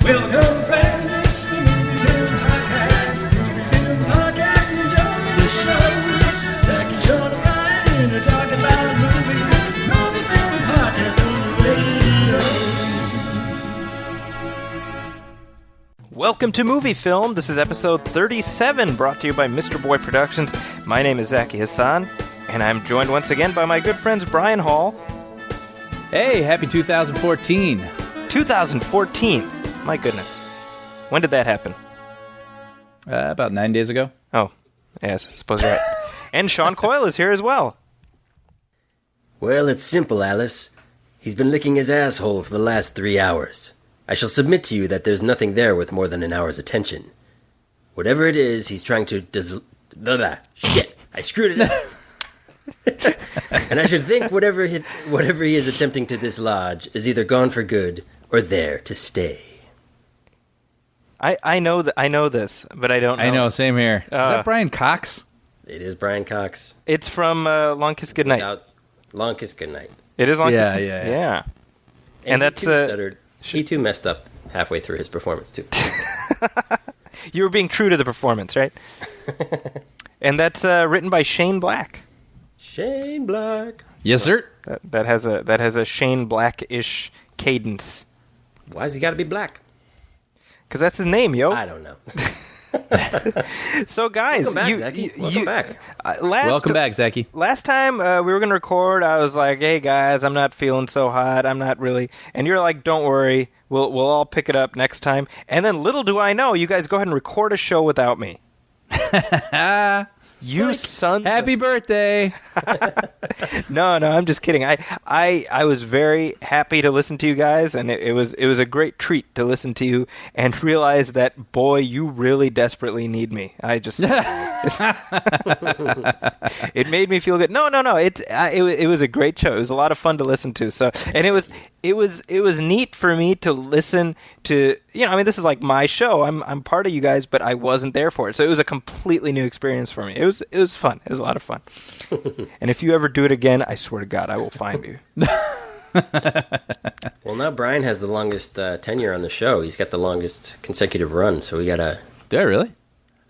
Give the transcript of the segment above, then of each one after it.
Welcome, friends, it's the MovieFilm Podcast. MovieFilm Podcast, enjoy the show. Zach and Sean and Ryan are talking about movies. MovieFilm Podcast on the radio. Welcome to MovieFilm. This is episode 37, brought to you by Mr. Boy Productions. My name is Zaki Hassan, and I'm joined once again by my good friends Brian Hall. Hey, happy 2014. 2014. My goodness. When did that happen? About 9 days ago. Oh, yes, I suppose you're right. And Sean Coyle is here as well. Well, it's simple, Alice. He's been licking his asshole for the last 3 hours. I shall submit to you that there's nothing there with more than an hour's attention. Whatever it is, he's trying to Shit, I screwed it up. And I should think whatever he is attempting to dislodge is either gone for good or there to stay. I know this, but I don't know. I know, same here. Is that Brian Cox? It is Brian Cox. It's from Long Kiss Goodnight. Long Kiss Goodnight. It is Long Kiss Yeah. Yeah. And that's... he too stuttered. He too messed up halfway through his performance, too. You were being true to the performance, right? And that's written by Shane Black. Shane Black. Yes, sir. That has a Shane Black-ish cadence. Why's he got to be black? Because that's his name, yo. I don't know. So, guys, Welcome back, Zachy. Welcome back. Welcome back, Zachy. Last time we were going to record, I was like, hey, guys, I'm not feeling so hot. I'm not really. And you're like, don't worry. We'll all pick it up next time. And then little do I know, you guys go ahead and record a show without me. You sons. Happy birthday. No, I'm just kidding. I was very happy to listen to you guys, and it was a great treat to listen to you and realize that, boy, you really desperately need me. I just it made me feel good. No. It was a great show. It was a lot of fun to listen to. So, and it was neat for me to listen to. This is like my show. I'm part of you guys, but I wasn't there for it. So it was a completely new experience for me. It was fun. It was a lot of fun. And if you ever do it again, I swear to God, I will find you. Well, now Brian has the longest tenure on the show. He's got the longest consecutive run, so we gotta. Do I really?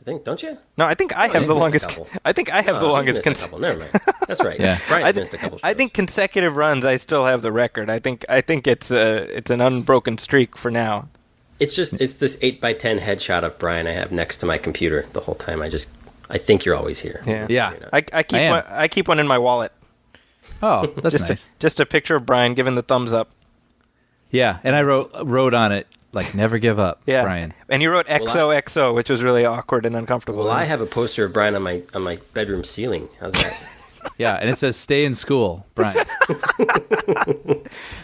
I think, don't you? No, I think I have the longest. I think I have the longest. Never mind. That's right. Yeah. Brian's missed a couple shows. I think consecutive runs. I still have the record. I think it's an unbroken streak for now. It's this 8x10 headshot of Brian I have next to my computer the whole time. I think you're always here. Yeah. I keep one in my wallet. Oh, that's nice. Just a picture of Brian giving the thumbs up. Yeah, and I wrote on it, like, never give up, yeah. Brian. And you wrote XOXO, which was really awkward and uncomfortable. Well, I have a poster of Brian on my bedroom ceiling. How's that? Yeah, and it says, stay in school, Brian.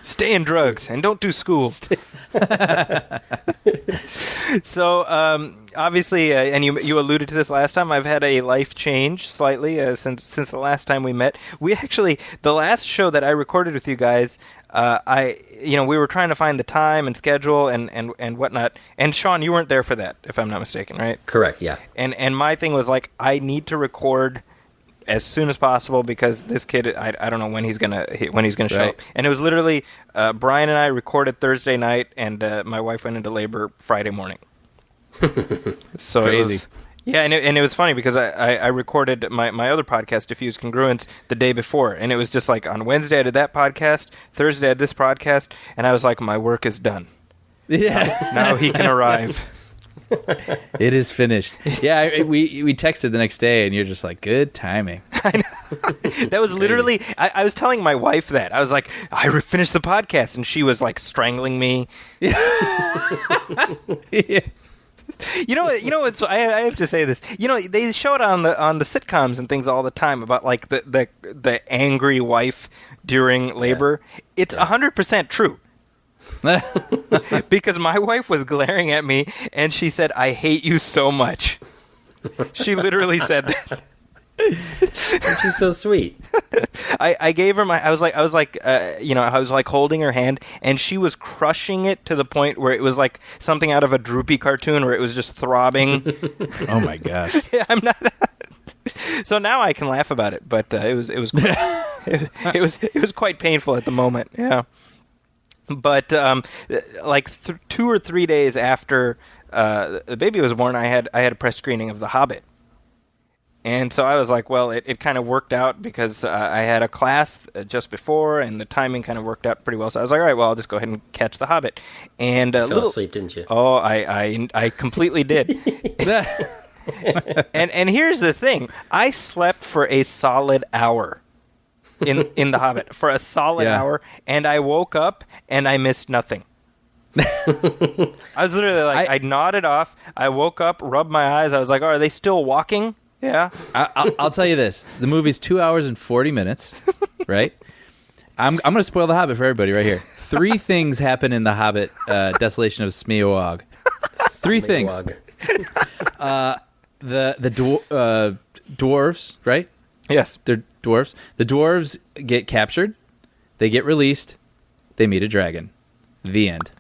Stay in drugs and don't do school. So, obviously, and you alluded to this last time, I've had a life change slightly since the last time we met. The last show that I recorded with you guys, we were trying to find the time and schedule and whatnot. And Sean, you weren't there for that, if I'm not mistaken, right? Correct, yeah. And my thing was like, I need to record as soon as possible because this kid, I don't know when he's gonna show up. And it was literally Brian and I recorded Thursday night, and my wife went into labor Friday morning. So crazy. And it was funny because I recorded my other podcast, Diffuse Congruence, the day before, and it was just like on Wednesday I did that podcast, Thursday I did this podcast, and I was like, my work is done. Yeah. Now he can arrive. It is finished. Yeah, we texted the next day, and you're just like, good timing. I know. That was literally, I was telling my wife that. I was like, I finished the podcast, and she was like strangling me. Yeah. You know what's, I have to say this. They show it on the sitcoms and things all the time about like the angry wife during labor. Yeah. It's 100% true. Because my wife was glaring at me and she said, I hate you so much. She literally said that. She's so sweet. I gave her I was like holding her hand, and she was crushing it to the point where it was like something out of a Droopy cartoon where it was just throbbing. Oh my gosh. Yeah, I'm not. So now I can laugh about it, but it was quite, it was quite painful at the moment. Yeah. But like 2 or 3 days after the baby was born, I had a press screening of The Hobbit. And so I was like, well, it kind of worked out because I had a class just before, and the timing kind of worked out pretty well. So I was like, all right, well, I'll just go ahead and catch The Hobbit. And You fell asleep, didn't you? Oh, I completely did. and here's the thing: I slept for a solid hour in The Hobbit, for a solid hour, and I woke up and I missed nothing. I was literally like, I nodded off. I woke up, rubbed my eyes. I was like, oh, are they still walking? Yeah. I'll tell you this. The movie's 2 hours and 40 minutes, right? I'm going to spoil The Hobbit for everybody right here. 3 things happen in The Hobbit, Desolation of Smeagol. 3 things. The dwarves, right? Yes. They're dwarves. The dwarves get captured. They get released. They meet a dragon. The end.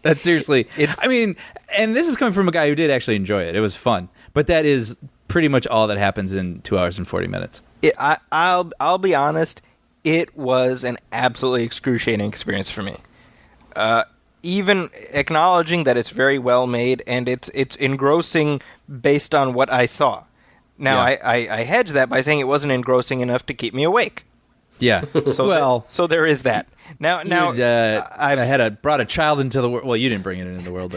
That's seriously. I mean, and this is coming from a guy who did actually enjoy it. It was fun. But that is pretty much all that happens in 2 hours and 40 minutes. I'll be honest. It was an absolutely excruciating experience for me. Even acknowledging that it's very well made and it's engrossing based on what I saw. Now, I hedge that by saying it wasn't engrossing enough to keep me awake. Yeah. So so there is that. Now, I brought a child into the world. Well, you didn't bring it into the world,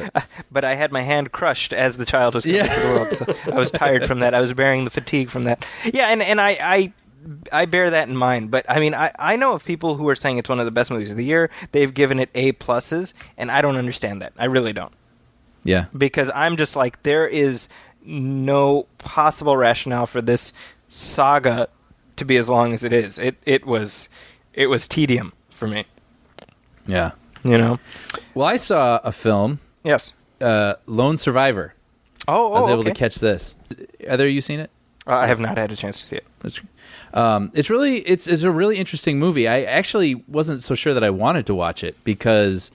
but I had my hand crushed as the child was coming into the world. So I was tired from that. I was bearing the fatigue from that. Yeah, and I bear that in mind. But I mean, I know of people who are saying it's one of the best movies of the year. They've given it A+, and I don't understand that. I really don't. Yeah. Because I'm just like, there is no possible rationale for this saga to be as long as it is. It was tedium for me. Yeah. You know? Well, I saw a film. Yes. Lone Survivor. I was able to catch this. Either of you seen it? I have not had a chance to see it. It's a really interesting movie. I actually wasn't so sure that I wanted to watch it because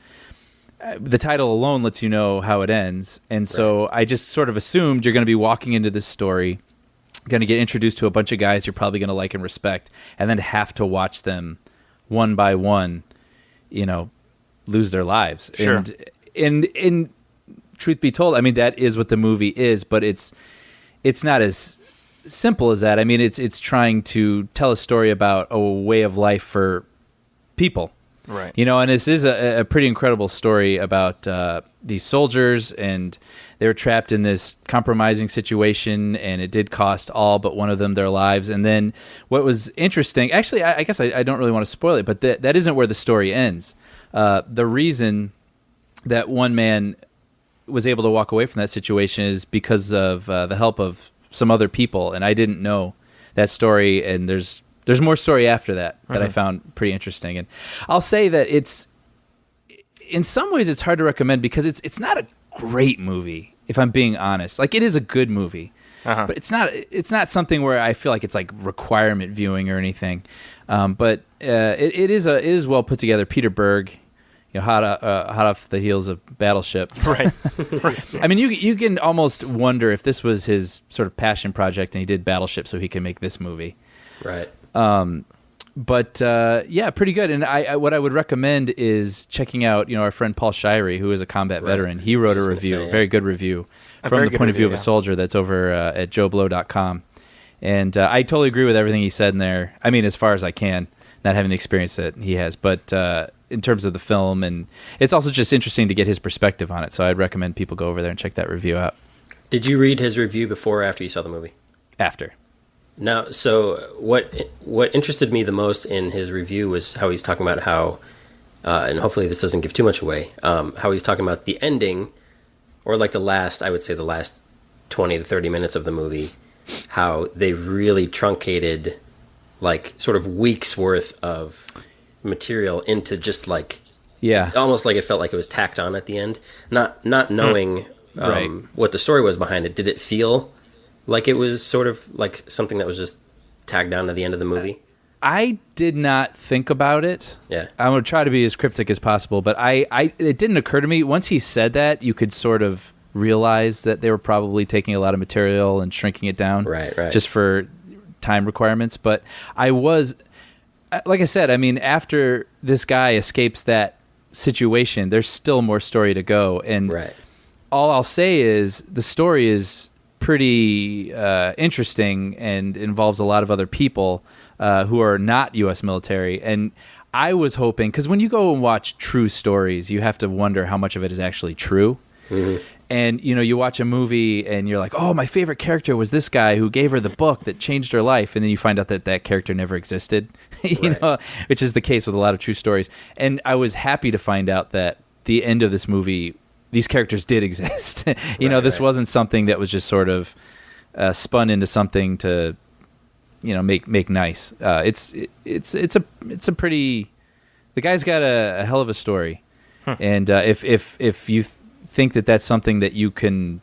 the title alone lets you know how it ends. And so I just sort of assumed you're going to be walking into this story, going to get introduced to a bunch of guys you're probably going to like and respect, and then have to watch them one by one, lose their lives. Sure. And truth be told, I mean, that is what the movie is, but it's not as simple as that. I mean, it's trying to tell a story about a way of life for people. Right. And this is a pretty incredible story about these soldiers, and they were trapped in this compromising situation, and it did cost all but one of them their lives. And then what was interesting, actually, I guess I don't really want to spoil it, but that isn't where the story ends. The reason that one man was able to walk away from that situation is because of the help of some other people, and I didn't know that story, and there's more story after that I found pretty interesting. And I'll say that in some ways it's hard to recommend because it's not a great movie, if I'm being honest. Like, it is a good movie, but it's not something where I feel like it's like requirement viewing or anything. But it is well put together. Peter Berg, hot off the heels of Battleship. Right. I mean, you can almost wonder if this was his sort of passion project and he did Battleship so he can make this movie. Right. But pretty good. And what I would recommend is checking out, our friend Paul Shirey, who is a combat veteran. He wrote a review, very good review, from the point of view of a soldier. That's over at joeblow.com. And I totally agree with everything he said in there. I mean, as far as I can, not having the experience that he has, but in terms of the film, and it's also just interesting to get his perspective on it. So I'd recommend people go over there and check that review out. Did you read his review before or after you saw the movie? After. Now, so what interested me the most in his review was how he's talking about how, and hopefully this doesn't give too much away, how he's talking about the ending, or like the last 20 to 30 minutes of the movie, how they really truncated like sort of weeks worth of material into just like, almost like it felt like it was tacked on at the end, not knowing what the story was behind it. Did it feel like it was sort of like something that was just tagged down to the end of the movie? I did not think about it. Yeah. I'm going to try to be as cryptic as possible, but it didn't occur to me. Once he said that, you could sort of realize that they were probably taking a lot of material and shrinking it down. Right. Just for time requirements. But I was like I said, I mean, after this guy escapes that situation, there's still more story to go. And Right. all I'll say is the story is pretty interesting and involves a lot of other people who are not U.S. military. And I was hoping, because when you go and watch true stories, you have to wonder how much of it is actually true. Mm-hmm. And, you know, you watch a movie and you're like, oh, my favorite character was this guy who gave her the book that changed her life. And then you find out that that character never existed, you Right. know, which is the case with a lot of true stories. And I was happy to find out that the end of this movie, these characters did exist. This wasn't something that was just sort of spun into something to, you know, make nice. It's a pretty, the guy's got a hell of a story. And if you think that that's something that you can,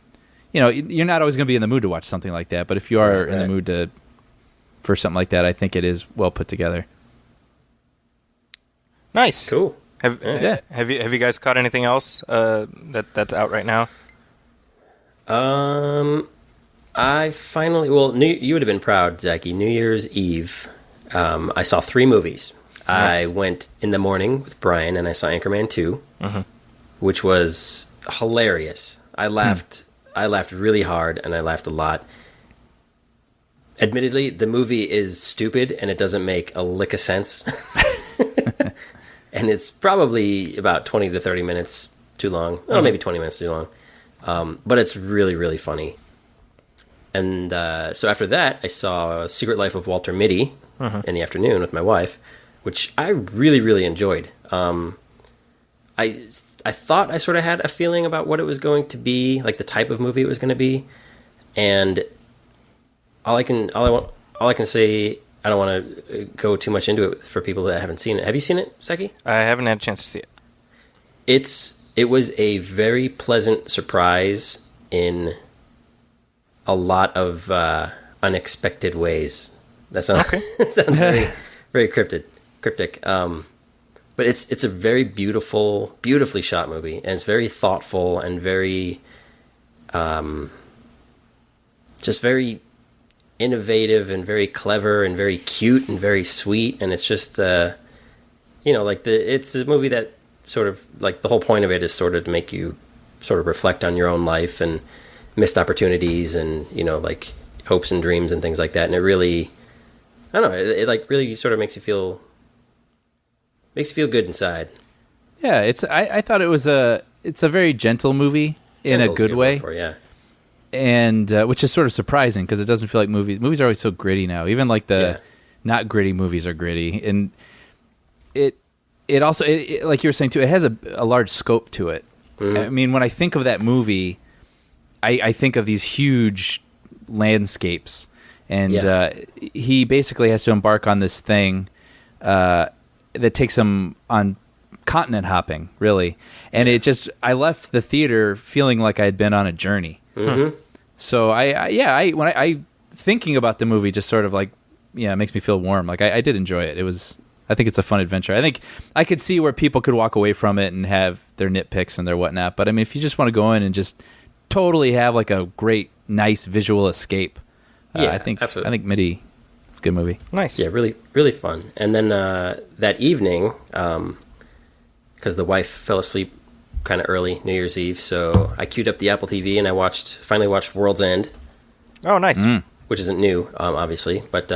you know, you're not always going to be in the mood to watch something like that, but if you are in the mood for something like that, I think it is well put together. Nice. Cool. Have you guys caught anything else that's out right now? I finally, you would have been proud, Zachy. New Year's Eve, I saw 3 movies. Nice. I went in the morning with Brian and I saw Anchorman 2, which was hilarious. I laughed really hard and I laughed a lot. Admittedly, the movie is stupid and it doesn't make a lick of sense. And it's probably about 20 to 30 minutes too long. Oh, maybe 20 minutes too long. But it's really, really funny. And so after that, I saw Secret Life of Walter Mitty in the afternoon with my wife, which I really, really enjoyed. I thought I sort of had a feeling about what it was going to be, like the type of movie it was going to be, and all I can say, I don't want to go too much into it for people that haven't seen it. Have you seen it, Seki? I haven't had a chance to see it. It was a very pleasant surprise in a lot of unexpected ways. That sounds sounds very, very cryptic. But it's a very beautifully shot movie, and it's very thoughtful and very, just very innovative and very clever and very cute and very sweet. And it's just, it's a movie that sort of, like, the whole point of it is sort of to make you sort of reflect on your own life and missed opportunities and, you know, like hopes and dreams and things like that. And it really, I don't know, it like really sort of makes you feel good inside. Yeah, I thought it's a very gentle movie in a good way. Yeah. And which is sort of surprising because it doesn't feel like movies are always so gritty now. Even like the not gritty movies are gritty. And it also, like you were saying too, it has a large scope to it. Mm-hmm. I mean, when I think of that movie, I think of these huge landscapes, and he basically has to embark on this thing that takes him on continent hopping, really. And I left the theater feeling like I had been on a journey. Mm-hmm. So I thinking about the movie just sort of like, it makes me feel warm. Like I did enjoy it. I think it's a fun adventure. I think I could see where people could walk away from it and have their nitpicks and their whatnot. But I mean, if you just want to go in and just totally have like a great, nice visual escape, I think Mitty is a good movie. Nice. Yeah, really, really fun. And then that evening, because the wife fell asleep kind of early, New Year's Eve, so I queued up the Apple TV and I finally watched World's End. Oh, nice. Which isn't new, obviously, but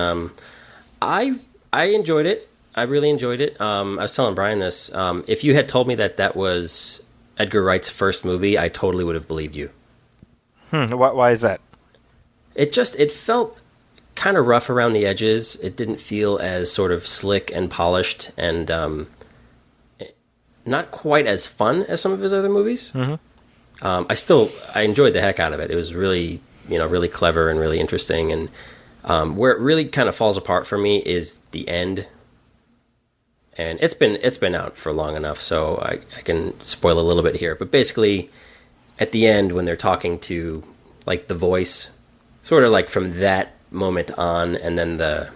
I enjoyed it. I really enjoyed it. I was telling Brian this. If you had told me that was Edgar Wright's first movie, I totally would have believed you. Why is that? It felt kind of rough around the edges. It didn't feel as sort of slick and polished and not quite as fun as some of his other movies. Mm-hmm. I enjoyed the heck out of it. It was really, really clever and really interesting. And where it really kind of falls apart for me is the end. And it's been out for long enough, so I can spoil a little bit here. But basically, at the end, when they're talking to, like, the voice, sort of like from that moment on, and then the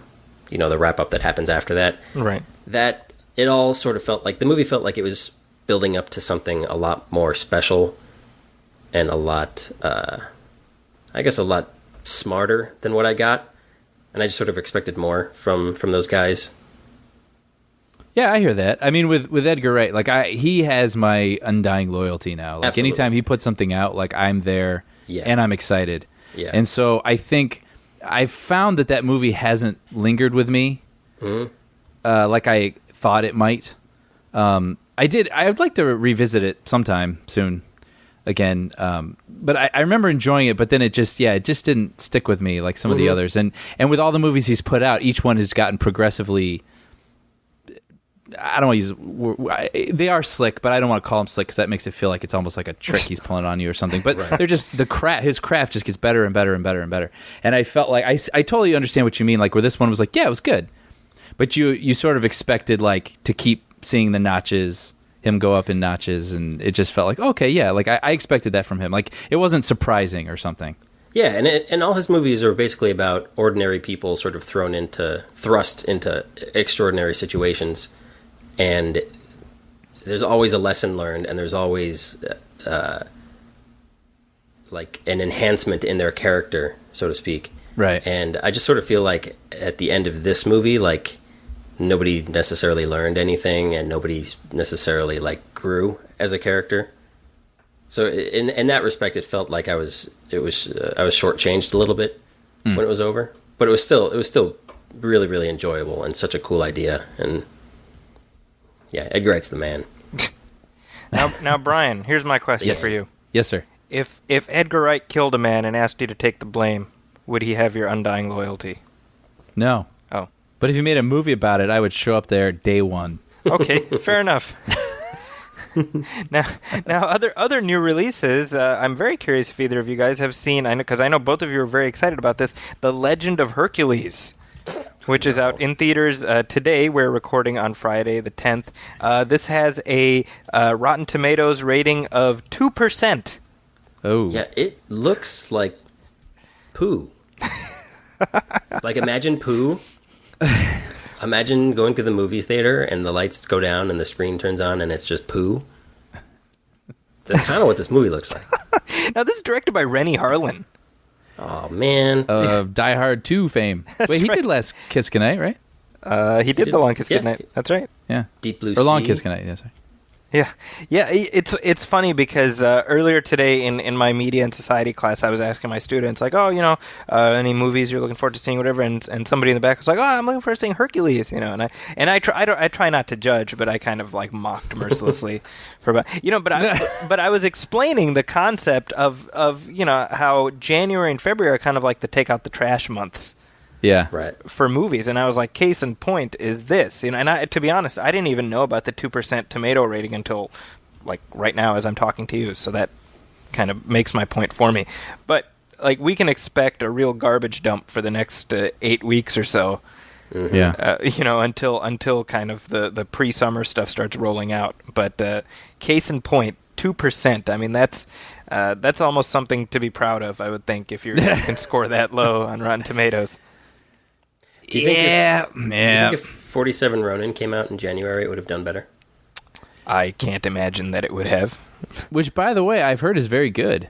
wrap up that happens after that, right? That it all sort of felt like the movie felt like it was building up to something a lot more special and a lot, I guess, a lot smarter than what I got, and I just sort of expected more from those guys. Yeah, I hear that. I mean, with Edgar Wright, like he has my undying loyalty now. Like Absolutely. anytime he puts something out, like I'm there and I'm excited. Yeah. And so I think I found that movie hasn't lingered with me like I thought it might. I'd like to revisit it sometime soon again. But I remember enjoying it, but then it just didn't stick with me like some of the others. And with all the movies he's put out, each one has gotten progressively. I don't want to use. They are slick, but I don't want to call them slick because that makes it feel like it's almost like a trick he's pulling on you or something. But they're just his craft just gets better and better and better and better. And I felt like I totally understand what you mean. Like where this one was like, yeah, it was good, but you sort of expected like to keep seeing the notches, him go up in notches, and it just felt like okay, yeah, like I expected that from him. Like it wasn't surprising or something. Yeah, and all his movies are basically about ordinary people sort of thrust into extraordinary situations. And there's always a lesson learned, and there's always like an enhancement in their character, so to speak. Right. And I just sort of feel like at the end of this movie, like nobody necessarily learned anything, and nobody necessarily like grew as a character. So in that respect, it felt like I was shortchanged a little bit when it was over, but it was still really, really enjoyable and such a cool idea. And yeah, Edgar Wright's the man. Now, Brian, here's my question for you. Yes, sir. If Edgar Wright killed a man and asked you to take the blame, would he have your undying loyalty? No. Oh. But if you made a movie about it, I would show up there day one. Okay, fair enough. Now, other new releases. I'm very curious if either of you guys have seen. Because I know both of you are very excited about this. The Legend of Hercules, which is out in theaters today. We're recording on Friday the 10th. This has a Rotten Tomatoes rating of 2%. Oh. Yeah, it looks like poo. Like imagine poo. Imagine going to the movie theater and the lights go down and the screen turns on and it's just poo. That's kind of what this movie looks like. Now, this is directed by Rennie Harlin. Oh, man. Die Hard 2 fame. Wait, he did Last Kiss Goodnight, right? He did The Long Kiss Goodnight. That's right. Yeah. Deep Blue Or Long Sea. Kiss Goodnight, yes. Yeah. It's funny because earlier today in my media and society class, I was asking my students like, any movies you're looking forward to seeing, whatever, and somebody in the back was like, I'm looking forward to seeing Hercules, and I try not to judge, but I kind of like mocked mercilessly but I was explaining the concept of how January and February are kind of like the take out the trash months. Yeah. Right. For movies, and I was like, case in point is this, and to be honest, I didn't even know about the 2% tomato rating until like right now as I'm talking to you, so that kind of makes my point for me. But like we can expect a real garbage dump for the next 8 weeks or so. Mm-hmm. Yeah. Until kind of the pre-summer stuff starts rolling out. But case in point, 2%. I mean, that's almost something to be proud of, I would think, if you can score that low on Rotten Tomatoes. Do you think if 47 Ronin came out in January, it would have done better? I can't imagine that it would have. Which, by the way, I've heard is very good.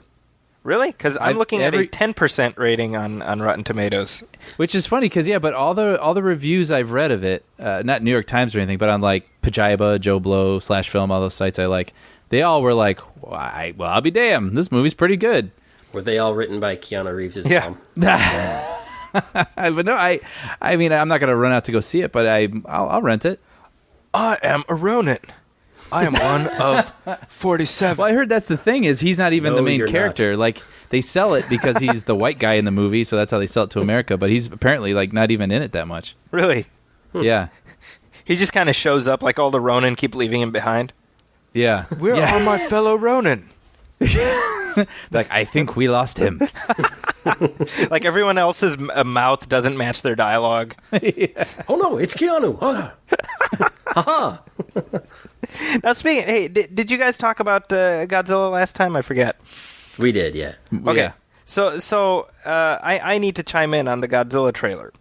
Really? Because I'm looking at a 10% rating on Rotten Tomatoes. Which is funny because but all the reviews I've read of it, not New York Times or anything, but on like Pajiba, Joe Blow, /Film, all those sites I like, they all were like, I'll be damned, this movie's pretty good. Were they all written by Keanu Reeves' mom? But no, I mean, I'm not going to run out to go see it, but I'll rent it. I am a Ronin. I am one of 47. Well, I heard that's the thing is he's not even the main you're character. not. Like they sell it because he's the white guy in the movie, so that's how they sell it to America. But he's apparently like not even in it that much. Really? Yeah. He just kind of shows up like all the Ronin keep leaving him behind. Yeah. Where are my fellow Ronin? Like, I think we lost him. Like everyone else's mouth doesn't match their dialogue. Oh no, it's Keanu. Ha Now speaking, hey, did you guys talk about Godzilla last time? I forget. We did, yeah. Okay. Yeah. So I need to chime in on the Godzilla trailer.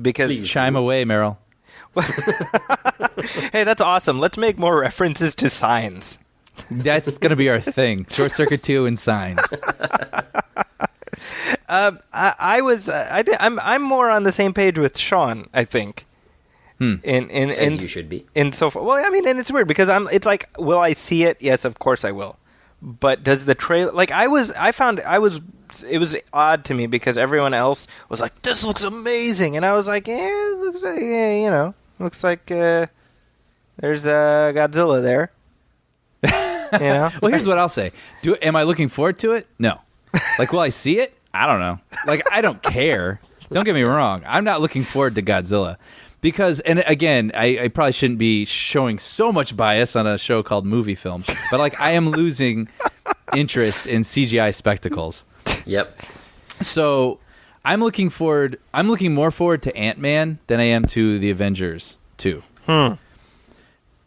Because Please. Chime away, Meryl. Hey, that's awesome. Let's make more references to signs. That's going to be our thing. Short Circuit 2 and Signs. I'm more on the same page with Sean, I think. As you should be. And so far, well, I mean, and it's weird because it's like, will I see it? Yes, of course I will. But does the trailer, like it was odd to me because everyone else was like, this looks amazing. And I was like, it looks like, looks like there's Godzilla there. Well, here's what I'll say. Am I looking forward to it? No. Like, will I see it? I don't know. Like, I don't care. Don't get me wrong. I'm not looking forward to Godzilla. Because, and again, I probably shouldn't be showing so much bias on a show called MovieFilm, but like I am losing interest in CGI spectacles. Yep. So I'm looking more forward to Ant-Man than I am to the Avengers 2. You know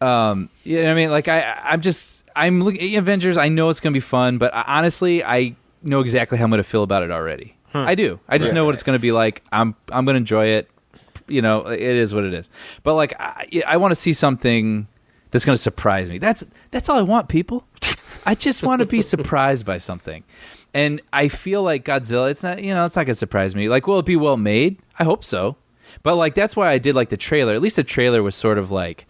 what I mean? Like I'm looking at Avengers. I know it's going to be fun, but honestly, I know exactly how I'm going to feel about it already. I do. I just know what it's going to be like. I'm going to enjoy it. It is what it is. But like, I want to see something that's going to surprise me. That's all I want, people. I just want to be surprised by something. And I feel like Godzilla, it's not going to surprise me. Like, will it be well made? I hope so. But like, that's why I did like the trailer. At least the trailer was sort of like,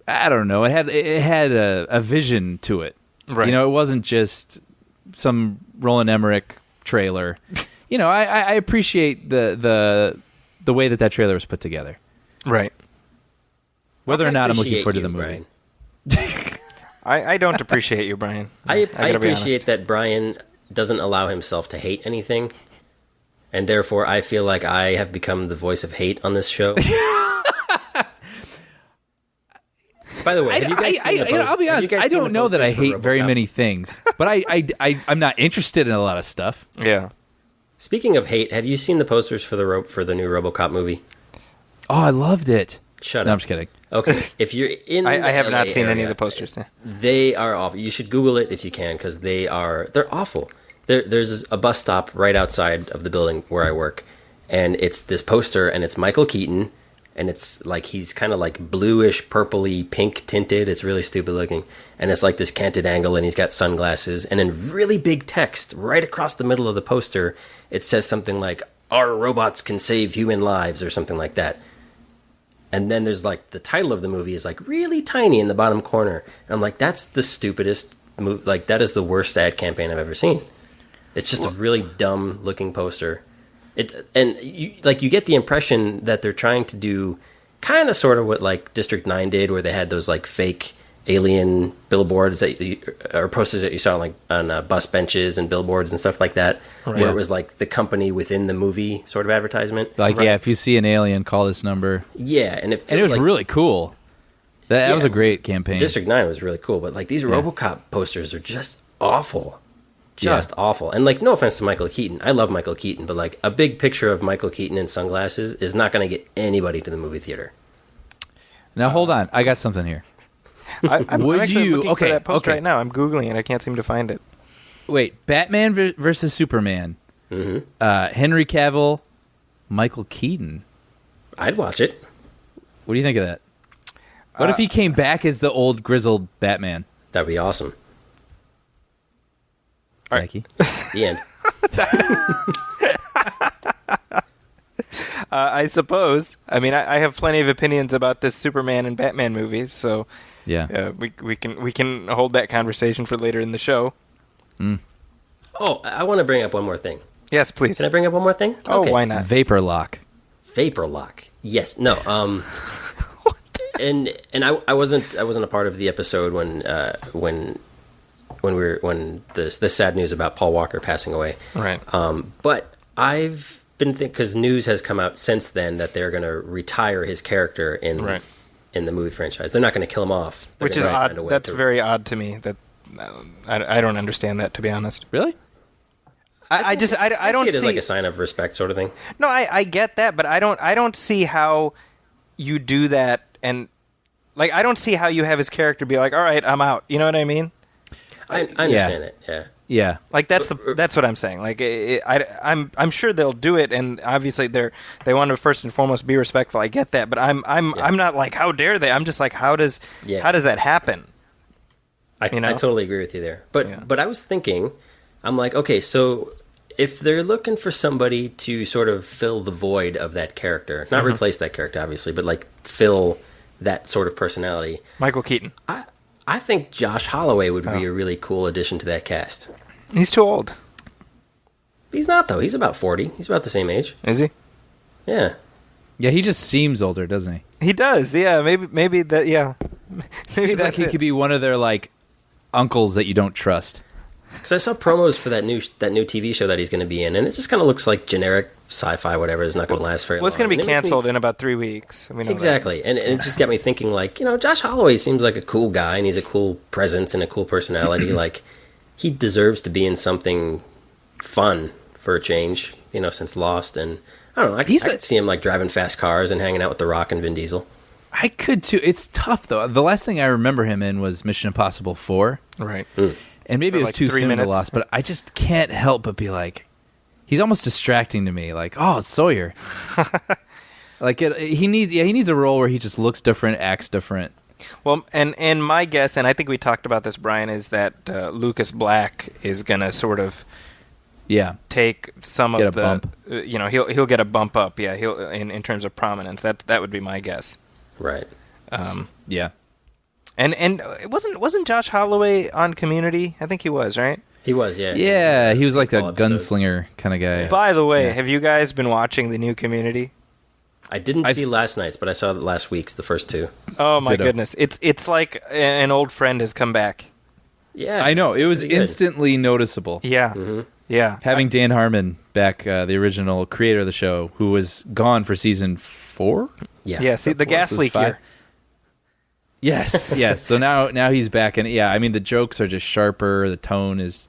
I don't know. It had a vision to it. Right. It wasn't just some Roland Emmerich trailer. I appreciate the way that trailer was put together. Right. Whether or not I'm looking forward to the movie. I don't appreciate you, Brian. I appreciate that Brian doesn't allow himself to hate anything, and therefore I feel like I have become the voice of hate on this show. By the way, have you guys seen the post? I'll be honest, I don't know that I hate very many things, but I'm not interested in a lot of stuff. Yeah. Speaking of hate, have you seen the posters for the new RoboCop movie? Oh, I loved it. Shut up. No, I'm just kidding. Okay, if you're in I have LA not seen area, any of the posters. Yeah. They are awful. You should Google it if you can, because they're awful. There's a bus stop right outside of the building where I work, and it's this poster, and it's Michael Keaton, and it's like he's kind of like bluish, purpley, pink tinted. It's really stupid looking, and it's like this canted angle, and he's got sunglasses, and in really big text right across the middle of the poster, it says something like, "Our robots can save human lives," or something like that. And then there's like the title of the movie is like really tiny in the bottom corner. And I'm like, that's the stupidest movie. Like, that is the worst ad campaign I've ever seen. It's just a really dumb looking poster. You get the impression that they're trying to do kind of sort of what like District 9 did, where they had those like fake alien billboards or posters that you saw like on bus benches and billboards and stuff like that, where it was like the company within the movie sort of advertisement. Like, yeah, if you see an alien, call this number. Yeah, and it was really cool. That was a great campaign. District 9 was really cool, but like these RoboCop posters are just awful. Awful. And like, no offense to Michael Keaton. I love Michael Keaton, but like a big picture of Michael Keaton in sunglasses is not going to get anybody to the movie theater. Now, hold on. I got something here. I'm actually looking for that post right now. I'm Googling it. I can't seem to find it. Wait, Batman versus Superman. Mm-hmm. Henry Cavill, Michael Keaton. I'd watch it. What do you think of that? What if he came back as the old grizzled Batman? That'd be awesome. Jackie. The end. I suppose. I mean, I have plenty of opinions about this Superman and Batman movies, so yeah, we can hold that conversation for later in the show. Mm. Oh, I want to bring up one more thing. Yes, please. Can I bring up one more thing? Oh, okay. Why not? Vapor lock. Yes. No. And I wasn't a part of the episode when the sad news about Paul Walker passing away. Right. But I've been thinking, because news has come out since then that they're going to retire his character in the movie franchise. They're not going to kill him off. Which is odd. That's very odd to me. That I don't understand that, to be honest. Really? I don't see it as see like a sign of respect, sort of thing. No, I get that, but I don't see how you do that, and like I don't see how you have his character be like, all right, I'm out. You know what I mean? I understand it. Yeah. Yeah. Like that's what I'm saying. Like I'm sure they'll do it, and obviously they want to first and foremost be respectful. I get that, but I'm not like, how dare they? I'm just like, how does that happen? I totally agree with you there. But I was thinking, I'm like, okay, so if they're looking for somebody to sort of fill the void of that character, not replace that character, obviously, but like fill that sort of personality, Michael Keaton. I think Josh Holloway would be a really cool addition to that cast. He's too old. He's not, though. He's about 40. He's about the same age. Is he? Yeah. Yeah, he just seems older, doesn't he? He does. Yeah, maybe that. Yeah, maybe Seems like he could be one of their like uncles that you don't trust. Because I saw promos for that new TV show that he's going to be in, and it just kind of looks like generic sci-fi, whatever. It's not going to last very long. Well, it's going to be And it makes me- canceled in about 3 weeks. We know Exactly. And it just got me thinking, like, Josh Holloway seems like a cool guy, and he's a cool presence and a cool personality. Like, he deserves to be in something fun for a change, since Lost. And I don't know, I could see him, like, driving fast cars and hanging out with The Rock and Vin Diesel. I could too. It's tough though. The last thing I remember him in was Mission Impossible 4. that. Right. And maybe For it was like too 3 soon to minutes. Lost, but I just can't help but be like, he's almost distracting to me. Like, oh, it's Sawyer. Like he needs a role where he just looks different, acts different. Well, and my guess, and I think we talked about this, Brian, is that Lucas Black is gonna sort of take some Get of a the bump. He'll get a bump up. Yeah, he'll in terms of prominence. That would be my guess. Right. Yeah. And it wasn't Josh Holloway on Community? I think he was, right? He was, yeah. Yeah, he was like a All episode. gunslinger kind of guy. By the way, Yeah. have you guys been watching the new Community? I didn't see last night's, but I saw last week's, the first two. Oh my Ditto. goodness, it's like an old friend has come back. Yeah. I know. It was pretty good. instantly noticeable. Yeah, yeah. Having Dan Harmon back, the original creator of the show, who was gone for season 4? Yeah. Yeah, see the gas was leak 5? here. Yes. So now he's back, and yeah, I mean the jokes are just sharper. The tone is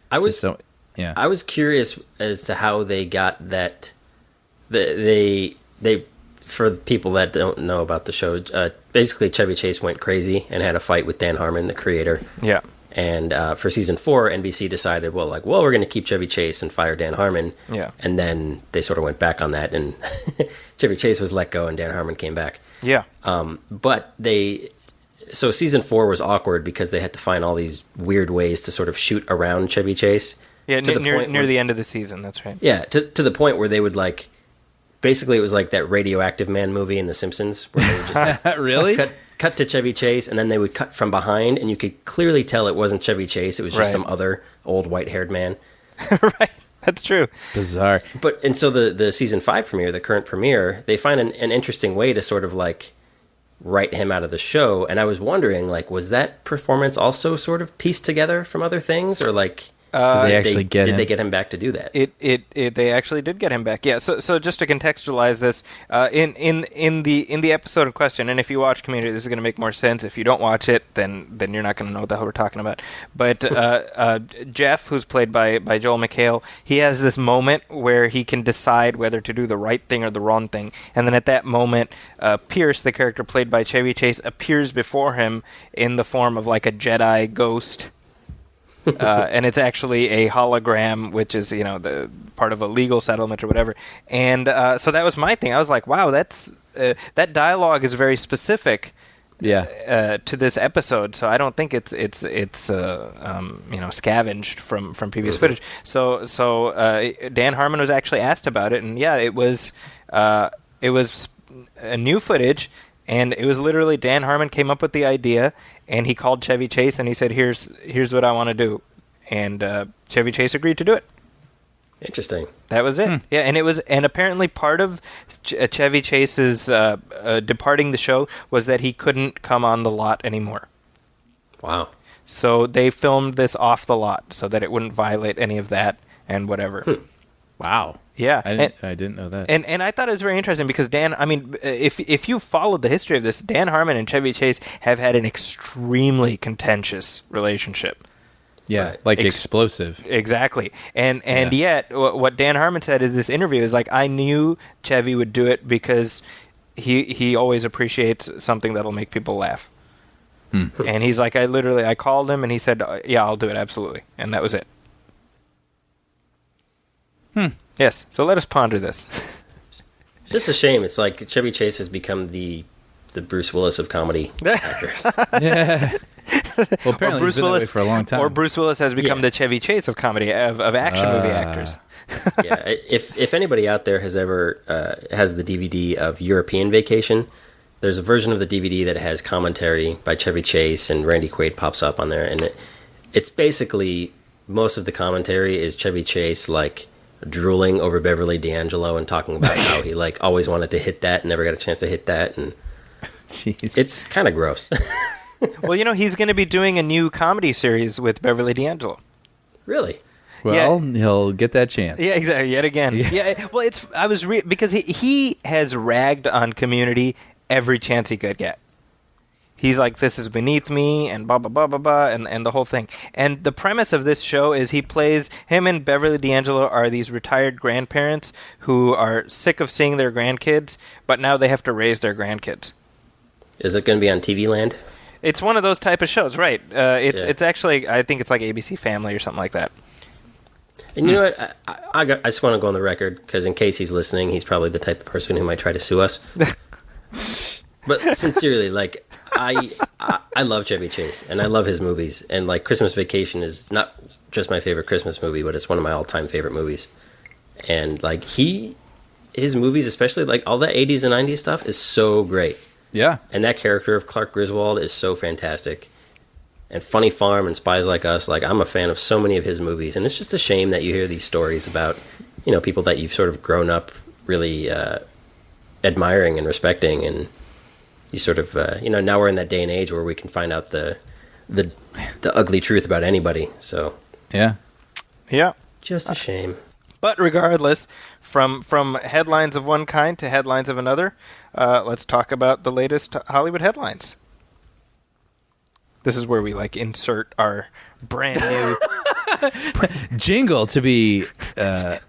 I was just so yeah. I was curious as to how they got that. They for people that don't know about the show, basically Chevy Chase went crazy and had a fight with Dan Harmon, the creator. Yeah. And for season 4, NBC decided, well, we're going to keep Chevy Chase and fire Dan Harmon. Yeah. And then they sort of went back on that, and Chevy Chase was let go, and Dan Harmon came back. Yeah. So season 4 was awkward because they had to find all these weird ways to sort of shoot around Chevy Chase. Yeah, to the near point where- the end of the season. That's right. Yeah, to the point where they would basically it was like that Radioactive Man movie in The Simpsons, where they would just Really? cut to Chevy Chase, and then they would cut from behind, and you could clearly tell it wasn't Chevy Chase; it was just Right. some other old white-haired man. Right. That's true. Bizarre. And so the season 5 premiere, the current premiere, they find an interesting way to sort of write him out of the show, and I was wondering, was that performance also sort of pieced together from other things, or Did they actually get did him? they get him back to do that? They actually did get him back. Yeah. So just to contextualize this, in the episode in question, and if you watch Community, this is going to make more sense. If you don't watch it, then you're not going to know what the hell we're talking about. But Jeff, who's played by Joel McHale, he has this moment where he can decide whether to do the right thing or the wrong thing, and then at that moment, Pierce, the character played by Chevy Chase, appears before him in the form of like a Jedi ghost. And it's actually a hologram, which is the part of a legal settlement or whatever. And so that was my thing. I was like, wow, that's that dialogue is very specific. Yeah. To this episode, so I don't think it's scavenged from previous footage. So Dan Harmon was actually asked about it, and yeah, it was a new footage. And it was literally Dan Harmon came up with the idea, and he called Chevy Chase, and he said, "Here's what I want to do," and Chevy Chase agreed to do it. Interesting. That was it. Yeah, and apparently part of Chevy Chase's departing the show was that he couldn't come on the lot anymore. Wow. So they filmed this off the lot so that it wouldn't violate any of that and whatever. Wow. Yeah, I didn't know that. And I thought it was very interesting because if you followed the history of this, Dan Harmon and Chevy Chase have had an extremely contentious relationship. Yeah, Right. like explosive. Exactly. And yet, what Dan Harmon said in this interview is I knew Chevy would do it because he always appreciates something that'll make people laugh. And he's like, I called him and he said, yeah, I'll do it, absolutely. And that was it. Yes, so let us ponder this. It's just a shame. It's like Chevy Chase has become the Bruce Willis of comedy actors. Yeah. Well, apparently he's been that way for a long time. Or Bruce Willis has become the Chevy Chase of comedy, of action movie actors. Yeah, if anybody out there has ever has the DVD of European Vacation, there's a version of the DVD that has commentary by Chevy Chase, and Randy Quaid pops up on there, and it's basically, most of the commentary is Chevy Chase like drooling over Beverly D'Angelo and talking about how he like always wanted to hit that and never got a chance to hit that, and Jeez. it's kind of gross. Well, he's going to be doing a new comedy series with Beverly D'Angelo. Really? Well, he'll get that chance. Yeah, exactly. Yet again. Yeah. Well, because he has ragged on Community every chance he could get. He's like, this is beneath me, and blah, blah, blah, blah, blah, and the whole thing. And the premise of this show is him and Beverly D'Angelo are these retired grandparents who are sick of seeing their grandkids, but now they have to raise their grandkids. Is it going to be on TV Land? It's one of those type of shows, right. It's actually, I think it's like ABC Family or something like that. And you know what? I just want to go on the record, because in case he's listening, he's probably the type of person who might try to sue us. But sincerely, like, I love Chevy Chase, and I love his movies. And, like, Christmas Vacation is not just my favorite Christmas movie, but it's one of my all-time favorite movies. And, like, his movies, especially, like, all the 80s and 90s stuff, is so great. Yeah. And that character of Clark Griswold is so fantastic. And Funny Farm and Spies Like Us, like, I'm a fan of so many of his movies. And it's just a shame that you hear these stories about, people that you've sort of grown up really admiring and respecting, and you sort of, now we're in that day and age where we can find out the ugly truth about anybody. So yeah, just a shame. But regardless, from headlines of one kind to headlines of another, let's talk about the latest Hollywood headlines. This is where we insert our brand new jingle to be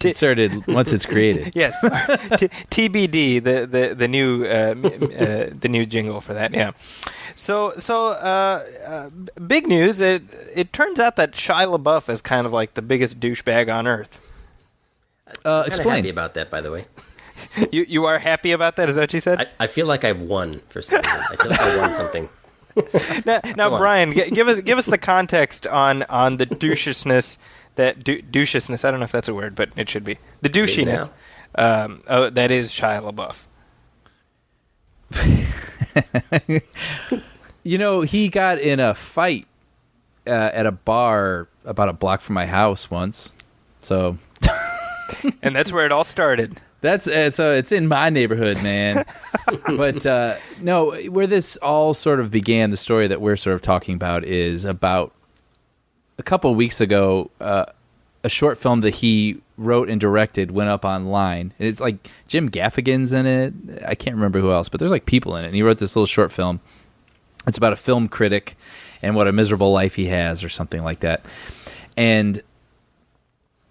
inserted once it's created. Yes, TBD, the new jingle for that. Yeah. So big news. It turns out that Shia LaBeouf is kind of like the biggest douchebag on earth. I'm Explain. happy about that, by the way. You are happy about that? Is that what you said? I feel like I've won for some reason. I feel like I won something. Now Brian, give us the context on the douchiousness douchiousness. I don't know if that's a word, but it should be the douchiness. That is Shia LaBeouf. He got in a fight at a bar about a block from my house once. So, and that's where it all started. That's so it's in my neighborhood, man. But no, where this all sort of began, the story that we're sort of talking about is about a couple of weeks ago. A short film that he wrote and directed went up online. And it's like Jim Gaffigan's in it. I can't remember who else, but there's like people in it. And he wrote this little short film. It's about a film critic and what a miserable life he has, or something like that. And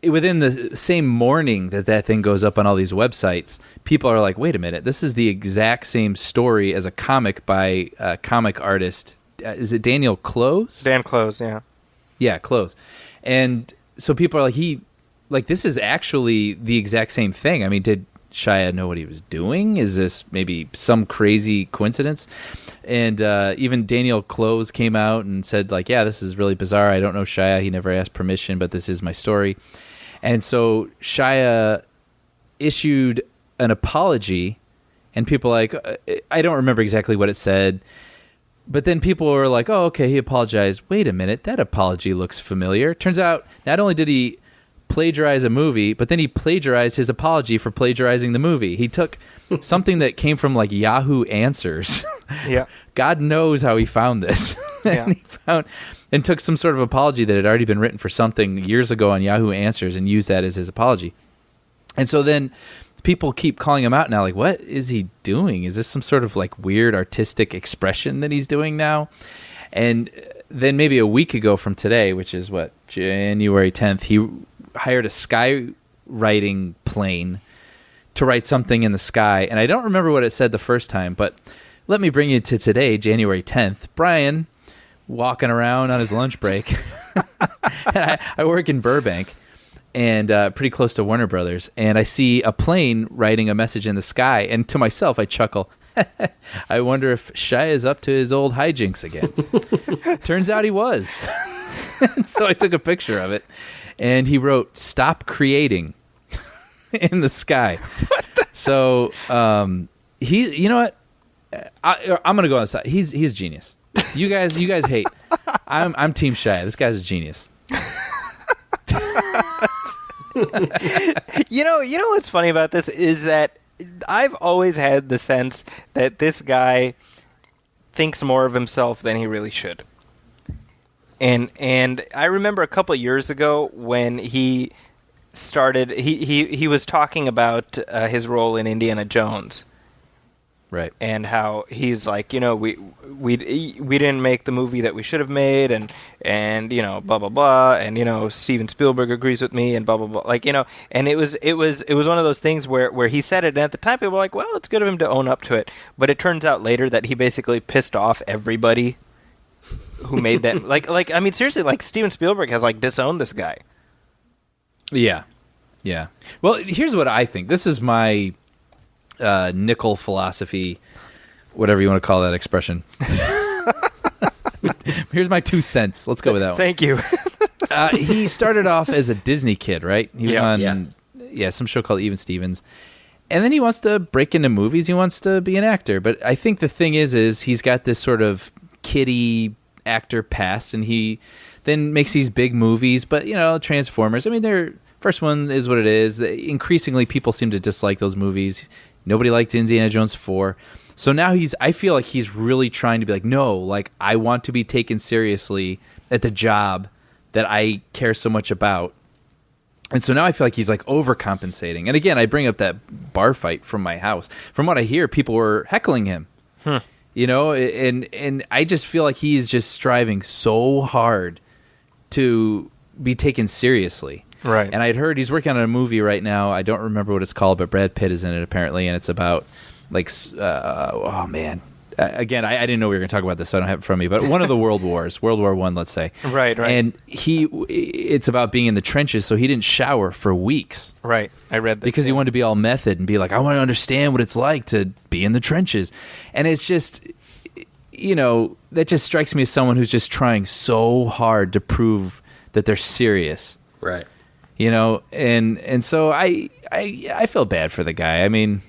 within the same morning that thing goes up on all these websites, people are like, wait a minute, this is the exact same story as a comic by a comic artist. Is it Daniel Close? Dan Close, yeah. Yeah, Close. And so people are like, this is actually the exact same thing. I mean, did Shia know what he was doing? Is this maybe some crazy coincidence? And even Daniel Close came out and said, like, yeah, this is really bizarre. I don't know Shia. He never asked permission, but this is my story. And so Shia issued an apology, and people are like, I don't remember exactly what it said, but then people were like, oh, okay, he apologized. Wait a minute, that apology looks familiar. Turns out not only did he plagiarize a movie, but then he plagiarized his apology for plagiarizing the movie. He took something that came from like Yahoo Answers. Yeah. God knows how he found this. Yeah. And took some sort of apology that had already been written for something years ago on Yahoo Answers and used that as his apology. And so then people keep calling him out now, like, what is he doing? Is this some sort of like weird artistic expression that he's doing now? And then maybe a week ago from today, which is what, January 10th, he hired a skywriting plane to write something in the sky. And I don't remember what it said the first time, but let me bring you to today, January 10th. Brian, walking around on his lunch break. I work in Burbank, and pretty close to Warner Brothers, and I see a plane writing a message in the sky, and to myself I chuckle, I wonder if Shia is up to his old hijinks again. Turns out he was. So I took a picture of it, and he wrote, "Stop creating," in the sky. So he's, you know what? I'm gonna go on the side. He's genius. You guys hate. I'm Team Shia. This guy's a genius. You know what's funny about this is that I've always had the sense that this guy thinks more of himself than he really should. And I remember a couple of years ago when he started, he was talking about his role in Indiana Jones. Right. And how he's like, we didn't make the movie that we should have made, and blah blah blah, and Steven Spielberg agrees with me, and blah blah blah, and it was one of those things where he said it, and at the time people were like, well, it's good of him to own up to it, but it turns out later that he basically pissed off everybody who made that. I mean, seriously, Steven Spielberg has disowned this guy. Yeah. Well, here's what I think. This is my nickel philosophy, whatever you want to call that expression. Here's my 2 cents. Let's go with that one. Thank you. He started off as a Disney kid, right? He was on some show called Even Stevens. And then he wants to break into movies. He wants to be an actor. But I think the thing is he's got this sort of kiddie actor past, and he then makes these big movies. But, Transformers, I mean, their first one is what it is. Increasingly, people seem to dislike those movies. Nobody liked Indiana Jones 4. So now I feel like he's really trying to be like, no, I want to be taken seriously at the job that I care so much about. And so now I feel like he's overcompensating. And again, I bring up that bar fight from my house. From what I hear, people were heckling him. And I just feel like he's just striving so hard to be taken seriously. Right. And I'd heard he's working on a movie right now. I don't remember what it's called, but Brad Pitt is in it apparently, and it's about oh man. Again, I didn't know we were going to talk about this, so I don't have it from me. But one of the world wars, World War I, let's say. Right. And it's about being in the trenches, so he didn't shower for weeks. Right. I read that. Because he wanted to be all method and be like, I want to understand what it's like to be in the trenches. And it's just, that just strikes me as someone who's just trying so hard to prove that they're serious. Right. And so I feel bad for the guy. I mean,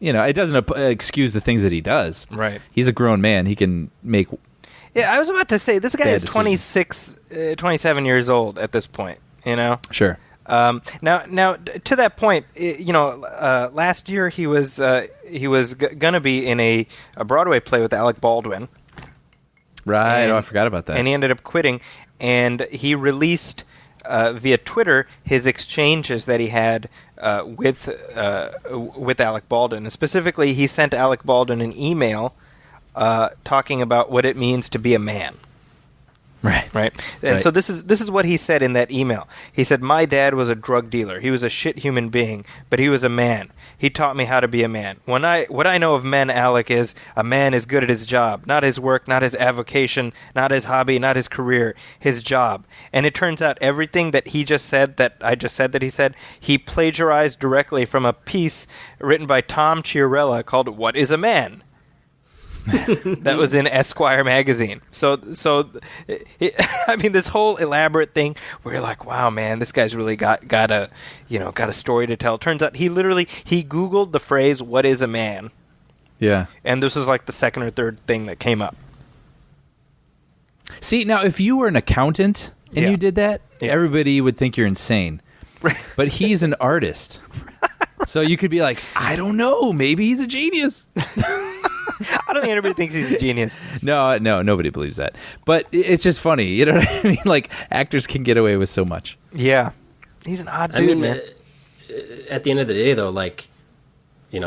it doesn't excuse the things that he does. Right. He's a grown man. He can make. Yeah, I was about to say, this guy is decisions. 27 years old at this point, Sure. Now, to that point, last year he was gonna be in a Broadway play with Alec Baldwin. Right. I forgot about that. And he ended up quitting, and he released via Twitter his exchanges that he had with Alec Baldwin. And specifically, he sent Alec Baldwin an email talking about what it means to be a man. Right. And so this is what he said in that email. He said, "My dad was a drug dealer. He was a shit human being, but he was a man. He taught me how to be a man. What I know of men, Alec, is a man is good at his job, not his work, not his avocation, not his hobby, not his career, his job." And it turns out everything that he just said, that I just said that he said, he plagiarized directly from a piece written by Tom Chiarella called "What is a Man?" that was in Esquire magazine. So I mean, this whole elaborate thing where you're like, wow, man, this guy's really got a story to tell. Turns out he Googled the phrase "what is a man?" Yeah. And this was the second or third thing that came up. See, now if you were an accountant and you did that, everybody would think you're insane. But he's an artist. So you could be like, I don't know, maybe he's a genius. I don't think anybody thinks he's a genius. No, nobody believes that. But it's just funny, you know what I mean? Actors can get away with so much. Yeah. He's an odd dude, man. At the end of the day, though,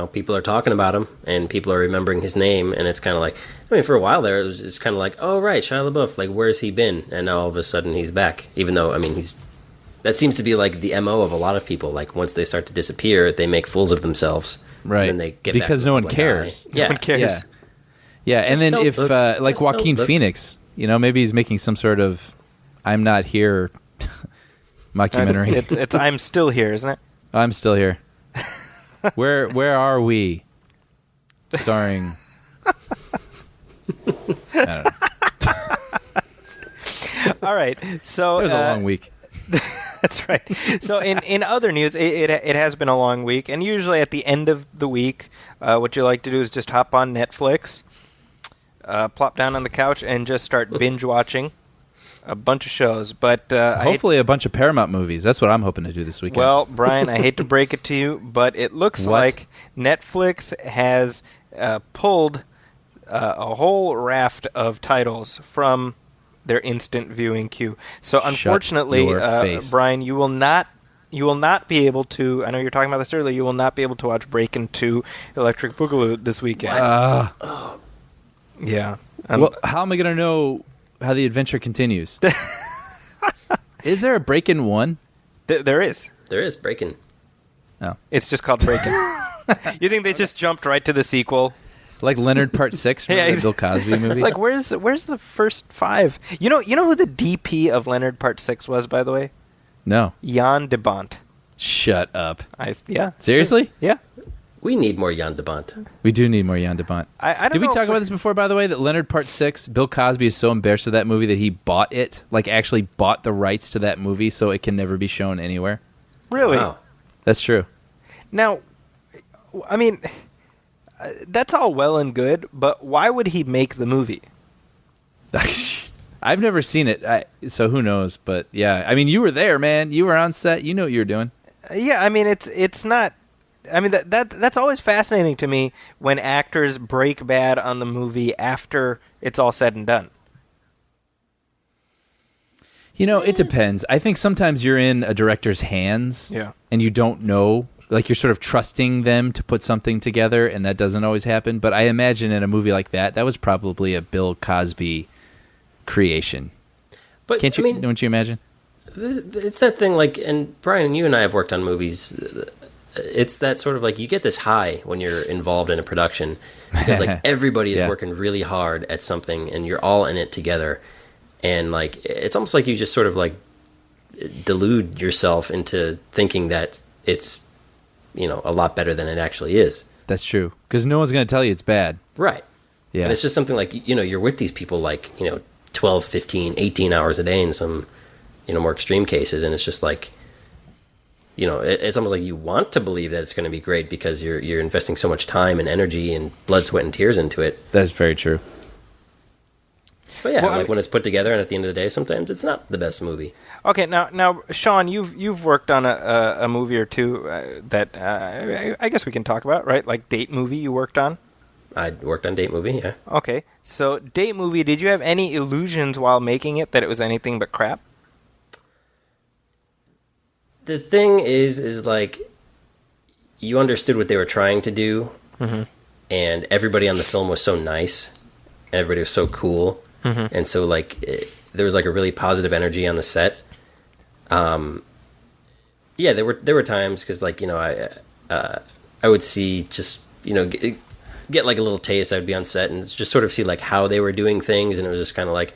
people are talking about him, and people are remembering his name, and it's kind of for a while there, it's kind of oh, right, Shia LaBeouf, where's he been? And now all of a sudden he's back, even though, that seems to be the MO of a lot of people. Once they start to disappear, they make fools of themselves. Right. And then they get because back no one cares. No one cares. Yeah. And then if, Joaquin Phoenix, maybe he's making some sort of I'm Not Here mockumentary. It's I'm Still Here, isn't it? I'm Still Here. Where are we? starring. I don't know. All right, so It was a long week. That's right. So in other news, it has been a long week, and usually at the end of the week, what you like to do is just hop on Netflix, plop down on the couch, and just start binge watching a bunch of shows. But Hopefully a bunch of Paramount movies. That's what I'm hoping to do this weekend. Well, Brian, I hate to break it to you, but it looks What? like Netflix has pulled a whole raft of titles from their instant viewing queue. So unfortunately, your face. Brian, you will not be able to. I know you were talking about this earlier. You will not be able to watch Breakin' 2 Electric Boogaloo this weekend. Yeah. Well, how am I going to know how the adventure continues? Is there a Breakin' 1? There is. There is Breaking. Oh. It's just called Breakin'. You think they just jumped right to the sequel? Like Leonard Part 6 from Yeah, the Bill Cosby movie? It's like, where's the first 5? You know who the DP of Leonard Part 6 was, by the way? No. Jan de Bont. Shut up. Yeah. it's Seriously? true. Yeah. We need more Jan de Bont. We do need more Jan de Bont. I don't Did we know talk if about this before, by the way, that Leonard Part 6, Bill Cosby is so embarrassed with that movie that he bought it, like actually bought the rights to that movie so it can never be shown anywhere? Really? Wow. That's true. Now, I mean, that's all well and good, but why would he make the movie? I've never seen it, so who knows? But yeah, I mean, you were there, man. You were on set. You know what you were doing. Yeah, I mean, it's not. I mean, that's always fascinating to me when actors break bad on the movie after it's all said and done. You know, it depends. I think sometimes you're in a director's hands, Yeah. and you don't know. Like, you're sort of trusting them to put something together, and that doesn't always happen. But I imagine in a movie like that was probably a Bill Cosby creation. But Can't you? I mean, Don't you imagine? it's that thing like, and Brian, you and I have worked on movies. It's that sort of like you get this high when you're involved in a production because like everybody is Yeah. working really hard at something and you're all in it together. And like it's almost like you just sort of like delude yourself into thinking that it's, you know, a lot better than it actually is. That's true. Because no one's going to tell you it's bad. Right. Yeah. And it's just something like, you know, you're with these people like, you know, 12, 15, 18 hours a day in some, you know, more extreme cases. And it's just like, you know, it's almost like you want to believe that it's going to be great because you're investing so much time and energy and blood, sweat, and tears into it. That's very true. But yeah, Well, like when it's put together and at the end of the day, sometimes it's not the best movie. Okay, now, Sean, you've worked on a movie or two that I guess we can talk about, right? Like Date Movie you worked on. I worked on Date Movie, yeah. Okay, so Date Movie, did you have any illusions while making it that it was anything but crap? The thing is like, you understood what they were trying to do, and everybody on the film was so nice, and everybody was so cool, and so like there was like a really positive energy on the set. Yeah, there were times because like, you know, I would see just, you know, get like a little taste. I'd be on set and just sort of see like how they were doing things, and it was just kind of like,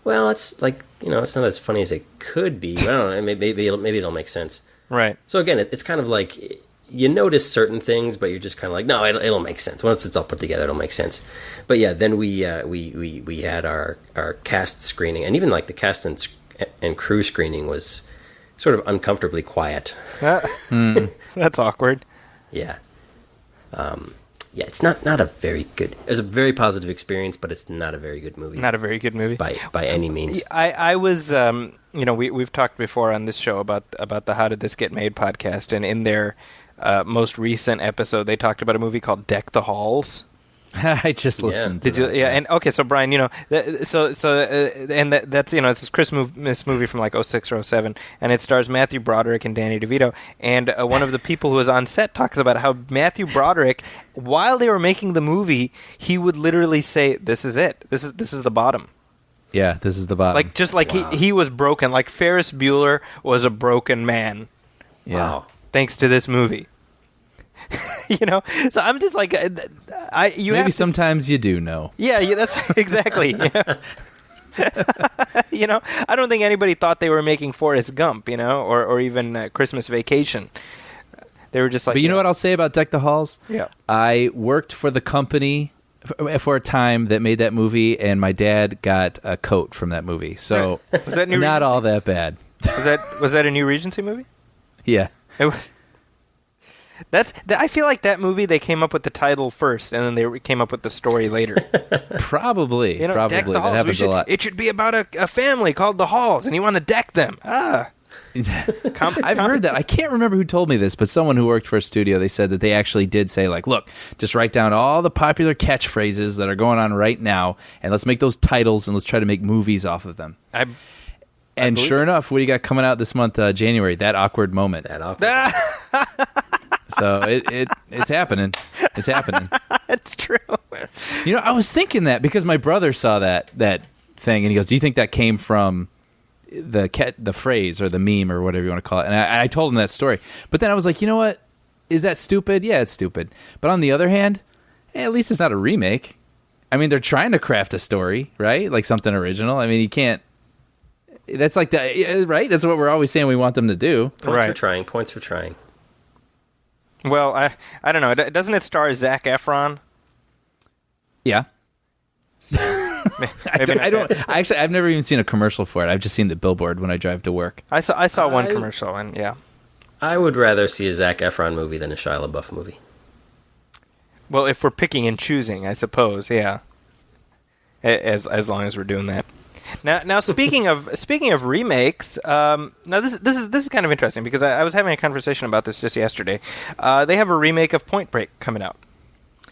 well, it's like, you know, it's not as funny as it could be. But I don't know. Maybe it'll make sense. Right. So again, it's kind of like you notice certain things, but you're just kind of like, no, it'll make sense once it's all put together. It'll make sense. But yeah, then we had our cast screening, and even like the cast and crew screening was sort of uncomfortably quiet. That's awkward. Yeah. Yeah, it's not a very good. It's a very positive experience, but it's not a very good movie. Not a very good movie. by any means. I was, you know, we've talked before on this show about the How Did This Get Made podcast, and in their most recent episode, they talked about a movie called Deck the Halls. I just listened. Did you? Yeah, and okay, so Brian, you know, that's you know, it's this Christmas movie from like 06 or 07, and it stars Matthew Broderick and Danny DeVito, and one of the people who was on set talks about how Matthew Broderick, while they were making the movie, he would literally say, "This is it. This is the bottom." Yeah, this is the bottom. Like just like Wow. he was broken. Like Ferris Bueller was a broken man, yeah. Wow. thanks to this movie. You know, so I'm just like, Maybe sometimes you do know. Yeah, that's exactly. Yeah. You know, I don't think anybody thought they were making Forrest Gump, you know, or even Christmas Vacation. They were just like. But you know what I'll say about Deck the Halls? Yeah. I worked for the company for a time that made that movie, and my dad got a coat from that movie. So Was that New not Regency? all that bad. Was that a New Regency movie? Yeah. It was. I feel like that movie they came up with the title first, and then they came up with the story later. Probably. You know, Probably. deck the That halls. happens a lot. It should be about a family called the Halls, and you want to deck them. I've heard that. I can't remember who told me this, but someone who worked for a studio, they said that they actually did say, like, look, just write down all the popular catchphrases that are going on right now, and let's make those titles, and let's try to make movies off of them. And sure enough, what do you got coming out this month, January? That awkward moment. That awkward. So it's happening. It's happening. It's true. You know, I was thinking that because my brother saw that thing, and he goes, "Do you think that came from the phrase or the meme or whatever you want to call it?" And I told him that story. But then I was like, you know what? Is that stupid? Yeah, it's stupid. But on the other hand, at least it's not a remake. I mean, they're trying to craft a story, right? Like something original. I mean, you can't. That's like right? That's what we're always saying we want them to do. Points for trying. Well, I don't know. Doesn't it star Zac Efron? Yeah. I've never even seen a commercial for it. I've just seen the billboard when I drive to work. I saw one commercial, and yeah. I would rather see a Zac Efron movie than a Shia LaBeouf movie. Well, if we're picking and choosing, I suppose, yeah. As long as we're doing that. Now speaking of remakes, now this is kind of interesting because I was having a conversation about this just yesterday. They have a remake of Point Break coming out.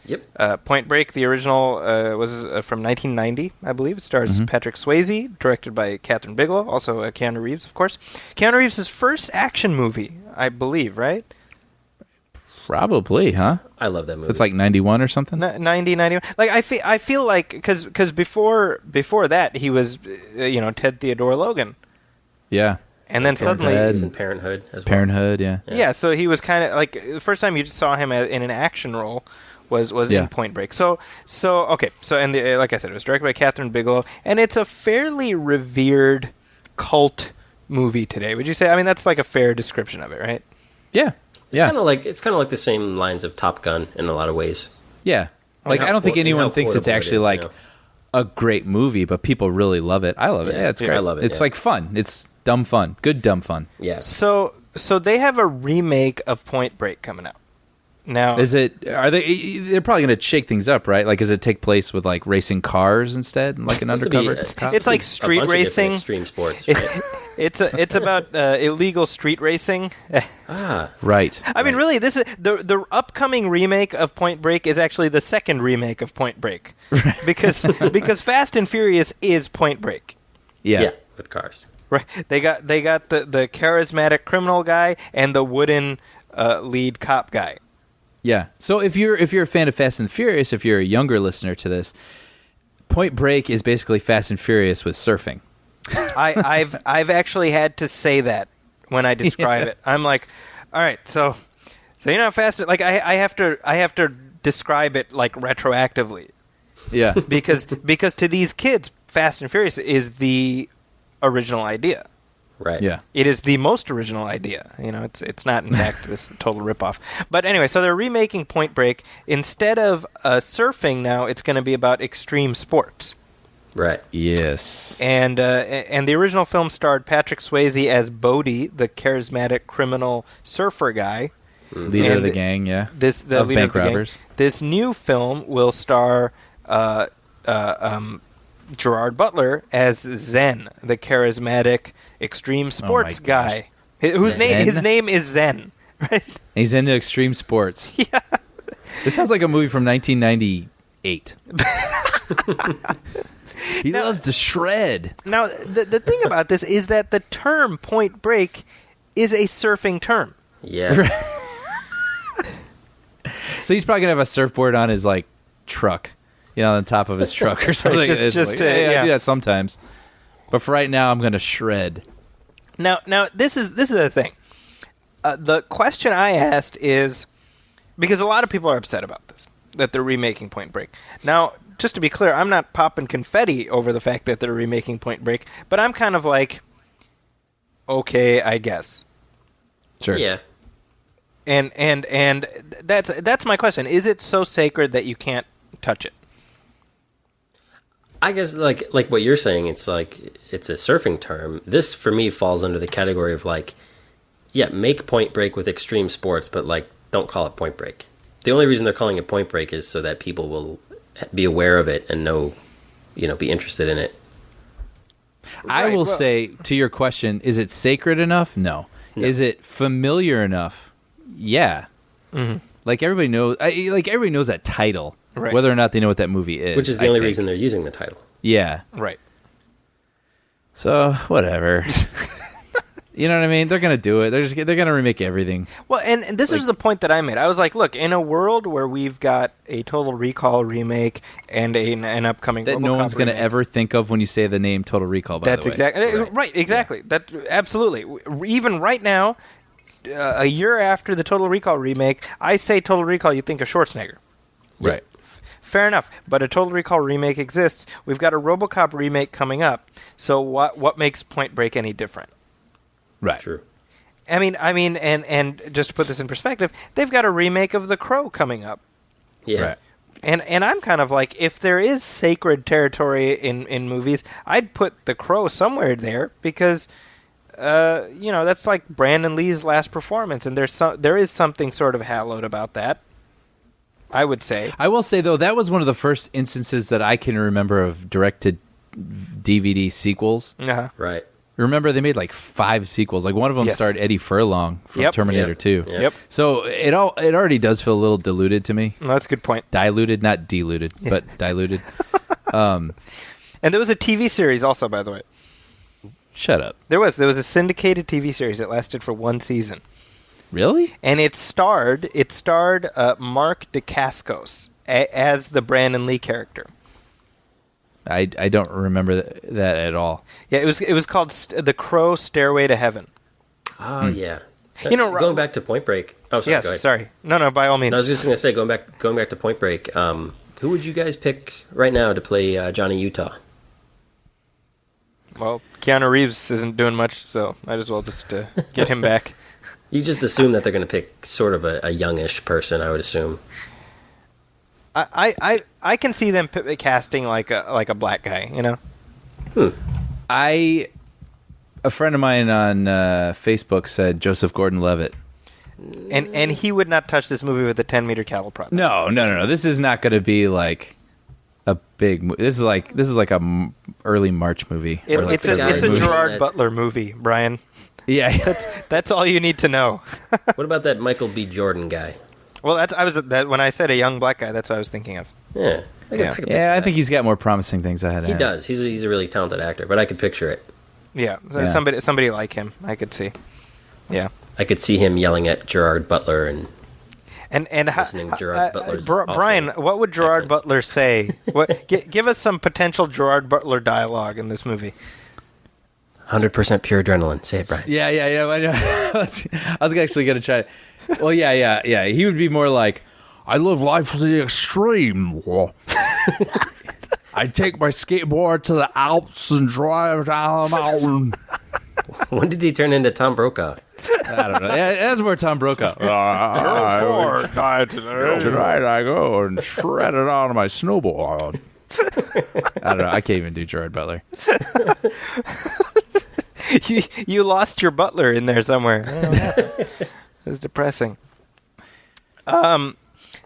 Yep. Point Break, the original, was from 1990, I believe. It stars Patrick Swayze, directed by Catherine Bigelow, also Keanu Reeves, of course. Keanu Reeves' first action movie, I believe, right? Probably, huh? I love that movie. It's like 91 or something? 90, 91. Like, I feel like, because before that, he was, Ted Theodore Logan. Yeah. And then suddenly... He was in Parenthood as well. Parenthood, yeah. Yeah, so he was kind of, like, the first time you saw him in an action role was in Point Break. So like I said, it was directed by Catherine Bigelow, and it's a fairly revered cult movie today. Would you say? I mean, that's like a fair description of it, right? Yeah. It's kind of like the same lines of Top Gun in a lot of ways. Yeah. Like, I don't think anyone thinks it's actually a great movie, but people really love it. I love it. Yeah, it's great. I love it. It's like fun. It's dumb fun. Good dumb fun. Yeah. So they have a remake of Point Break coming out. Now, they're probably going to shake things up, right? Like, does it take place with like racing cars instead, like an undercover? It's like street racing, extreme sports. Right? It's about illegal street racing. Right. I mean, really, this is the upcoming remake of Point Break is actually the second remake of Point Break, because Fast and Furious is Point Break. Yeah, with cars. Right. They got the charismatic criminal guy and the wooden lead cop guy. Yeah. So if you're a fan of Fast and Furious, if you're a younger listener to this, Point Break is basically Fast and Furious with surfing. I've actually had to say that when I describe it. I'm like, all right, so fast. Like I have to describe it like retroactively. Yeah. Because to these kids, Fast and Furious is the original idea. Right. Yeah. It is the most original idea. It's not, in fact, this total ripoff. But anyway, so they're remaking Point Break. Instead of surfing now, it's going to be about extreme sports. Right. Yes. And the original film starred Patrick Swayze as Bodie, the charismatic criminal surfer guy. Leader of the gang, yeah. The leader bank of the robbers. gang. This new film will star Gerard Butler as Zen, the charismatic extreme sports guy. His name is Zen, right? He's into extreme sports. Yeah. This sounds like a movie from 1998. He loves to shred. Now, the thing about this is that the term Point Break is a surfing term. Yeah. So he's probably going to have a surfboard on his truck. On the top of his truck or something. I do that sometimes. But for right now, I'm going to shred. Now, this is the thing. The question I asked is, because a lot of people are upset about this, that they're remaking Point Break. Now, just to be clear, I'm not popping confetti over the fact that they're remaking Point Break, but I'm kind of like, okay, I guess. Sure. Yeah. And that's my question. Is it so sacred that you can't touch it? I guess like what you're saying, it's like it's a surfing term. This for me falls under the category of like, yeah, make Point Break with extreme sports, but like don't call it Point Break. The only reason they're calling it Point Break is so that people will be aware of it and know, be interested in it. I will say to your question, is it sacred enough? No. Is it familiar enough? Yeah. Mm-hmm. Like everybody knows that title, right, whether or not they know what that movie is. Which is the only reason they're using the title. Yeah. Right. So, whatever. You know what I mean? They're going to do it. They're going to remake everything. Well, and this is the point that I made. I was like, look, in a world where we've got a Total Recall remake and an upcoming that RoboCop no one's going to remake, ever think of when you say the name Total Recall, by that's the way. exactly right. Exactly. Yeah. That absolutely. Even right now, a year after the Total Recall remake, I say Total Recall, you think of Schwarzenegger. Right. Fair enough, but a Total Recall remake exists. We've got a RoboCop remake coming up. So what makes Point Break any different? Right. True. I mean, and just to put this in perspective, they've got a remake of The Crow coming up. Yeah. Right. And I'm kind of like, if there is sacred territory in movies, I'd put The Crow somewhere there because, that's like Brandon Lee's last performance, and there is something sort of hallowed about that, I would say. I will say, though, that was one of the first instances that I can remember of direct-to-DVD sequels. Uh-huh. Right. Remember, they made like 5 sequels. Like one of them starred Eddie Furlong from Terminator 2. Yep. So it already does feel a little diluted to me. Well, that's a good point. Diluted, not diluted, but diluted. And there was a TV series also, by the way. Shut up. There was a syndicated TV series that lasted for 1 season. Really? And it starred Mark Dacascos as the Brandon Lee character. I don't remember that at all. Yeah, it was called The Crow Stairway to Heaven. Oh, yeah. Going back to Point Break. Oh, sorry. Yes, go ahead. sorry. No, by all means. No, I was just going to say, going back to Point Break. Who would you guys pick right now to play Johnny Utah? Well, Keanu Reeves isn't doing much, so might as well just get him back. You just assume that they're going to pick sort of a youngish person, I would assume. I can see them casting like a black guy, A friend of mine on Facebook said Joseph Gordon-Levitt. And he would not touch this movie with a 10-meter cattle prod. No. This is not going to be like a big. This is like a early March movie. It's a Gerard Butler movie, Brian. Yeah, that's all you need to know. What about that Michael B. Jordan guy? Well, when I said a young black guy, that's what I was thinking of. Yeah. I think he's got more promising things ahead of him. He does. He's a really talented actor, but I could picture it. Yeah, Yeah. Somebody like him, I could see. Yeah. I could see him yelling at Gerard Butler and listening to Gerard Butler's Brian, what would Gerard accent. Butler say? Give us some potential Gerard Butler dialogue in this movie. 100% pure adrenaline. Say it, Brian. Yeah. I know. I was actually going to try it. Well, yeah. He would be more like, I live life to the extreme. I take my skateboard to the Alps and drive down a mountain. When did he turn into Tom Brokaw? I don't know. Yeah, that's more Tom Brokaw. Tonight I go and shred it on my snowboard. I don't know. I can't even do Gerard Butler. You lost your Butler in there somewhere. It's depressing.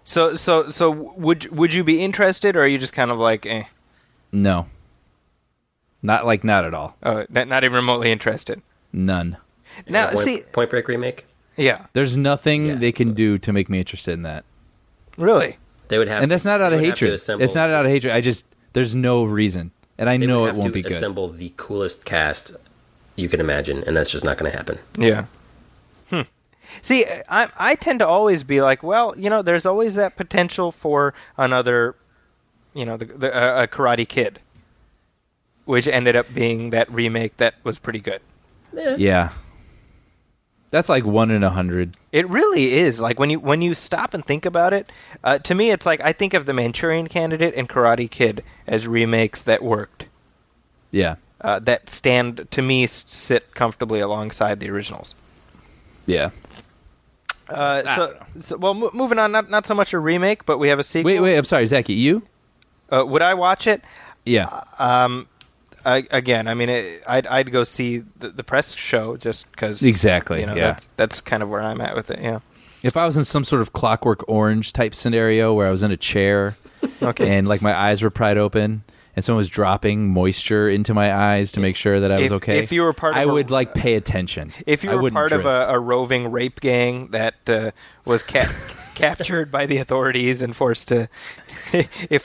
So would you be interested, or are you just kind of like, eh? No. Not at all. Oh, not even remotely interested. None. Now, Point Break remake? Yeah. There's nothing they can do to make me interested in that. Really? They would have, and that's not out of hatred. It's not out of hatred. There's no reason, and I know it won't be good. They would have to assemble the coolest cast you can imagine, and that's just not going to happen. Yeah. See, I tend to always be like, well, there's always that potential for another, a Karate Kid, which ended up being that remake that was pretty good. Yeah. That's like 1 in 100. It really is. Like when you stop and think about it, to me, it's like I think of The Manchurian Candidate and Karate Kid as remakes that worked. Yeah. That sit comfortably alongside the originals. Yeah. Moving on, not so much a remake, but we have a sequel. Wait, I'm sorry, Zachy, you? Would I watch it? Yeah. I'd go see the press show just because. Exactly. That's kind of where I'm at with it. Yeah. If I was in some sort of Clockwork Orange type scenario where I was in a chair, and like my eyes were pried open, and someone was dropping moisture into my eyes to make sure that I was okay. If you were part of I would like pay attention. If you were part of a roving rape gang that was captured by the authorities and forced to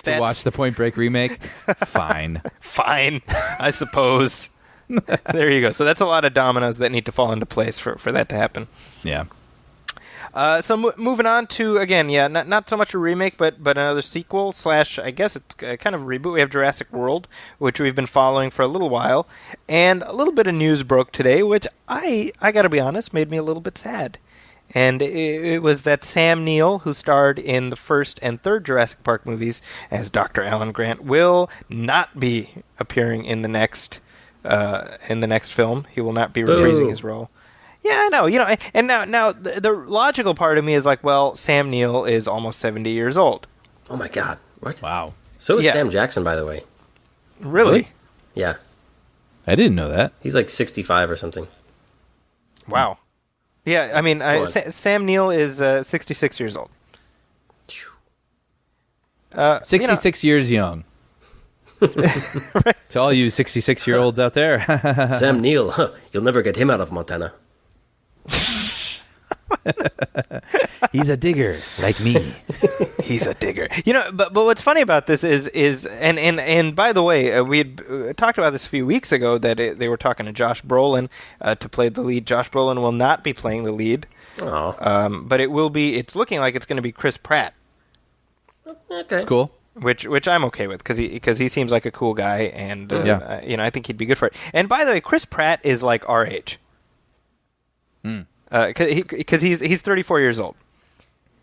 watch the Point Break remake, fine, I suppose. There you go. So that's a lot of dominoes that need to fall into place for that to happen. Yeah. Moving on to, again, not so much a remake, but another sequel / I guess it's kind of a reboot. We have Jurassic World, which we've been following for a little while, and a little bit of news broke today, which I got to be honest, made me a little bit sad. And it was that Sam Neill, who starred in the first and third Jurassic Park movies as Dr. Alan Grant, will not be appearing in the next film. He will not be reprising his role. Yeah, I know. And now the logical part of me is like, well, Sam Neill is almost 70 years old. Oh my God! What? Wow. So is Sam Jackson, by the way. Really? Yeah. I didn't know that. He's like 65 or something. Wow. Yeah, I mean, Sam Neill is 66 years old. 66 years young. Right. To all you 66-year-olds out there. Sam Neill, you'll never get him out of Montana. He's a digger like me. He's a digger. But what's funny about this is and by the way, we had talked about this a few weeks ago that they were talking to Josh Brolin to play the lead. Josh Brolin will not be playing the lead. Oh. But it's looking like it's going to be Chris Pratt. Okay. It's cool. Which I'm okay with because he seems like a cool guy and I think he'd be good for it. And by the way, Chris Pratt is like our age. Because he's 34 years old.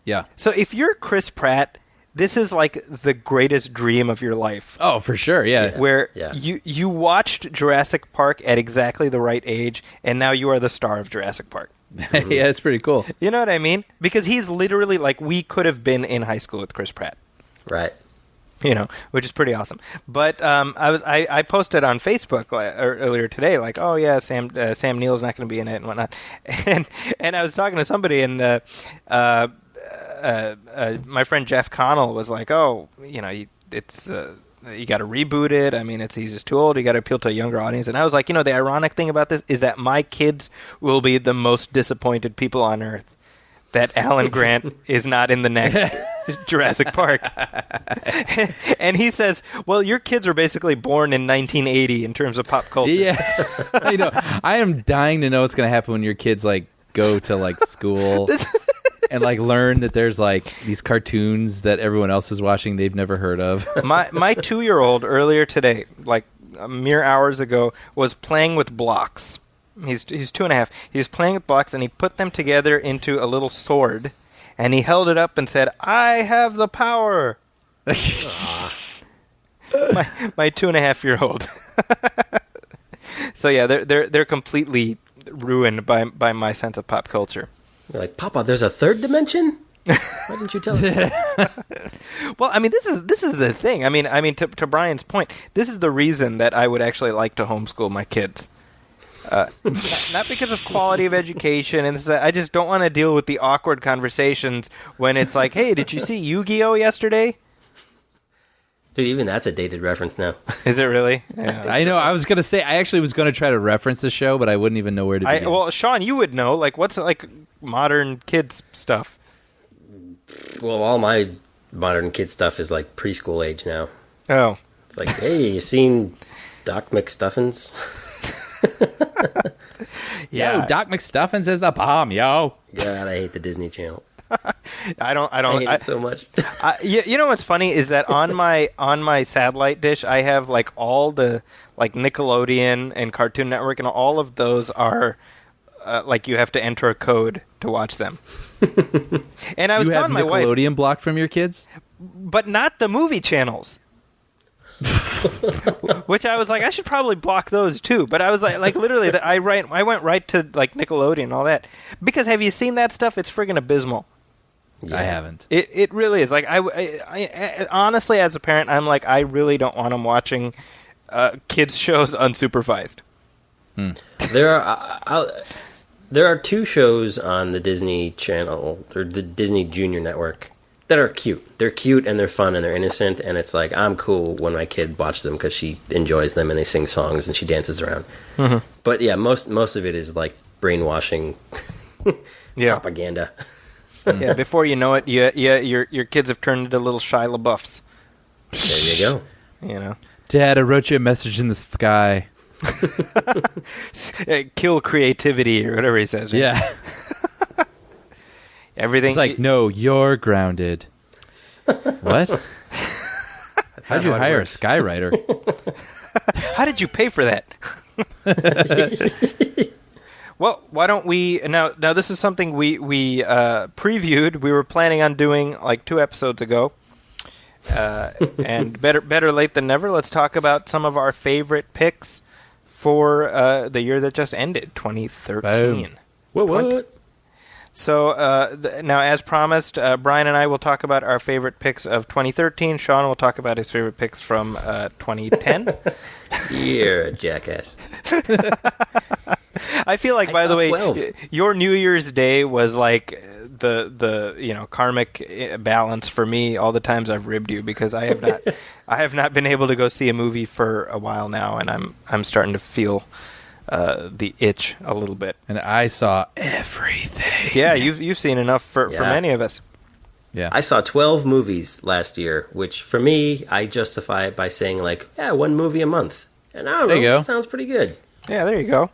Yeah. So if you're Chris Pratt, this is like the greatest dream of your life. Oh, for sure, yeah. Where you watched Jurassic Park at exactly the right age, and now you are the star of Jurassic Park. Yeah, it's pretty cool. You know what I mean? Because he's literally like, we could have been in high school with Chris Pratt. Right. Which is pretty awesome. But I posted on Facebook earlier today, like, oh yeah, Sam Neill's not going to be in it and whatnot, and I was talking to somebody, and my friend Jeff Connell was like, oh, it's you got to reboot it. I mean, he's just too old. You got to appeal to a younger audience. And I was like, the ironic thing about this is that my kids will be the most disappointed people on earth that Alan Grant is not in the next Jurassic Park. And he says, well, your kids were basically born in 1980 in terms of pop culture. Yeah. I am dying to know what's going to happen when your kids like go to like school and like learn that there's like these cartoons that everyone else is watching they've never heard of. My 2-year-old earlier today, like mere hours ago, was playing with blocks. He's 2.5. He was playing with blocks, and he put them together into a little sword, and he held it up and said, "I have the power." My 2.5-year-old. So yeah, they're completely ruined by my sense of pop culture. You're like, Papa, there's a third dimension? Why didn't you tell me? Well, I mean, this is the thing. I mean, to Brian's point, this is the reason that I would actually like to homeschool my kids. Not because of quality of education, and I just don't want to deal with the awkward conversations when it's like, "Hey, did you see Yu-Gi-Oh yesterday?" Dude, even that's a dated reference now. Is it really? Yeah. I know. I was gonna say I actually was gonna try to reference the show, but I wouldn't even know where to begin. Well, Sean, you would know. Like, what's like modern kids stuff? Well, all my modern kid stuff is like preschool age now. Oh, it's like, hey, you seen Doc McStuffins? Yeah, yo, Doc McStuffins is the bomb, yo. God, I hate the Disney Channel. I hate it so much. You know what's funny is that on my satellite dish I have like all the like Nickelodeon and Cartoon Network, and all of those are like you have to enter a code to watch them. And I was telling my wife, Nickelodeon blocked from your kids, but not the movie channels. Which I was like, I should probably block those too. But I was like literally, I went right to like Nickelodeon and all that. Because have you seen that stuff? It's friggin' abysmal. Yeah. I haven't. It really is. Like I honestly, as a parent, I'm like, I really don't want them watching kids shows unsupervised. There are two shows on the Disney Channel or the Disney Junior Network that are cute. They're cute and they're fun and they're innocent, and it's like I'm cool when my kid watches them because she enjoys them and they sing songs and she dances around. Mm-hmm. But yeah, most of it is like brainwashing propaganda. Yeah, before you know it, your kids have turned into little Shia LaBeoufs. There you go. You know, Dad, I wrote you a message in the sky. Kill creativity or whatever he says. Right? Yeah. Everything. It's like, no, you're grounded. What? How'd you hire a skywriter? How did you pay for that? Well, why don't we now? This is something we previewed. We were planning on doing like 2 episodes ago, and better late than never. Let's talk about some of our favorite picks for the year that just ended, 2013. Boom. What? So now, as promised, Brian and I will talk about our favorite picks of 2013. Sean will talk about his favorite picks from 2010. You're a jackass. I feel like, by the way, 12. your New Year's Day was like the karmic balance for me. All the times I've ribbed you because I have not been able to go see a movie for a while now, and I'm starting to feel the itch a little bit. And I saw everything. Yeah, you've seen enough for many of us. Yeah, I saw 12 movies last year, which for me, I justify it by saying like, yeah, 1 movie a month. And I don't know, that sounds pretty good. Yeah, there you go.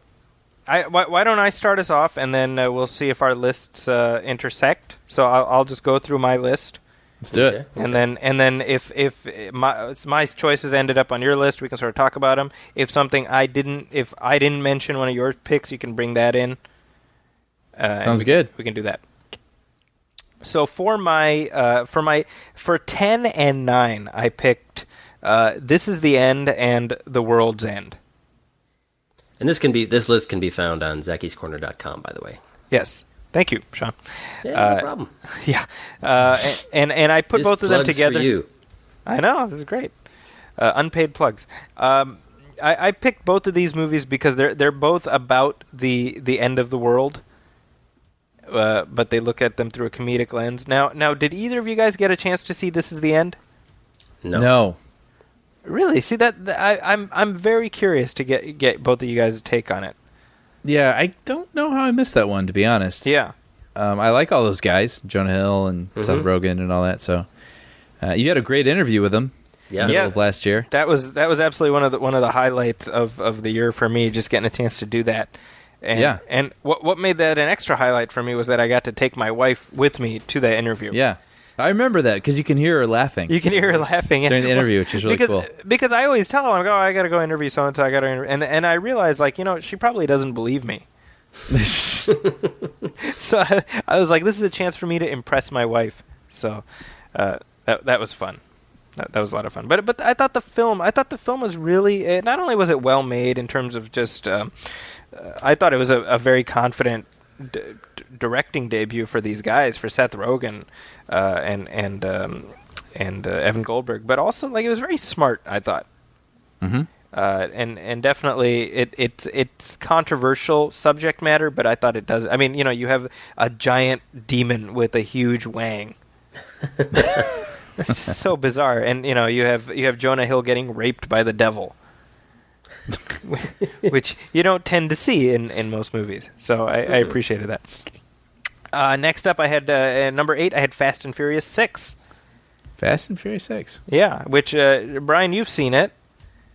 Why don't I start us off, and then we'll see if our lists intersect. So I'll just go through my list. Let's do it. And then if my choices ended up on your list, we can sort of talk about them. If I didn't mention one of your picks, you can bring that in. Sounds good. We can do that. So for 10 and 9, I picked This Is the End and The World's End. And this list can be found on Zackie'sCorner.com, by the way. Yes. Thank you, Sean. Yeah, no problem. Yeah. And I put both of them together. For you. I know, this is great. Unpaid plugs. I picked both of these movies because they're both about the end of the world, but they look at them through a comedic lens. Now, did either of you guys get a chance to see This Is the End? No. Really? See that I'm very curious to get both of you guys' take on it. Yeah, I don't know how I missed that one, to be honest. Yeah. I like all those guys, Jonah Hill and Seth Rogen and all that. So you had a great interview with them. Yeah. Middle of last year. That was absolutely one of the highlights of the year for me, just getting a chance to do that. And, And what made that an extra highlight for me was that I got to take my wife with me to that interview. Yeah. I remember that because you can hear her laughing. You can hear her laughing during the interview, which is really cool. Because I always tell her, I got to go interview so-and-so, I got to interview. And I realized, she probably doesn't believe me. So I was like, this is a chance for me to impress my wife. So that was fun. That was a lot of fun. But I thought the film was really, not only was it well made in terms of just, I thought it was a very confident directing debut for these guys, for Seth Rogen and Evan Goldberg, but also it was very smart, I thought. Mm-hmm. And definitely it's controversial subject matter, but I thought it does. I mean, you have a giant demon with a huge wang. It's just so bizarre, and you have Jonah Hill getting raped by the devil. Which you don't tend to see in most movies. So I appreciated that. Next up, I had number 8. I had Fast and Furious 6. Fast and Furious 6. Yeah, which Brian, you've seen it.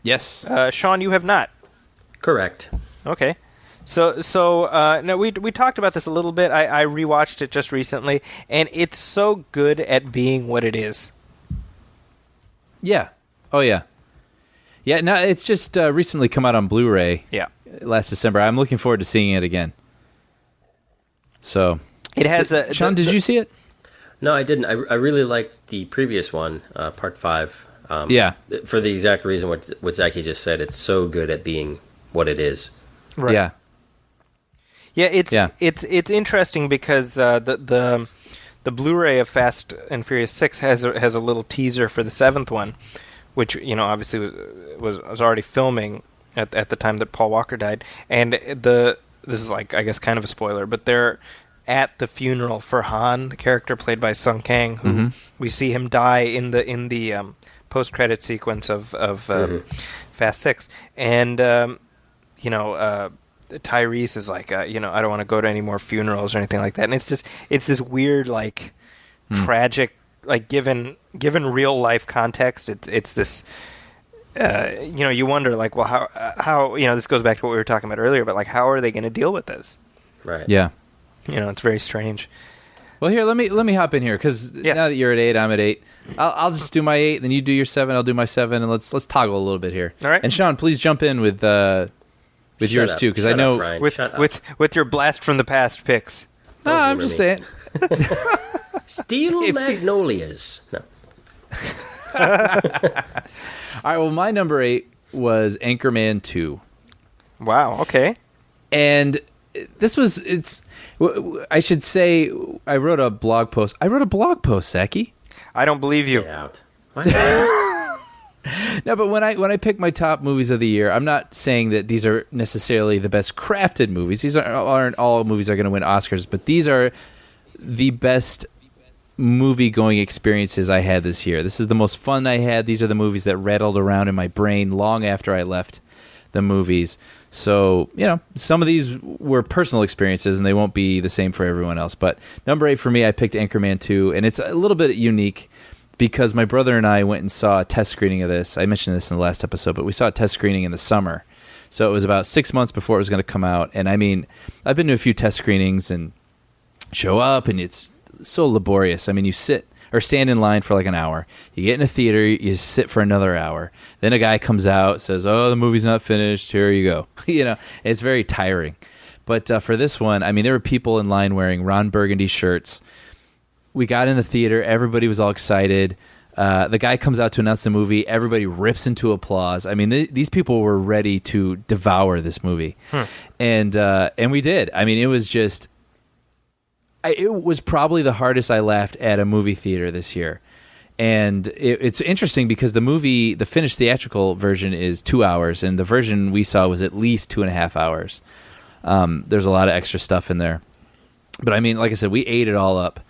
Yes. Sean, you have not. Correct. Okay. So no, we talked about this a little bit. I rewatched it just recently, and it's so good at being what it is. Yeah. Oh yeah. Yeah, no, it's just recently come out on Blu-ray. Yeah. Last December. I'm looking forward to seeing it again. So it has Sean, did you see it? No, I didn't. I really liked the previous one, Part 5. For the exact reason what Zachy just said, it's so good at being what it is. Right. Yeah. Yeah, it's interesting because the Blu-ray of Fast and Furious 6 has a little teaser for the seventh one, which obviously was already filming at the time that Paul Walker died, and this is like, I guess, kind of a spoiler, but they're at the funeral for Han, the character played by Sung Kang, who we see him die in the post-credit sequence of Fast 6, and Tyrese is like, I don't want to go to any more funerals or anything like that, and it's this weird, like, tragic, like, given real life context, it's this. You wonder, like, well, how this goes back to what we were talking about earlier, but, like, how are they going to deal with this? Right. Yeah. It's very strange. Well, here, let me hop in here, because now that you're at 8, I'm at 8. I'll just do my 8, then you do your 7, I'll do my 7, and let's toggle a little bit here. All right. And Sean, please jump in with yours too, because I know with your blast from the past picks. No, I'm just saying. Steel Magnolias. No. All right, well, my number 8 was Anchorman 2. Wow, okay. And I should say, I wrote a blog post, Saki. I don't believe you. Get out. Why? No, but when I pick my top movies of the year, I'm not saying that these are necessarily the best crafted movies. These aren't all movies that are going to win Oscars, but these are the best movie-going experiences I had this year. This is the most fun I had. These are the movies that rattled around in my brain long after I left the movies. So, some of these were personal experiences, and they won't be the same for everyone else. But number 8 for me, I picked Anchorman 2, and it's a little bit unique because my brother and I went and saw a test screening of this. I mentioned this in the last episode, but we saw a test screening in the summer. So it was about 6 months before it was going to come out. And I mean, I've been to a few test screenings and show up, and it's so laborious. I mean, you sit or stand in line for like an hour. You get in a theater, you sit for another hour. Then a guy comes out, says, "Oh, the movie's not finished. Here you go." It's very tiring. But for this one, I mean, there were people in line wearing Ron Burgundy shirts. We got in the theater. Everybody was all excited. The guy comes out to announce the movie. Everybody rips into applause. I mean, these people were ready to devour this movie. And we did. I mean, it was just... It was probably the hardest I laughed at a movie theater this year. And it's interesting because the finished theatrical version is 2 hours, and the version we saw was at least 2.5 hours. There's a lot of extra stuff in there. But I mean, like I said, we ate it all up.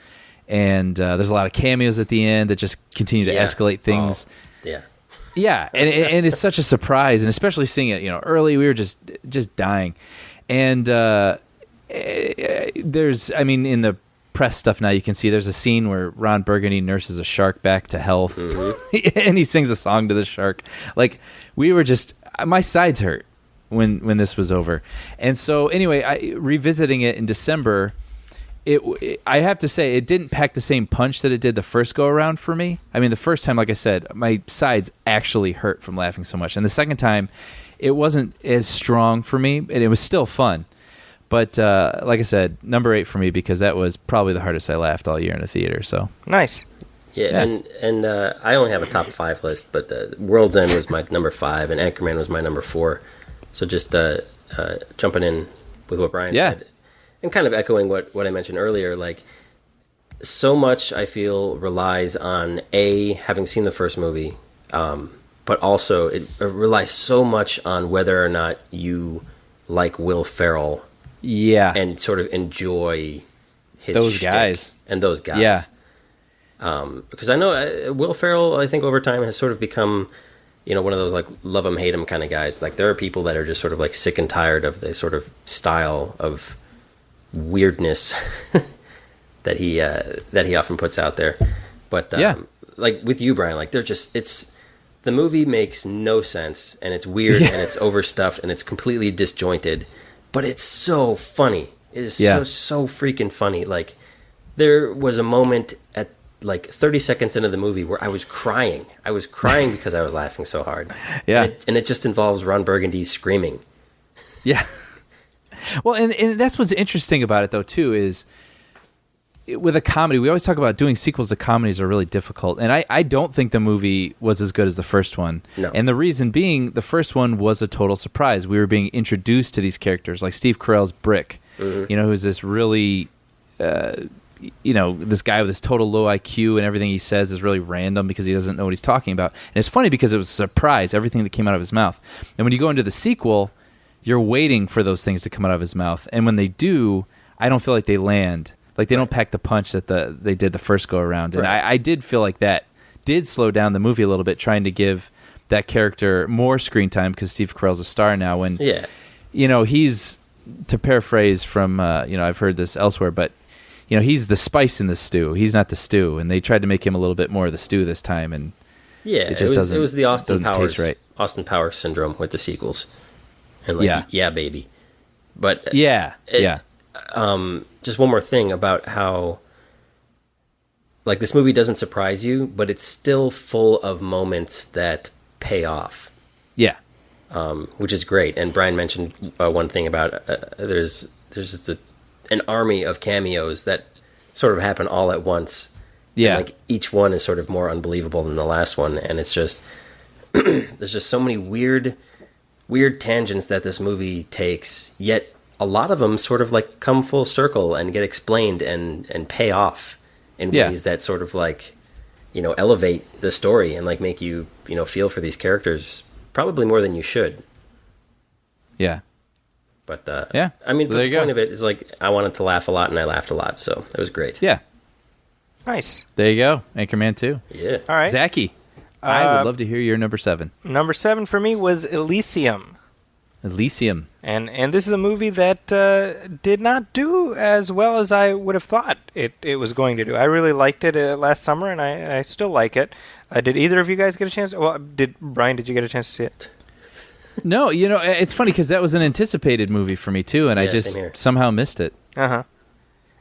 And there's a lot of cameos at the end that just continue to escalate things. Oh, yeah. Yeah, and it's such a surprise, and especially seeing it, early, we were just dying. And in the press stuff now, you can see there's a scene where Ron Burgundy nurses a shark back to health, and he sings a song to the shark. Like, we were just, my sides hurt when this was over. And so anyway, revisiting it in December, I have to say, it didn't pack the same punch that it did the first go around for me. I mean, the first time, like I said, my sides actually hurt from laughing so much. And the second time, it wasn't as strong for me, and it was still fun. But like I said, number 8 for me, because that was probably the hardest I laughed all year in a theater. So nice. Yeah. And I only have a top 5 list, but World's End was my number 5, and Anchorman was my number 4. So just jumping in with what Brian said. And kind of echoing what I mentioned earlier, like, so much I feel relies on having seen the first movie, but also it relies so much on whether or not you like Will Ferrell, and sort of enjoy those guys. Yeah, because I know Will Ferrell, I think over time has sort of become, one of those like love him hate him kind of guys. Like, there are people that are just sort of like sick and tired of the sort of style of weirdness that he often puts out there. But like with you, Brian, like, the movie makes no sense, and it's weird, and it's overstuffed, and it's completely disjointed, but it's so funny. It is so freaking funny. Like, there was a moment at like 30 seconds into the movie where I was crying because I was laughing so hard. And it just involves Ron Burgundy screaming. Well, and that's what's interesting about it, though, too, is with a comedy, we always talk about doing sequels to comedies are really difficult. And I don't think the movie was as good as the first one. No. And the reason being, the first one was a total surprise. We were being introduced to these characters, like Steve Carell's Brick, who's this really, this guy with this total low IQ, and everything he says is really random because he doesn't know what he's talking about. And it's funny because it was a surprise, everything that came out of his mouth. And when you go into the sequel, you're waiting for those things to come out of his mouth. And when they do, I don't feel like they land. Like they don't pack the punch that they did the first go around. And I did feel like that did slow down the movie a little bit, trying to give that character more screen time because Steve Carell's a star now. When he's, to paraphrase from I've heard this elsewhere, but he's the spice in the stew. He's not the stew, and they tried to make him a little bit more of the stew this time. And it was the Austin Powers right. Austin Powers syndrome with the sequels. And baby. But just one more thing about how, like, this movie doesn't surprise you, but it's still full of moments that pay off. Yeah. Which is great. And Brian mentioned one thing about there's just an army of cameos that sort of happen all at once. Yeah. And, like, each one is sort of more unbelievable than the last one. And it's just, there's just so many weird tangents that this movie takes, yet a lot of them sort of like come full circle and get explained and pay off in ways that sort of like, elevate the story and like make you, feel for these characters probably more than you should. Yeah. But, I mean, so but the point of it is like, I wanted to laugh a lot and I laughed a lot. So it was great. Yeah. Nice. There you go. Anchorman 2. Yeah. All right. Zachy, I would love to hear your number 7. Number 7 for me was Elysium. Elysium. And this is a movie that did not do as well as I would have thought it was going to do. I really liked it last summer, and I still like it. Did either of you guys get a chance? Well, Brian, did you get a chance to see it? No, it's funny because that was an anticipated movie for me too, and I just somehow missed it. Uh-huh.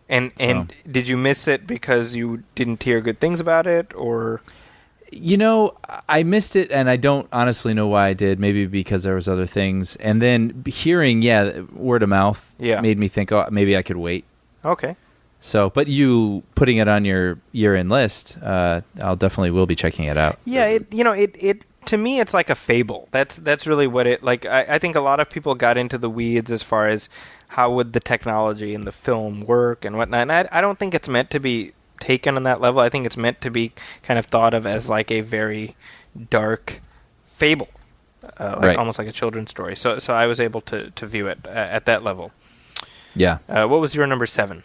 And did you miss it because you didn't hear good things about it, or? I missed it, and I don't honestly know why I did. Maybe because there was other things. And then hearing, word of mouth made me think, oh, maybe I could wait. Okay. So, but you putting it on your year-end list, I'll definitely will be checking it out. Yeah, it to me, it's like a fable. That's really what it, like, I think a lot of people got into the weeds as far as how would the technology in the film work and whatnot. And I don't think it's meant to be taken on that level. I think it's meant to be kind of thought of as like a very dark fable, almost like a children's story. So I was able to view it at that level. Yeah. What was your number 7?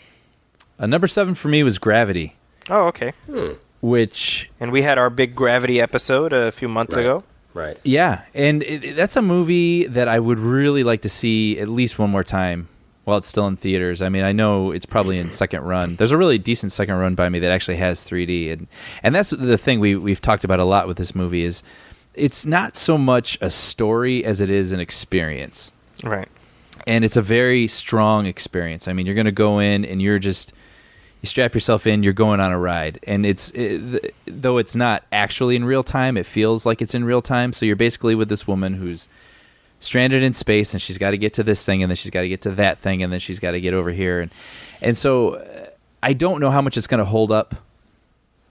Number 7 for me was Gravity. Oh, okay. And we had our big Gravity episode a few months ago. Right. Yeah, and that's a movie that I would really like to see at least one more time while it's still in theaters. I mean, I know it's probably in second run. There's a really decent second run by me that actually has 3D, and that's the thing we've talked about a lot with this movie is it's not so much a story as it is an experience. Right. And it's a very strong experience. I mean, you're going to go in and you strap yourself in, you're going on a ride. And though it's not actually in real time, it feels like it's in real time. So you're basically with this woman who's stranded in space, and she's got to get to this thing, and then she's got to get to that thing, and then she's got to get over here. And so I don't know how much it's going to hold up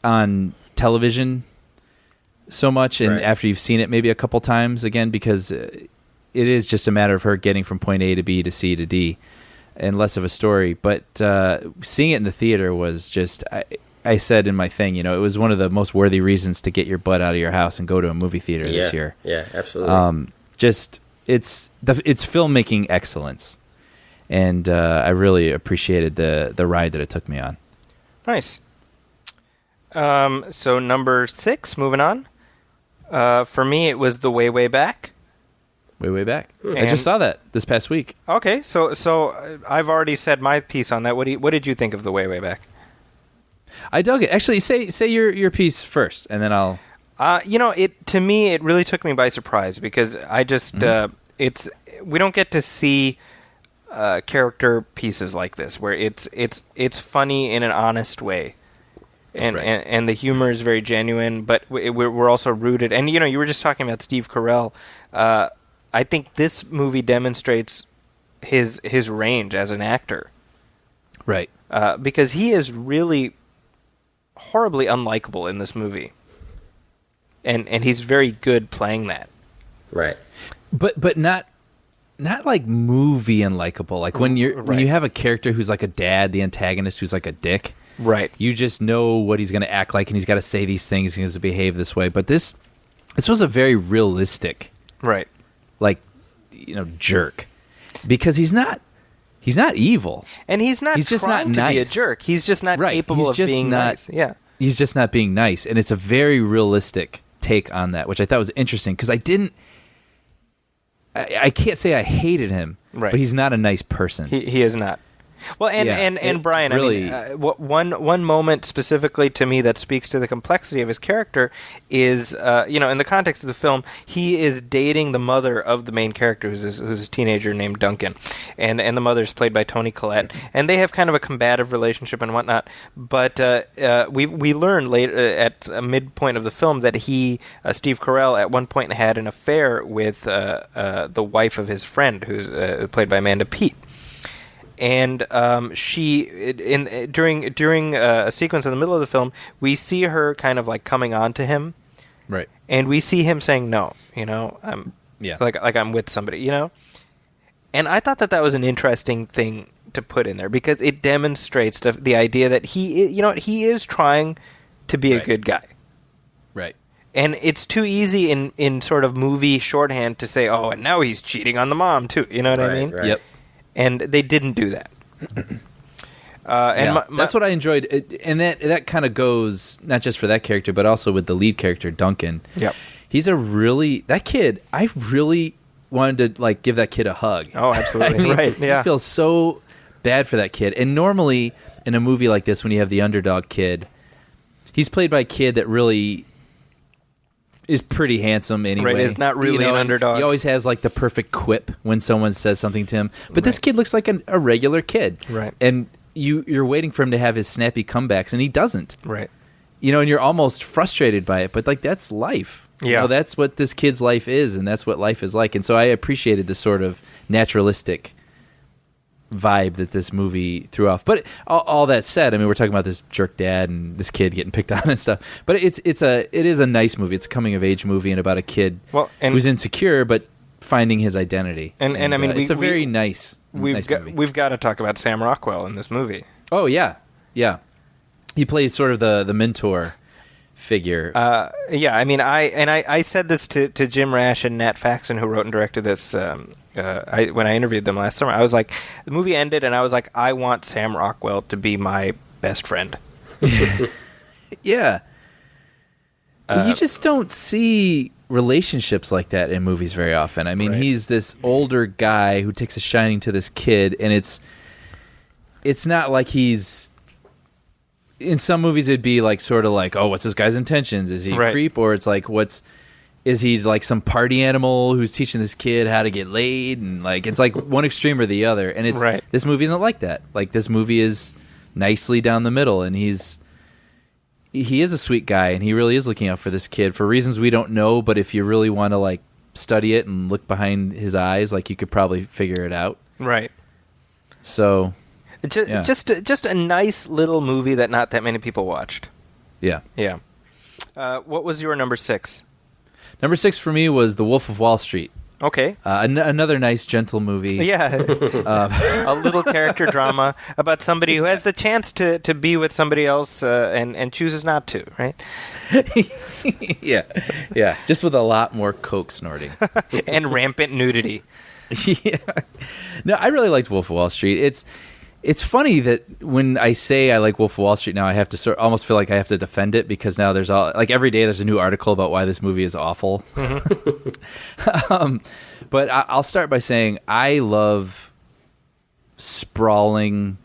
on television so much, and after you've seen it maybe a couple times again, because it is just a matter of her getting from point A to B to C to D, and less of a story. But seeing it in the theater was just, I said in my thing, it was one of the most worthy reasons to get your butt out of your house and go to a movie theater this year. Yeah, absolutely. It's filmmaking excellence, and I really appreciated the ride that it took me on. Nice. So number 6, moving on. For me, it was The Way, Way Back. Way Back. I just saw that this past week. Okay, so I've already said my piece on that. What did you think of The Way, Way Back? I dug it. Actually, say your piece first, and then I'll. To me, it really took me by surprise because I just we don't get to see character pieces like this where it's funny in an honest way, and the humor is very genuine, but we're also rooted. And you were just talking about Steve Carell. I think this movie demonstrates his range as an actor. Right. Because he is really horribly unlikable in this movie. And he's very good playing that. Right. But not like movie unlikable. Like when you have a character who's like a dad, the antagonist who's like a dick. Right. You just know what he's going to act like, and he's got to say these things, and he has to behave this way. But this was a very realistic, Right. like, jerk, because he's not evil, And he's just trying not to be a nice. jerk. He's just not Right. capable He's of just being not- nice. Yeah. He's just not being nice, and it's a very realistic take on that, which I thought was interesting because I can't say I hated him, Right. but he's not a nice person. He is not. Well, and Yeah, and it Brian, really- I mean, one moment specifically to me that speaks to the complexity of his character is, in the context of the film, he is dating the mother of the main character, who's a teenager named Duncan, and the mother is played by Toni Collette, and they have kind of a combative relationship and whatnot. But we learn later at a midpoint of the film that Steve Carell, at one point had an affair with the wife of his friend, who's played by Amanda Peet. And during a sequence in the middle of the film, we see her kind of like coming on to him, Right. and we see him saying no. Yeah. Like I'm with somebody, And I thought that was an interesting thing to put in there because it demonstrates the idea that he is trying to be a Right. good guy. Right. And it's too easy in sort of movie shorthand to say, oh, and now he's cheating on the mom too. You know what I mean? Right. Yep. And they didn't do that. That's what I enjoyed, and that kind of goes not just for that character, but also with the lead character Duncan. Yep. He's that kid. I really wanted to like give that kid a hug. Oh, absolutely. I mean, Right, yeah. I feel so bad for that kid. And normally in a movie like this, when you have the underdog kid, he's played by a kid that really is pretty handsome anyway. Right, is not really an and underdog. He always has like the perfect quip when someone says something to him. But this kid looks like a regular kid. Right. And you're waiting for him to have his snappy comebacks, and he doesn't. Right. And you're almost frustrated by it, but like that's life. Yeah. That's what this kid's life is, and that's what life is like. And so I appreciated the sort of naturalistic vibe that this movie threw off. But all that said, I mean, we're talking about this jerk dad and this kid getting picked on and stuff. But it is a nice movie. It's a coming of age movie and about a kid who's insecure but finding his identity. And I mean, it's a very nice movie. We've got to talk about Sam Rockwell in this movie. Oh yeah. He plays sort of the mentor figure. Yeah, I mean, I said this to Jim Rash and Nat Faxon, who wrote and directed this. When I interviewed them last summer, I was like, the movie ended, and I was like, I want Sam Rockwell to be my best friend. Yeah. You just don't see relationships like that in movies very often. I mean, Right. he's this older guy who takes a shining to this kid, and it's not like he's. In some movies, it'd be like sort of like, oh, what's this guy's intentions? Is he a Right. creep, or it's like, is he like some party animal who's teaching this kid how to get laid? And like, it's like one extreme or the other. And Right. This movie isn't like that. Like, this movie is nicely down the middle, and he is a sweet guy, and he really is looking out for this kid for reasons we don't know. But if you really want to like study it and look behind his eyes, like you could probably figure it out. Right. So, yeah. Just a nice little movie that not that many people watched. yeah. Yeah. What was your number 6? Number 6 for me was The Wolf of Wall Street. Okay. Another nice, gentle movie. Yeah. A little character drama about somebody who has the chance to be with somebody else and chooses not to, right? Yeah. Just with a lot more coke snorting. And rampant nudity. Yeah. No, I really liked Wolf of Wall Street. It's funny that when I say I like Wolf of Wall Street now, I have to almost feel like I have to defend it because now there's every day there's a new article about why this movie is awful. But I'll start by saying I love sprawling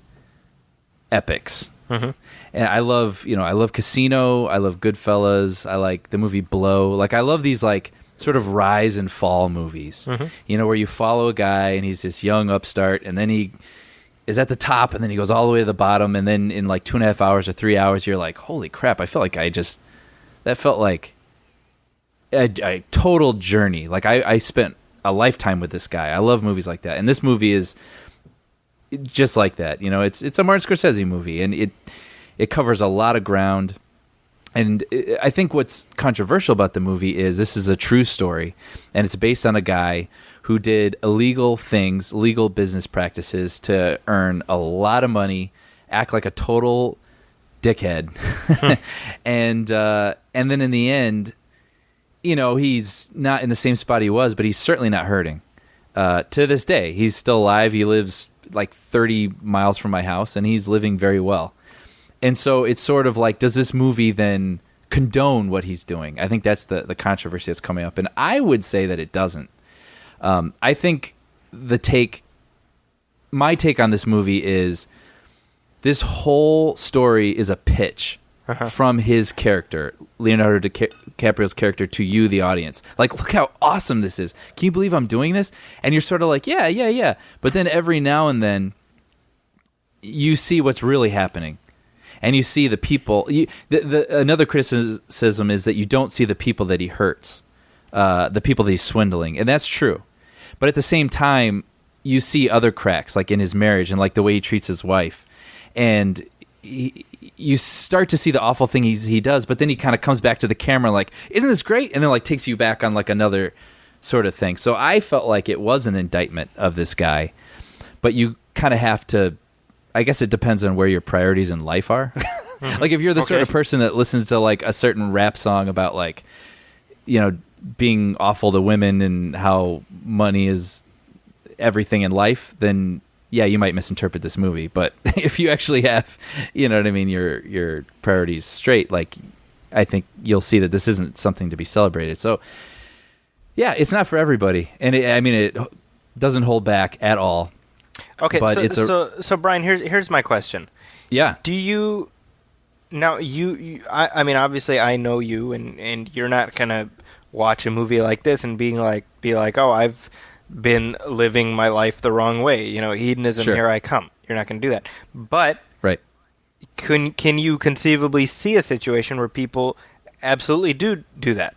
epics. Mm-hmm. And I love Casino. I love Goodfellas. I like the movie Blow. Like, I love these like sort of rise and fall movies. Mm-hmm. Where you follow a guy and he's this young upstart, and then he is at the top, and then he goes all the way to the bottom, and then in like 2.5 hours or 3 hours, you're like, holy crap! I feel like that felt like a total journey. Like I spent a lifetime with this guy. I love movies like that, and this movie is just like that. It's a Martin Scorsese movie, and it covers a lot of ground. And I think what's controversial about the movie is this is a true story, and it's based on a guy who did illegal things, illegal business practices to earn a lot of money, act like a total dickhead, and then in the end, he's not in the same spot he was, but he's certainly not hurting. To this day, he's still alive. He lives like 30 miles from my house, and he's living very well. And so it's sort of like, does this movie then condone what he's doing? I think that's the controversy that's coming up. And I would say that it doesn't. I think my take on this movie is this whole story is a pitch from his character, Leonardo DiCaprio's character, to you, the audience. Like, look how awesome this is. Can you believe I'm doing this? And you're sort of like, yeah. But then every now and then you see what's really happening. And you see the people. Another criticism is that you don't see the people that he hurts, the people that he's swindling, and that's true. But at the same time, you see other cracks, like in his marriage and like the way he treats his wife, and you start to see the awful thing he does. But then he kind of comes back to the camera, like, "Isn't this great?" And then like takes you back on like another sort of thing. So I felt like it was an indictment of this guy, but you kind of have to. I guess it depends on where your priorities in life are. Like if you're the sort of person that listens to like a certain rap song about like, being awful to women and how money is everything in life, then yeah, you might misinterpret this movie. But if you actually have, your priorities straight, like I think you'll see that this isn't something to be celebrated. So yeah, it's not for everybody. And it doesn't hold back at all. Okay, but so Brian, here's my question. Yeah. Do you now I mean obviously I know you and you're not gonna watch a movie like this and be like, oh, I've been living my life the wrong way. Hedonism, sure. Here I come. You're not gonna do that. But right. Can you conceivably see a situation where people absolutely do that?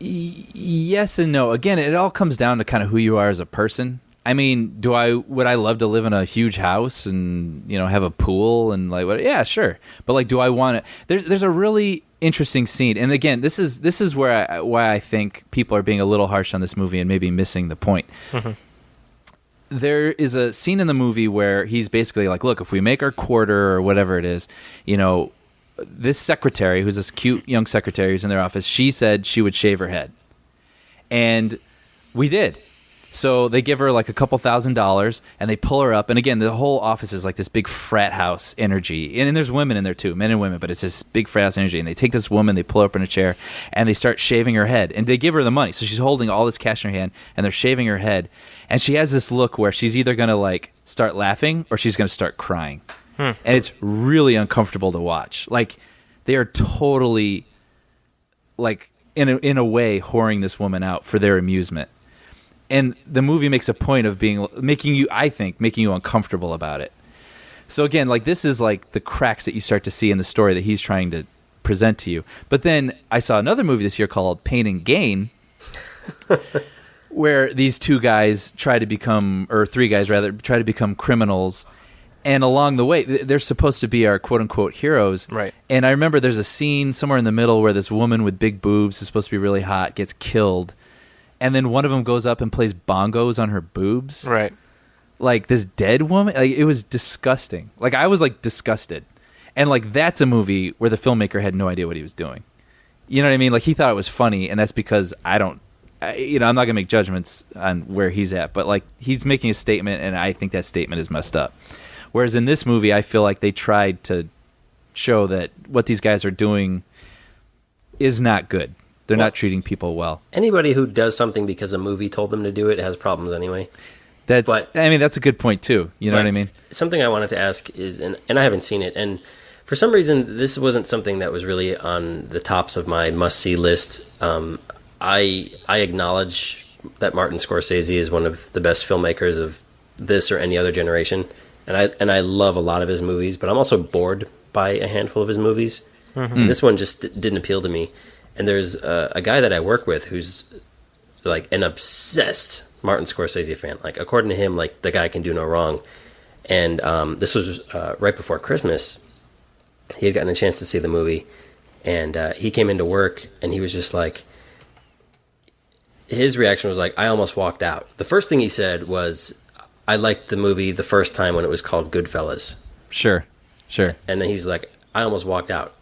Yes and no. Again, it all comes down to kind of who you are as a person. I mean, would I love to live in a huge house and have a pool and like what? Yeah, sure. But like, do I want to? There's a really interesting scene, and again, this is why I think people are being a little harsh on this movie and maybe missing the point. Mm-hmm. There is a scene in the movie where he's basically like, look, if we make our quarter or whatever it is, this secretary, who's this cute young secretary who's in their office, she said she would shave her head, and we did. So they give her like a couple $1,000s and they pull her up. And again, the whole office is like this big frat house energy. And there's women in there too, men and women, but it's this big frat house energy. And they take this woman, they pull her up in a chair and they start shaving her head. And they give her the money. So she's holding all this cash in her hand and they're shaving her head. And she has this look where she's either going to like start laughing or she's going to start crying. And it's really uncomfortable to watch. Like they are totally like in a way whoring this woman out for their amusement. And the movie makes a point of making you uncomfortable about it. So again, like this is like the cracks that you start to see in the story that he's trying to present to you. But then I saw another movie this year called Pain and Gain, where these three guys try to become criminals. And along the way, they're supposed to be our quote-unquote heroes. Right. And I remember there's a scene somewhere in the middle where this woman with big boobs who's supposed to be really hot gets killed. And then one of them goes up and plays bongos on her boobs. Right. Like this dead woman. Like it was disgusting. Like I was like disgusted. And like that's a movie where the filmmaker had no idea what he was doing. You know what I mean? Like he thought it was funny, and that's because I'm not going to make judgments on where he's at. But like he's making a statement, and I think that statement is messed up. Whereas in this movie, I feel like they tried to show that what these guys are doing is not good. They're not treating people well. Anybody who does something because a movie told them to do it has problems anyway. That's a good point too. You know what I mean? Something I wanted to ask is, and I haven't seen it, and for some reason this wasn't something that was really on the tops of my must-see list. I acknowledge that Martin Scorsese is one of the best filmmakers of this or any other generation, and I love a lot of his movies, but I'm also bored by a handful of his movies. Mm-hmm. And this one just didn't appeal to me. And there's a guy that I work with who's like an obsessed Martin Scorsese fan. Like, according to him, like, the guy can do no wrong. And this was right before Christmas. He had gotten a chance to see the movie, and he came into work, and he was just like, his reaction was like, I almost walked out. The first thing he said was, I liked the movie the first time when it was called Goodfellas. Sure. And then he was like, I almost walked out.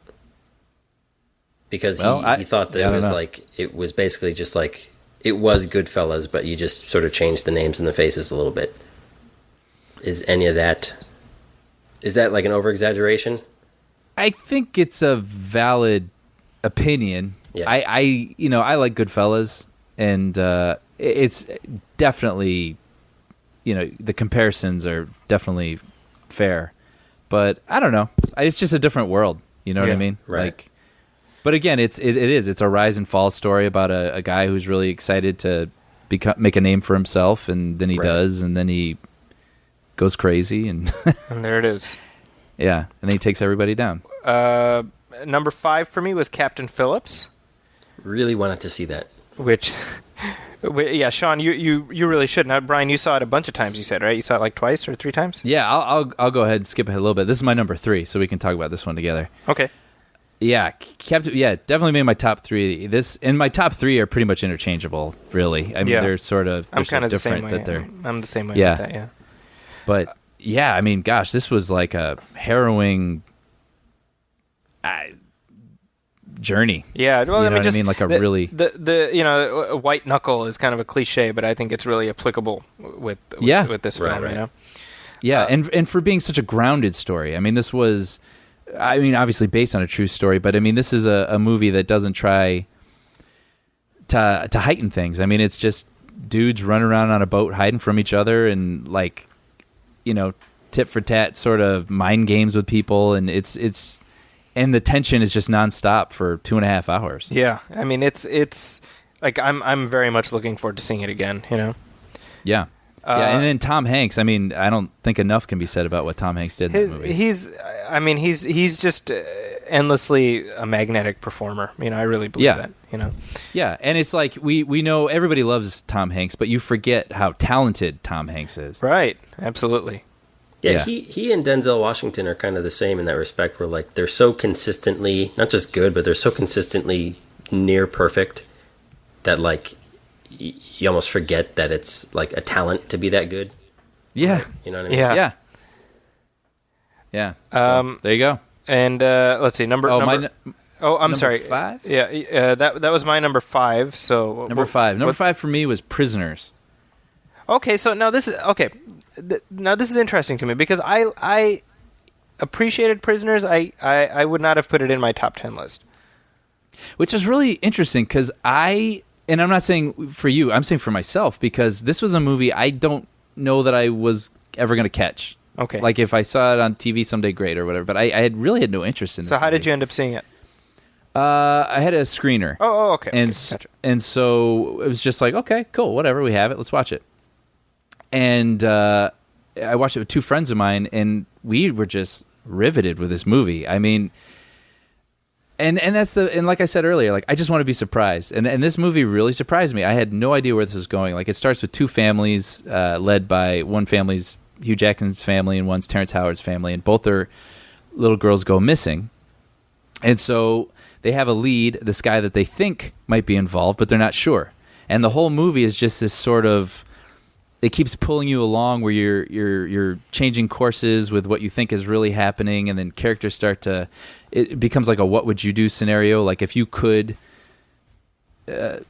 Because he thought that it was basically just like, it was Goodfellas, but you just sort of changed the names and the faces a little bit. Is that like an over-exaggeration? I think it's a valid opinion. Yeah. I like Goodfellas, and it's definitely, the comparisons are definitely fair. But I don't know. It's just a different world. You know what I mean? Right. Like, but again, it's a rise and fall story about a guy who's really excited to make a name for himself, and then he does, and then he goes crazy, and And there it is. yeah, and then he takes everybody down. Number 5 for me was Captain Phillips, Really wanted to see that. which, yeah, Sean, you really should. Now, Brian, you saw it a bunch of times. You said, right? You saw it like twice or 3 times. Yeah, I'll go ahead and skip ahead a little bit. This is my number 3, so we can talk about this one together. Okay. Yeah, definitely made my top 3. This and my top 3 are pretty much interchangeable, really. I mean, they're sort of I'm kind of the same different way. that they're. I'm the same way Yeah. with that. Yeah. But yeah, I mean, gosh, this was like a harrowing journey. Yeah, well, You know I mean, what I just mean? Like a the, really- the white knuckle is kind of a cliche, but I think it's really applicable with this film. Right. You know. Yeah, and for being such a grounded story. I mean, this was, obviously based on a true story, but I mean, this is a movie that doesn't try to heighten things. I mean, it's just dudes running around on a boat hiding from each other and like, tit for tat sort of mind games with people, and it's and the tension is just nonstop for 2.5 hours. Yeah, I mean, it's like I'm very much looking forward to seeing it again. You know. Yeah. Yeah, and then Tom Hanks. I mean, I don't think enough can be said about what Tom Hanks did in that movie. He's just endlessly a magnetic performer. I really believe that. Yeah, and it's like we know everybody loves Tom Hanks, but you forget how talented Tom Hanks is. Right. Absolutely. Yeah, he and Denzel Washington are kind of the same in that respect, where like they're so consistently, not just good, but they're so consistently near perfect that like you almost forget that it's like a talent to be that good. Yeah. You know what I mean? Yeah. Yeah. So, there you go. And let's see, I'm number sorry. 5? Yeah, that was my number 5. So Number 5. Number 5 for me was Prisoners. Okay, so now this is okay. Now this is interesting to me because I appreciated Prisoners. I would not have put it in my top 10 list. Which is really interesting because and I'm not saying for you, I'm saying for myself, because this was a movie I don't know that I was ever going to catch. Okay. Like if I saw it on TV someday, great or whatever. But I had no interest in this So how movie. did you end up seeing it? I had a screener. Oh, okay. And Gotcha. and so it was just like, okay, cool, whatever, we have it, let's watch it. And I watched it with 2 friends of mine, and we were just riveted with this movie. I mean, and that's and like I said earlier, like I just want to be surprised. And this movie really surprised me. I had no idea where this was going. Like it starts with 2 families led by one family's Hugh Jackman's family and one's Terrence Howard's family, and both their little girls go missing. And so they have a lead, this guy that they think might be involved, but they're not sure. And the whole movie is just this sort of, it keeps pulling you along where you're changing courses with what you think is really happening, and then characters start to, it becomes like a what would you do scenario. Like if you could, I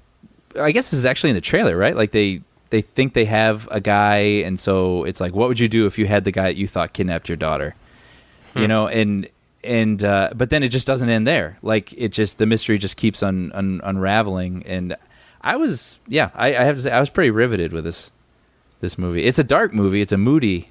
guess this is actually in the trailer, right? Like they think they have a guy, and so it's like, what would you do if you had the guy that you thought kidnapped your daughter? And but then it just doesn't end there. Like it just, the mystery just keeps unraveling. And I was, I have to say, I was pretty riveted with this movie. It's a dark movie. It's a moody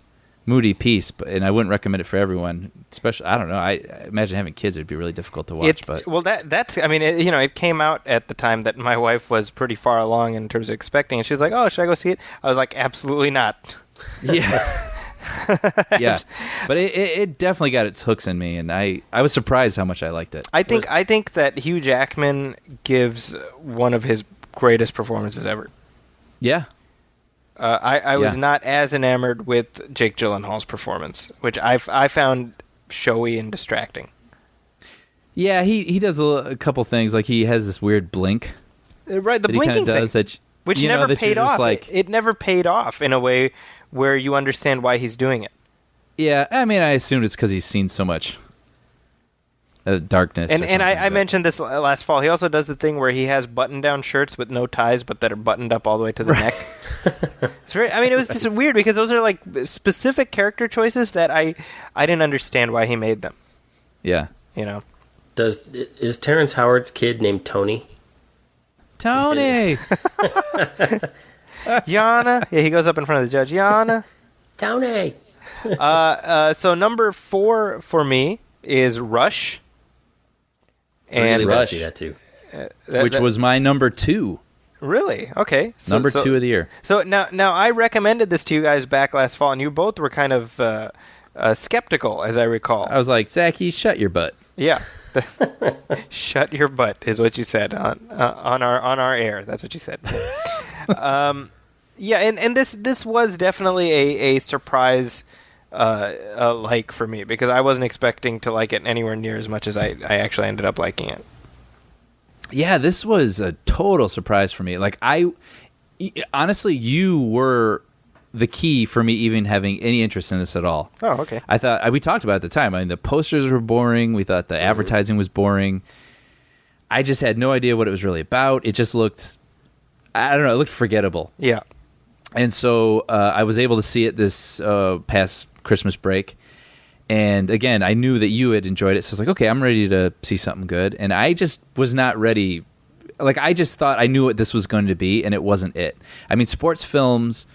piece, and I wouldn't recommend it for everyone. Especially, I don't know. I imagine having kids, it'd be really difficult to watch. That's. I mean, it came out at the time that my wife was pretty far along in terms of expecting, and she was like, "Oh, should I go see it?" I was like, "Absolutely not." Yeah. Yeah, but it definitely got its hooks in me, and I was surprised how much I liked it. I think that Hugh Jackman gives one of his greatest performances ever. Yeah, I was Yeah. not as enamored with Jake Gyllenhaal's performance, which I found showy and distracting. Yeah, he does a couple things. Like he has this weird blink Right, the that he kind blinking of does thing, that, which you know, never that you're paid just off. like- It never paid off in a way where you understand why he's doing it. Yeah, I mean, I assumed it's because he's seen so much darkness. And or I something, but- mentioned this last fall. He also does the thing where he has button-down shirts with no ties, but that are buttoned up all the way to the neck. It's very. I mean, it was just weird because those are like specific character choices that I didn't understand why he made them. Yeah. You know, Is Terrence Howard's kid named Tony? Tony! Yana. Yeah, he goes up in front of the judge. Yana. Tony! So number 4 for me is Rush. I really want to Rush. see that too. Which was my number 2. really okay. So, Number 2 of the year. So now I recommended this to you guys back last fall, and you both were kind of skeptical, as I recall. I was like, Zachy, shut your butt. Yeah. Shut your butt is what you said on our air. That's what you said. Yeah, and this was definitely a surprise like for me because I wasn't expecting to like it anywhere near as much as I actually ended up liking it. Yeah, this was a total surprise for me. Like honestly, you were the key for me even having any interest in this at all. Oh, okay. I thought we talked about it at the time. I mean, the posters were boring. We thought the advertising was boring. I just had no idea what it was really about. It just looked, I don't know, it looked forgettable. Yeah. And so I was able to see it this past Christmas break. And again, I knew that you had enjoyed it. So I was like, okay, I'm ready to see something good. And I just was not ready. Like, I just thought I knew what this was going to be, and it wasn't it. I mean, sports films,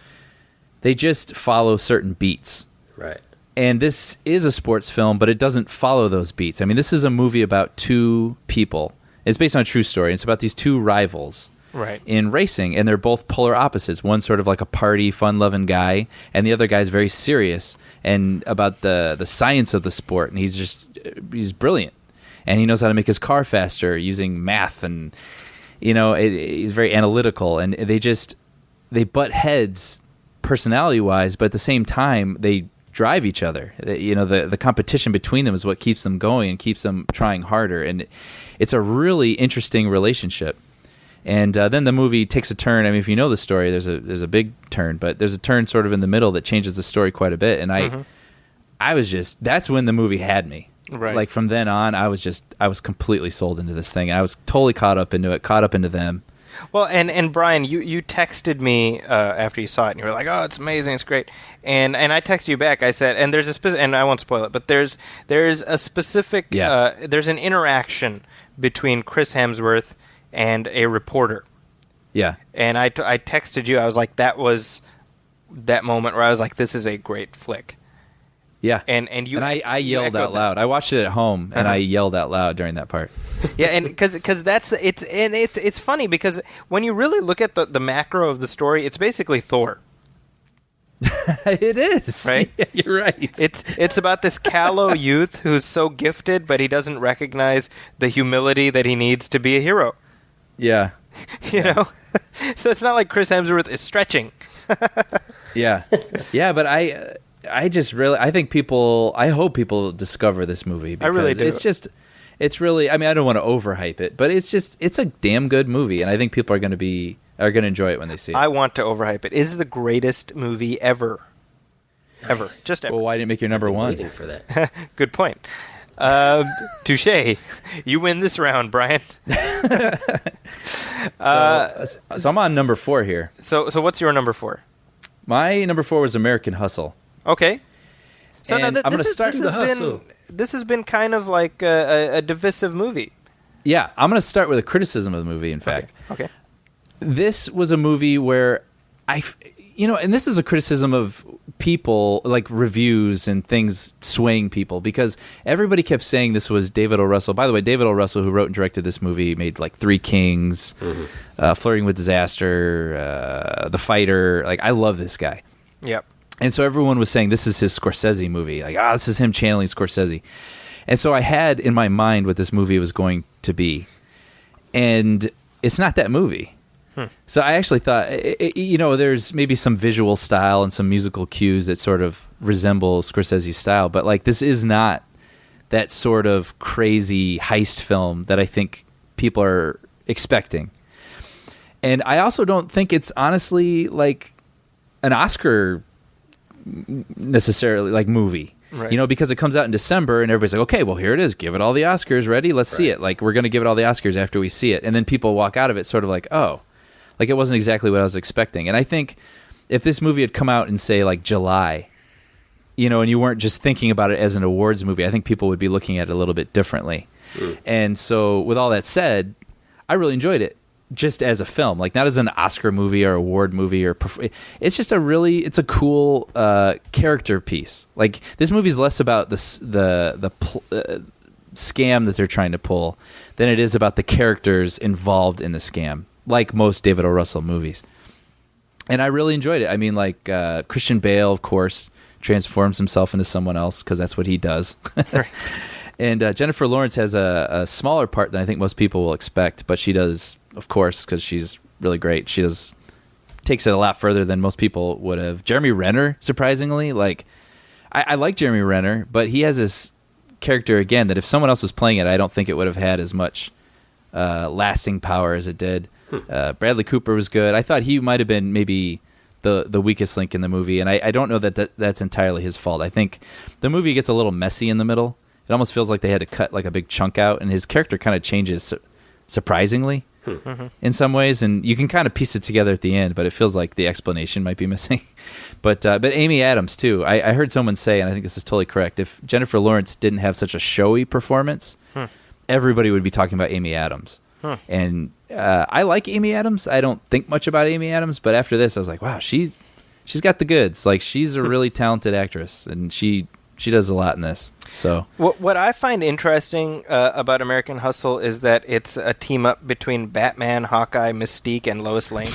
they just follow certain beats. Right. And this is a sports film, but it doesn't follow those beats. I mean, this is a movie about two people. It's based on a true story. It's about these two rivals. Right. In racing, and they're both polar opposites. One's sort of like a party, fun-loving guy, and the other guy's very serious and about the science of the sport, and he's brilliant. And he knows how to make his car faster using math, and he's very analytical, and they butt heads personality-wise, but at the same time, they drive each other. The competition between them is what keeps them going and keeps them trying harder, and it's a really interesting relationship. And then the movie takes a turn. I mean, if you know the story, there's a big turn, but there's a turn sort of in the middle that changes the story quite a bit. And I was just, that's when the movie had me. Right. Like from then on, I was completely sold into this thing. And I was totally caught up into them. Well, and Brian, you texted me after you saw it, and you were like, "Oh, it's amazing, it's great." And I texted you back. I said, and there's a specific, and I won't spoil it, but there's a specific, there's an interaction between Chris Hemsworth and a reporter. Yeah. And I texted you. I was like, that was that moment where I was like, this is a great flick. Yeah. And I yelled out loud. I watched it at home, and I yelled out loud during that part. Yeah, and because it's funny because when you really look at the macro of the story, it's basically Thor. It is. Right? Yeah, you're right. It's about this callow youth who's so gifted, but he doesn't recognize the humility that he needs to be a hero. Yeah. You know? So it's not like Chris Hemsworth is stretching. Yeah. Yeah, but I hope people discover this movie because I really do. It's really, I mean, I don't want to overhype it, but it's a damn good movie, and I think people are going to enjoy it when they see it. I want to overhype it. It is the greatest movie ever. Nice. Ever. Just ever. Well, why didn't it make your number one? Waiting for that. Good point. Touche. You win this round, Brian. So I'm on number 4 here. So what's your number 4? My number 4 was American Hustle. Okay. So And I'm gonna start the hustle. This has been kind of like a divisive movie. Yeah, I'm going to start with a criticism of the movie, in fact. Okay. This was a movie where and this is a criticism of people, like reviews and things swaying people, because everybody kept saying this was David O. Russell. By the way, David O. Russell, who wrote and directed this movie, made like Three Kings, Flirting with Disaster, The Fighter. Like, I love this guy. Yep. And so everyone was saying this is his Scorsese movie. Like, this is him channeling Scorsese. And so I had in my mind what this movie was going to be. And it's not that movie. So I actually thought, there's maybe some visual style and some musical cues that sort of resemble Scorsese's style, but like this is not that sort of crazy heist film that I think people are expecting. And I also don't think it's honestly like an Oscar necessarily like movie. Right. Because it comes out in December and everybody's like, okay, well, here it is. Give it all the Oscars. Ready? Let's see it. Like, we're going to give it all the Oscars after we see it. And then people walk out of it sort of like, oh, like it wasn't exactly what I was expecting. And I think if this movie had come out in, say, like July, and you weren't just thinking about it as an awards movie, I think people would be looking at it a little bit differently. And so with all that said, I really enjoyed it just as a film, like not as an Oscar movie or award movie it's just it's a cool character piece. Like this movie's less about the scam that they're trying to pull than it is about the characters involved in the scam, like most David O. Russell movies. And I really enjoyed it. I mean, like Christian Bale, of course, transforms himself into someone else because that's what he does. And Jennifer Lawrence has a smaller part than I think most people will expect, but she does, of course, because she's really great. She takes it a lot further than most people would have. Jeremy Renner, surprisingly, like I like Jeremy Renner, but he has this character again that if someone else was playing it, I don't think it would have had as much lasting power as it did. Bradley Cooper was good. I thought he might have been maybe the weakest link in the movie, and I don't know that's entirely his fault. I think the movie gets a little messy in the middle. It almost feels like they had to cut like a big chunk out, and his character kind of changes surprisingly in some ways, and you can kind of piece it together at the end, but it feels like the explanation might be missing. But Amy Adams too. I heard someone say, and I think this is totally correct, if Jennifer Lawrence didn't have such a showy performance, everybody would be talking about Amy Adams. And I like Amy Adams. I don't think much about Amy Adams, but after this, I was like, wow, she's got the goods. Like she's a really talented actress, and she does a lot in this. So what I find interesting about American Hustle is that it's a team up between Batman, Hawkeye, Mystique, and Lois Lane.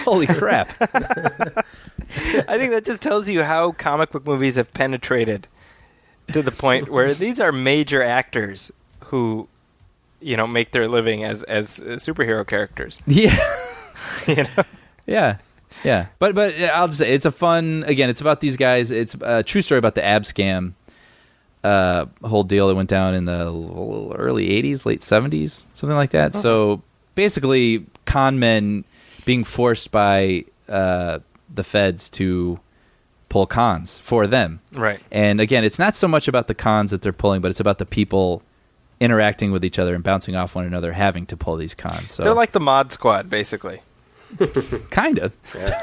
Holy crap! I think that just tells you how comic book movies have penetrated to the point where these are major actors who, make their living as superhero characters. Yeah. Yeah. Yeah, but I'll just say it's a fun. Again, it's about these guys. It's a true story about the ab scam, whole deal that went down in the early '80s, late '70s, something like that. So basically, con men being forced by the feds to pull cons for them. Right. And again, it's not so much about the cons that they're pulling, but it's about the people interacting with each other and bouncing off one another, having to pull these cons. So they're like the Mod Squad, basically. Kind of. Yeah.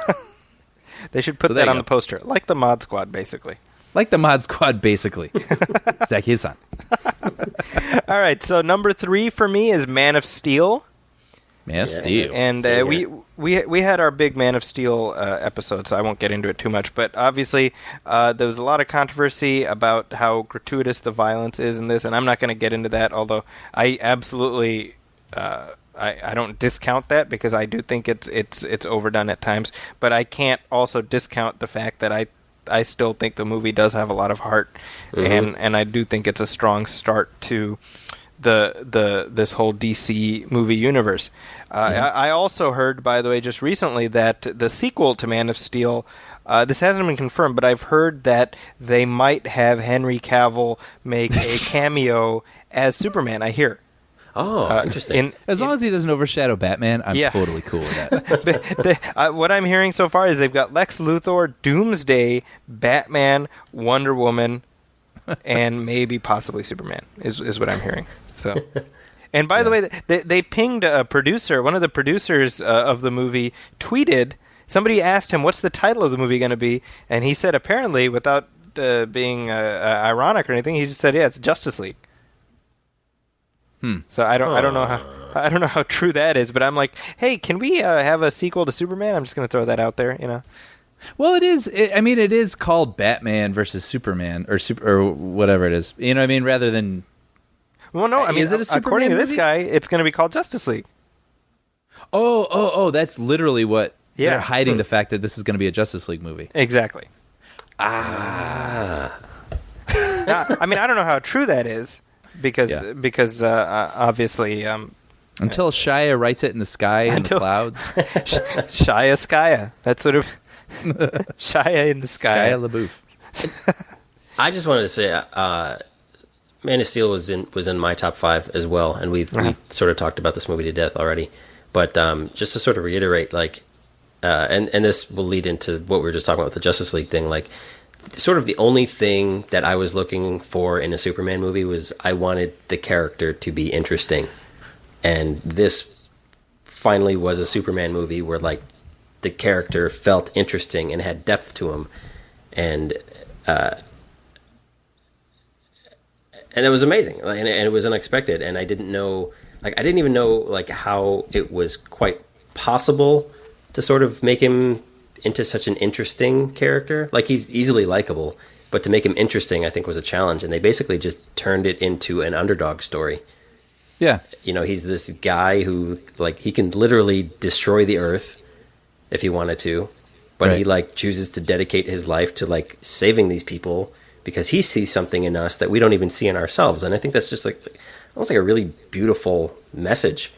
They should put that on the poster. Like the Mod Squad, basically. Like the Mod Squad, basically. Zachy Hassan. All right, so number 3 for me is Man of Steel. Man of Steel. And we had our big Man of Steel episode, so I won't get into it too much. But obviously, there was a lot of controversy about how gratuitous the violence is in this, and I'm not going to get into that, although I absolutely... I don't discount that because I do think it's overdone at times, but I can't also discount the fact that I still think the movie does have a lot of heart, and I do think it's a strong start to this whole DC movie universe. I also heard, by the way, just recently that the sequel to Man of Steel, this hasn't been confirmed, but I've heard that they might have Henry Cavill make a cameo as Superman. I hear. Oh, interesting. As long as he doesn't overshadow Batman, I'm totally cool with that. What I'm hearing so far is they've got Lex Luthor, Doomsday, Batman, Wonder Woman, and maybe possibly Superman is what I'm hearing. So, and by the way, they pinged a producer. One of the producers of the movie tweeted. Somebody asked him, "What's the title of the movie going to be?" And he said, apparently, without being ironic or anything, he just said, "Yeah, it's Justice League." So I don't know how true that is, but I'm like, hey, can we have a sequel to Superman? I'm just going to throw that out there, Well, it is. It is called Batman versus Superman or whatever it is. You know what I mean? Rather than. Well, no. I mean, is it a Superman according to this movie? guy, it's going to be called Justice League. Oh! That's literally what they're hiding the fact that this is going to be a Justice League movie. Exactly. Ah. I mean, I don't know how true that is. because obviously Until Shia writes it in the sky in the clouds. Shia Skya. That's sort of Shia in the sky. Shia LaBeouf. I just wanted to say, Man of Steel was in my top 5 as well, and we sort of talked about this movie to death already. But just to sort of reiterate, like, and this will lead into what we were just talking about with the Justice League thing, like, sort of the only thing that I was looking for in a Superman movie was I wanted the character to be interesting. And this finally was a Superman movie where, like, the character felt interesting and had depth to him. And it was amazing. And it was unexpected. And I didn't even know, like, how it was quite possible to sort of make him into such an interesting character. Like, he's easily likable, but to make him interesting, I think, was a challenge. And they basically just turned it into an underdog story. Yeah. You know, he's this guy who, like, he can literally destroy the earth if he wanted to, but he, like, chooses to dedicate his life to, like, saving these people because he sees something in us that we don't even see in ourselves. And I think that's just, like almost like a really beautiful message.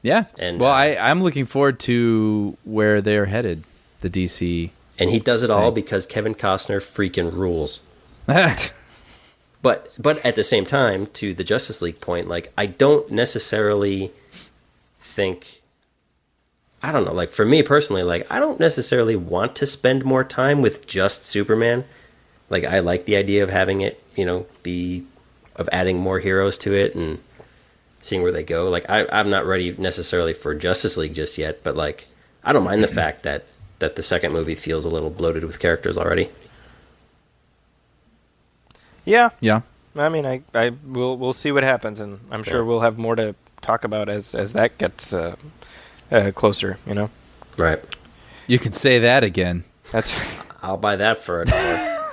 Yeah. And well, I'm looking forward to where they're headed, the DC. And he does it all because Kevin Costner freaking rules. But at the same time, to the Justice League point, like, I don't necessarily think, I don't know, like, for me personally, like, I don't necessarily want to spend more time with just Superman. Like, I like the idea of having it, you know, of adding more heroes to it and seeing where they go. Like, I'm not ready necessarily for Justice League just yet, but, like, I don't mind the fact that the second movie feels a little bloated with characters already. Yeah. Yeah. I mean, we'll see what happens, and I'm sure we'll have more to talk about as that gets closer, you know? Right. You can say that again. I'll buy that for $1.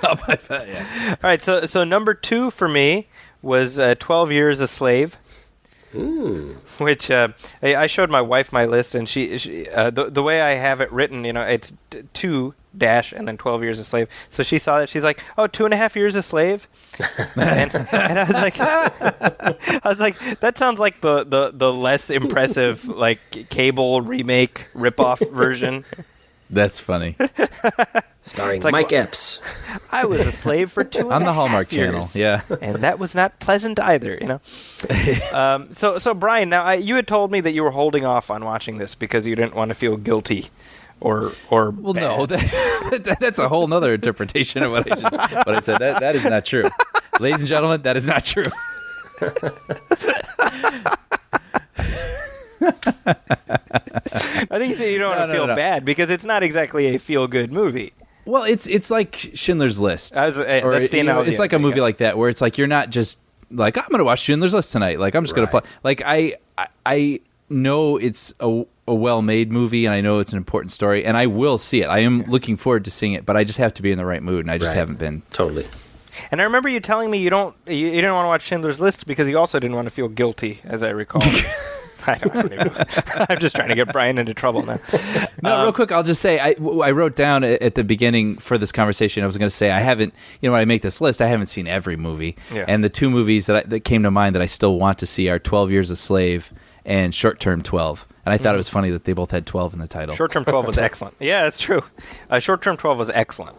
I'll buy that, yeah. All right, so number 2 for me was 12 Years a Slave. Which I showed my wife my list, and she the way I have it written, you know, it's 2 dash and then 12 Years a Slave. So she saw it, she's like, "Oh, 2.5 years a slave," and I was like, that sounds like the less impressive, like, cable remake ripoff version. That's funny. Starring like, Mike Epps. I was a slave for 2.5 on the Hallmark years. Channel, yeah. And that was not pleasant either, you know. So Brian, now you had told me that you were holding off on watching this because you didn't want to feel guilty, or well, bad. no, that's a whole nother interpretation of what I said. That is not true, ladies and gentlemen. That is not true. I think you said you don't want to feel bad because it's not exactly a feel-good movie. Well, it's like Schindler's List. That's the analogy. It's like a movie like that where it's like you're not just like, I'm going to watch Schindler's List tonight. Like, I'm just going to play. Like, I know it's a well-made movie, and I know it's an important story, and I will see it. I am looking forward to seeing it, but I just have to be in the right mood, and I just haven't been. Totally. And I remember you telling me you didn't want to watch Schindler's List because you also didn't want to feel guilty, as I recall. I don't even know. I'm just trying to get Brian into trouble now. No, real quick, I'll just say I wrote down at the beginning for this conversation, I was going to say I haven't, when I make this list, I haven't seen every movie. Yeah. And the 2 movies that came to mind that I still want to see are 12 Years a Slave and Short Term 12. And I thought it was funny that they both had 12 in the title. Short Term 12 was excellent. Yeah, that's true. Short Term 12 was excellent.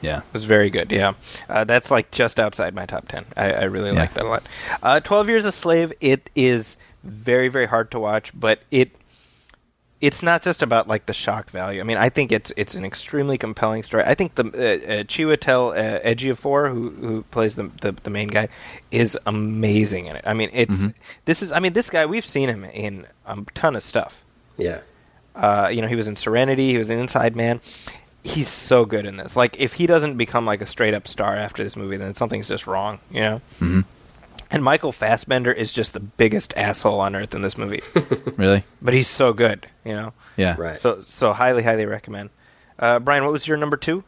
Yeah. It was very good, yeah. That's like just outside my top 10. I really like that a lot. 12 Years a Slave, it is very, very hard to watch, but it's not just about, like, the shock value. I mean, I think it's an extremely compelling story. I think the Chiwetel Ejiofor, who plays the main guy, is amazing in it. I mean, this guy, we've seen him in a ton of stuff. Yeah. He was in Serenity, he was in Inside Man. He's so good in this. Like, if he doesn't become, like, a straight up star after this movie, then something's just wrong, you know? Mm-hmm. And Michael Fassbender is just the biggest asshole on earth in this movie. Really? But he's so good, you know? Yeah. Right. So highly, highly recommend. Brian, what was your number 2?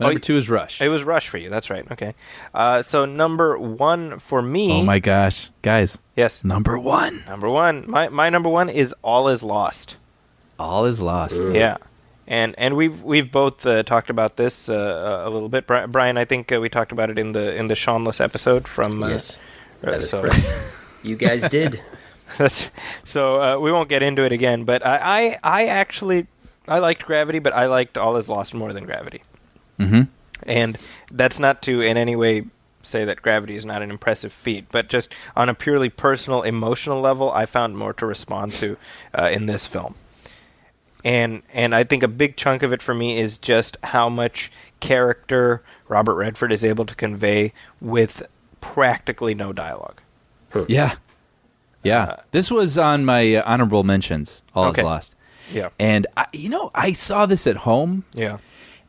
Number 2 is Rush. It was Rush for you. That's right. Okay. So number 1 for me. Oh my gosh, guys! Yes. Number 1. Number 1. My number 1 is All Is Lost. All Is Lost. Yeah. And we've both talked about this a little bit. Brian, I think we talked about it in the Shaunless episode from. Yes, that is so. correct. You guys did. So we won't get into it again. But I actually liked Gravity, but I liked All Is Lost more than Gravity. Mm-hmm. And that's not to in any way say that Gravity is not an impressive feat, but just on a purely personal, emotional level, I found more to respond to in this film. And I think a big chunk of it for me is just how much character Robert Redford is able to convey with practically no dialogue. Yeah. This was on my honorable mentions, All Is Lost. Yeah. And, I saw this at home. Yeah.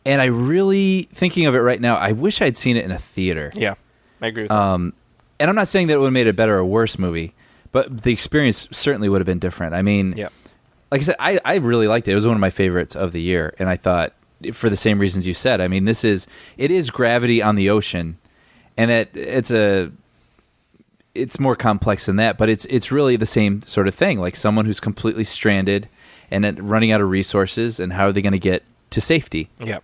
And I really, thinking of it right now, I wish I'd seen it in a theater. Yeah, I agree with that. And I'm not saying that it would have made it a better or worse movie, but the experience certainly would have been different. I mean, like I said, I really liked it. It was one of my favorites of the year. And I thought, for the same reasons you said, I mean, it is Gravity on the ocean. And it's more complex than that, but it's really the same sort of thing. Like someone who's completely stranded and then running out of resources, and how are they going to get to safety? Yeah.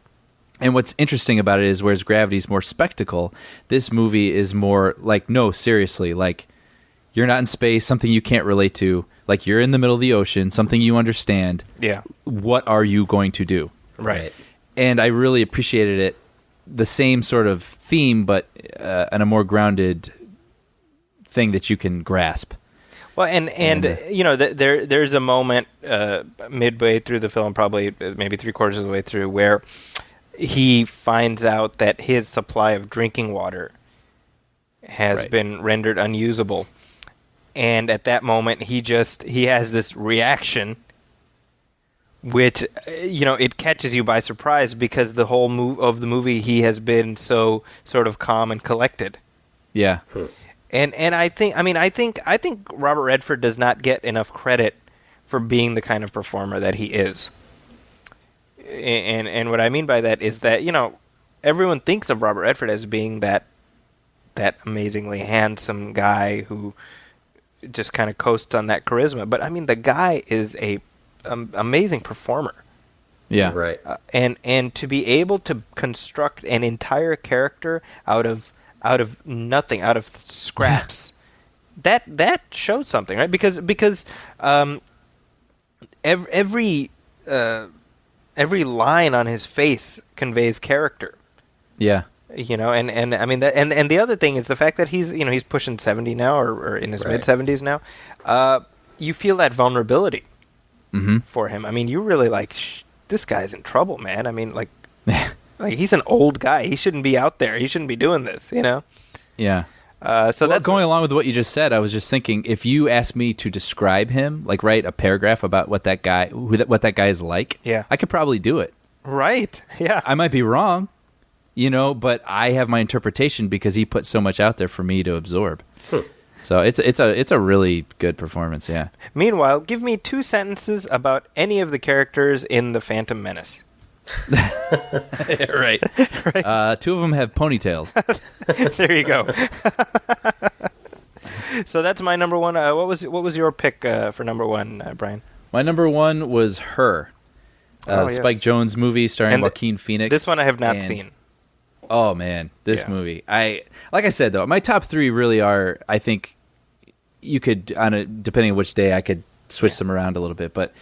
And what's interesting about it is, whereas Gravity's more spectacle, this movie is more like, no, seriously, like you're not in space, something you can't relate to, like you're in the middle of the ocean, something you understand. Yeah. What are you going to do? Right. And I really appreciated it, the same sort of theme, but in a more grounded thing that you can grasp. Well, and there's a moment midway through the film, probably maybe 3/4 of the way through, where he finds out that his supply of drinking water has been rendered unusable. And at that moment, he has this reaction, which, it catches you by surprise, because the whole of the movie, he has been so sort of calm and collected. Yeah. And I think Robert Redford does not get enough credit for being the kind of performer that he is. And what I mean by that is that, everyone thinks of Robert Redford as being that amazingly handsome guy who just kind of coasts on that charisma. But I mean, the guy is a amazing performer. Yeah. Right. And to be able to construct an entire character out of nothing, out of scraps, that shows something, right? Because every line on his face conveys character. Yeah. And I mean that, and the other thing is the fact that he's pushing 70 now, or in his mid 70s now. You feel that vulnerability for him. I mean, you really this guy's in trouble, man. I mean, like he's an old guy. He shouldn't be out there. He shouldn't be doing this. Yeah. So that's going along with what you just said. I was just thinking, if you asked me to describe him, like write a paragraph about what that guy is like, I could probably do it. Right. Yeah. I might be wrong, but I have my interpretation because he put so much out there for me to absorb. So it's a really good performance. Yeah. Meanwhile, give me 2 sentences about any of the characters in The Phantom Menace. Right. 2 of them have ponytails. There you go. So that's my number one. What was your pick for number one, Brian? My number one was Her, Spike Jonze movie starring Joaquin Phoenix. This one I have not seen. Oh man, this movie! Like I said though, my top 3 really are. I think you could, depending on which day, I could switch them around a little bit, but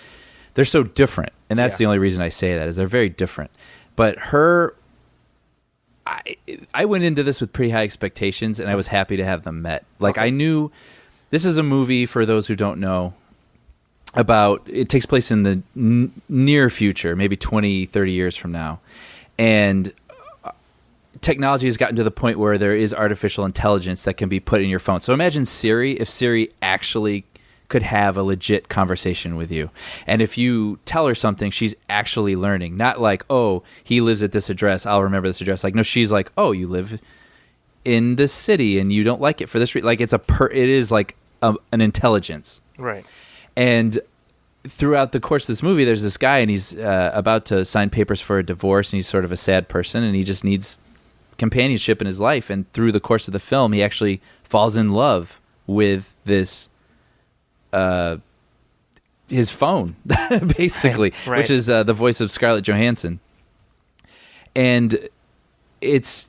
they're so different, and that's the only reason I say that, is they're very different. But Her, I went into this with pretty high expectations, and I was happy to have them met. Like I knew this is a movie, for those who don't know, it takes place in the near future, maybe 20, 30 years from now, and technology has gotten to the point where there is artificial intelligence that can be put in your phone. So imagine Siri, if Siri actually could have a legit conversation with you. And if you tell her something, she's actually learning. Not like, oh, he lives at this address, I'll remember this address. Like, no, she's like, oh, you live in this city and you don't like it for this reason. Like, it is like an intelligence. Right. And throughout the course of this movie, there's this guy, and he's about to sign papers for a divorce, and he's sort of a sad person, and he just needs companionship in his life. And through the course of the film, he actually falls in love with this his phone, basically, Right. which is the voice of Scarlett Johansson. And this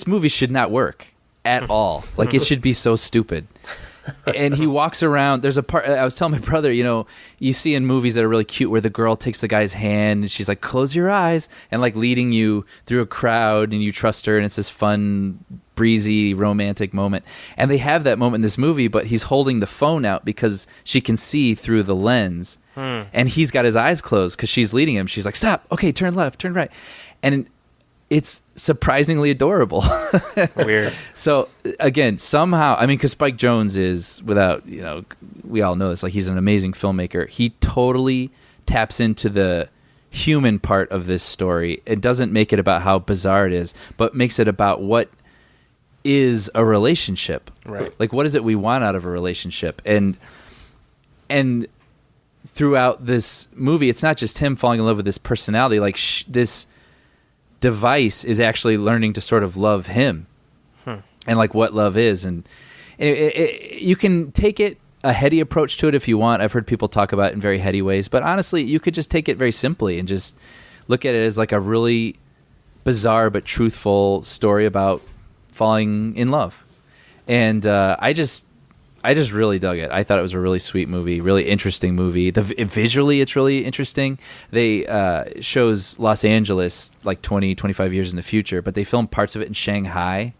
movie should not work at all. Like, it should be so stupid. And he walks around. There's a part, I was telling my brother, you see in movies that are really cute where the girl takes the guy's hand and she's like, close your eyes, and like leading you through a crowd, and you trust her, and it's this fun, breezy, romantic moment. And they have that moment in this movie, but he's holding the phone out because she can see through the lens. And he's got his eyes closed because she's leading him. She's like, stop. Okay, turn left, turn right. And it's surprisingly adorable. Weird. So again, somehow, I mean, because Spike Jonze is, without, we all know this, like, he's an amazing filmmaker. He totally taps into the human part of this story. It doesn't make it about how bizarre it is, but makes it about what is a relationship. Right. Like, what is it we want out of a relationship? And throughout this movie, it's not just him falling in love with this personality. Like, this device is actually learning to sort of love him, and like what love is. And you can take it a heady approach to it if you want. I've heard people talk about it in very heady ways, but honestly, you could just take it very simply and just look at it as like a really bizarre but truthful story about falling in love. And I just really dug it. I thought it was a really sweet movie, really interesting movie. Visually, it's really interesting. They shows Los Angeles like 20, 25 years in the future, but they filmed parts of it in Shanghai,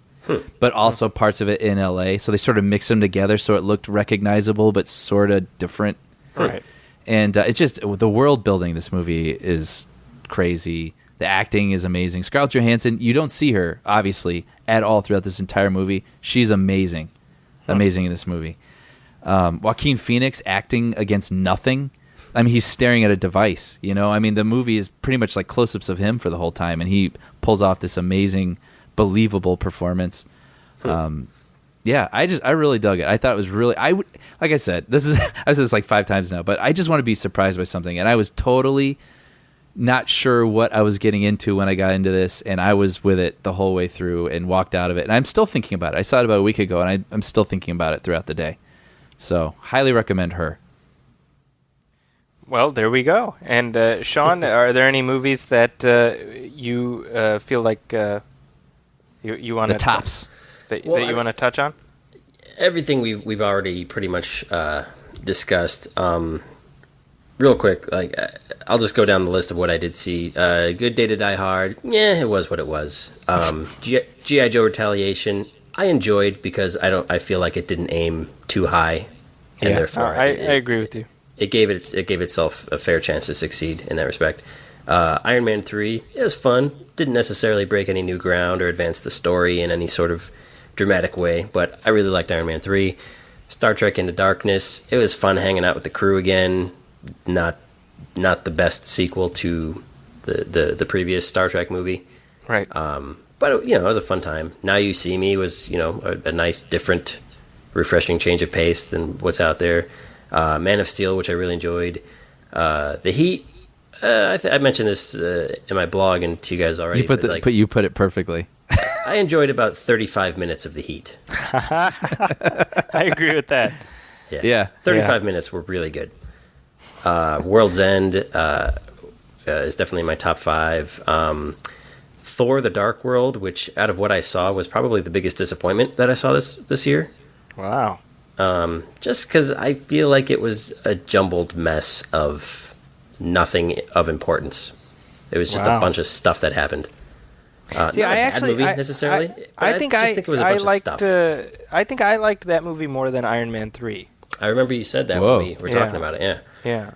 but also parts of it in LA. So they sort of mixed them together so it looked recognizable, but sort of different. Right. And it's just, the world building in this movie is crazy. The acting is amazing. Scarlett Johansson, you don't see her, obviously, at all throughout this entire movie. She's amazing. Amazing in this movie. Joaquin Phoenix acting against nothing. I mean, he's staring at a device, I mean, the movie is pretty much like close-ups of him for the whole time, and he pulls off this amazing, believable performance. Yeah, I really dug it. I thought it was really, like I said, I've said this like 5 times now, but I just want to be surprised by something, and I was totally not sure what I was getting into when I got into this, and I was with it the whole way through and walked out of it. And I'm still thinking about it. I saw it about a week ago, and I'm still thinking about it throughout the day. So, highly recommend her. Well, there we go. And Sean, are there any movies that you feel like you want The tops. that you want to touch on? Everything we've already pretty much discussed. Real quick, like, I'll just go down the list of what I did see. Good Day to Die Hard. Yeah, it was what it was. G.I. Joe Retaliation, I enjoyed because I feel like it didn't aim too high, and therefore I agree with you. It gave itself a fair chance to succeed in that respect. Iron Man 3, it was fun. Didn't necessarily break any new ground or advance the story in any sort of dramatic way, but I really liked Iron Man 3. Star Trek Into Darkness, it was fun hanging out with the crew again. Not the best sequel to the previous Star Trek movie, Right. but it was a fun time. Now You See Me was a nice, different, refreshing change of pace than what's out there. Man of Steel, which I really enjoyed. The Heat. I mentioned this in my blog and to you guys already. You put it perfectly. I enjoyed about 35 minutes of The Heat. I agree with that. Yeah. 35 minutes were really good. World's End is definitely in my top 5. Thor: The Dark World, which out of what I saw was probably the biggest disappointment that I saw this year. Wow. Just because I feel like it was a jumbled mess of nothing of importance. It was just a bunch of stuff that happened. Not a bad movie necessarily. I think it was a bunch of stuff. I think I liked that movie more than Iron Man 3. I remember you said that when we were talking about it. Yeah.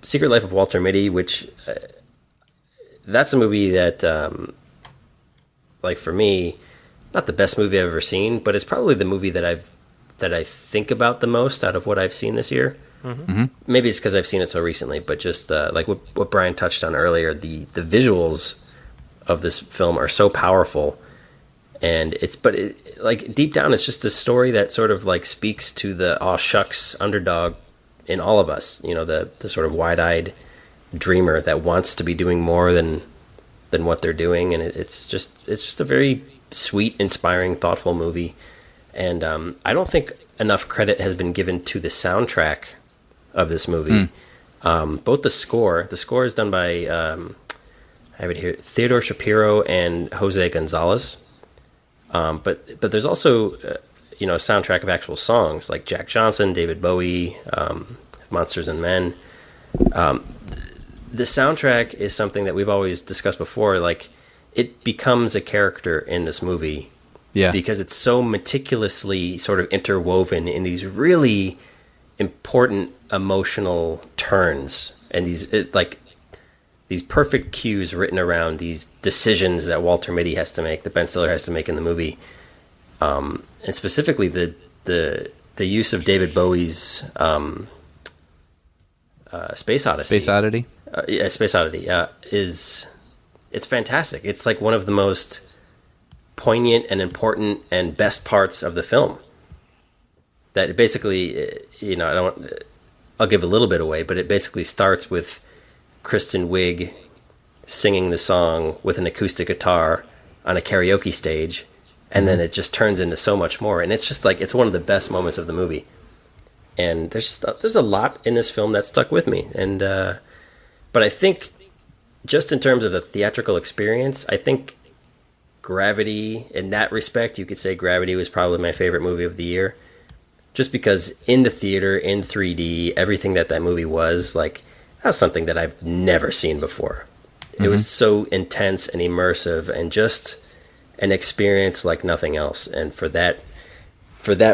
Secret Life of Walter Mitty, which that's a movie that, like, for me, not the best movie I've ever seen, but it's probably the movie that I think about the most out of what I've seen this year. Mm-hmm. Maybe it's because I've seen it so recently, but just like what Brian touched on earlier, the visuals of this film are so powerful, and like deep down, it's just a story that sort of like speaks to the aw shucks underdog in all of us. The sort of wide-eyed dreamer that wants to be doing more than what they're doing, and it's just a very sweet, inspiring, thoughtful movie. And I don't think enough credit has been given to the soundtrack of this movie. Both the score is done by I have it here, Theodore Shapiro and Jose Gonzalez. But there's also a soundtrack of actual songs like Jack Johnson, David Bowie, Monsters and Men. The soundtrack is something that we've always discussed before. Like, it becomes a character in this movie, because it's so meticulously sort of interwoven in these really important emotional turns and these perfect cues written around these decisions that Walter Mitty has to make, that Ben Stiller has to make in the movie, and specifically the use of David Bowie's Space Odyssey. Space Oddity. Space Oddity it's fantastic. It's like one of the most poignant and important and best parts of the film. That basically, I'll give a little bit away, but it basically starts with Kristen Wiig singing the song with an acoustic guitar on a karaoke stage, and then it just turns into so much more. And it's just like, it's one of the best moments of the movie. And there's a lot in this film that stuck with me. And but I think, just in terms of the theatrical experience, I think Gravity, in that respect, you could say Gravity was probably my favorite movie of the year. Just because in the theater, in 3D, everything that movie was, like, that's something that I've never seen before. It was so intense and immersive and just an experience like nothing else. And for that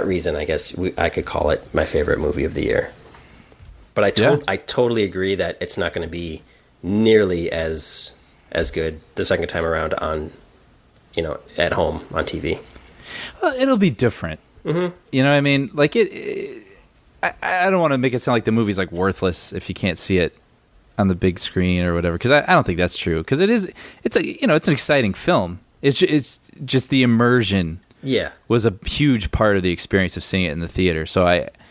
reason, I guess I could call it my favorite movie of the year. But I totally agree that it's not going to be nearly as good the second time around on, at home on TV. Well, it'll be different. Mm-hmm. You know what I mean? Like I don't want to make it sound like the movie's like worthless if you can't see it on the big screen or whatever, because I don't think that's true. Because it's an exciting film. It's just the immersion. Yeah, was a huge part of the experience of seeing it in the theater. So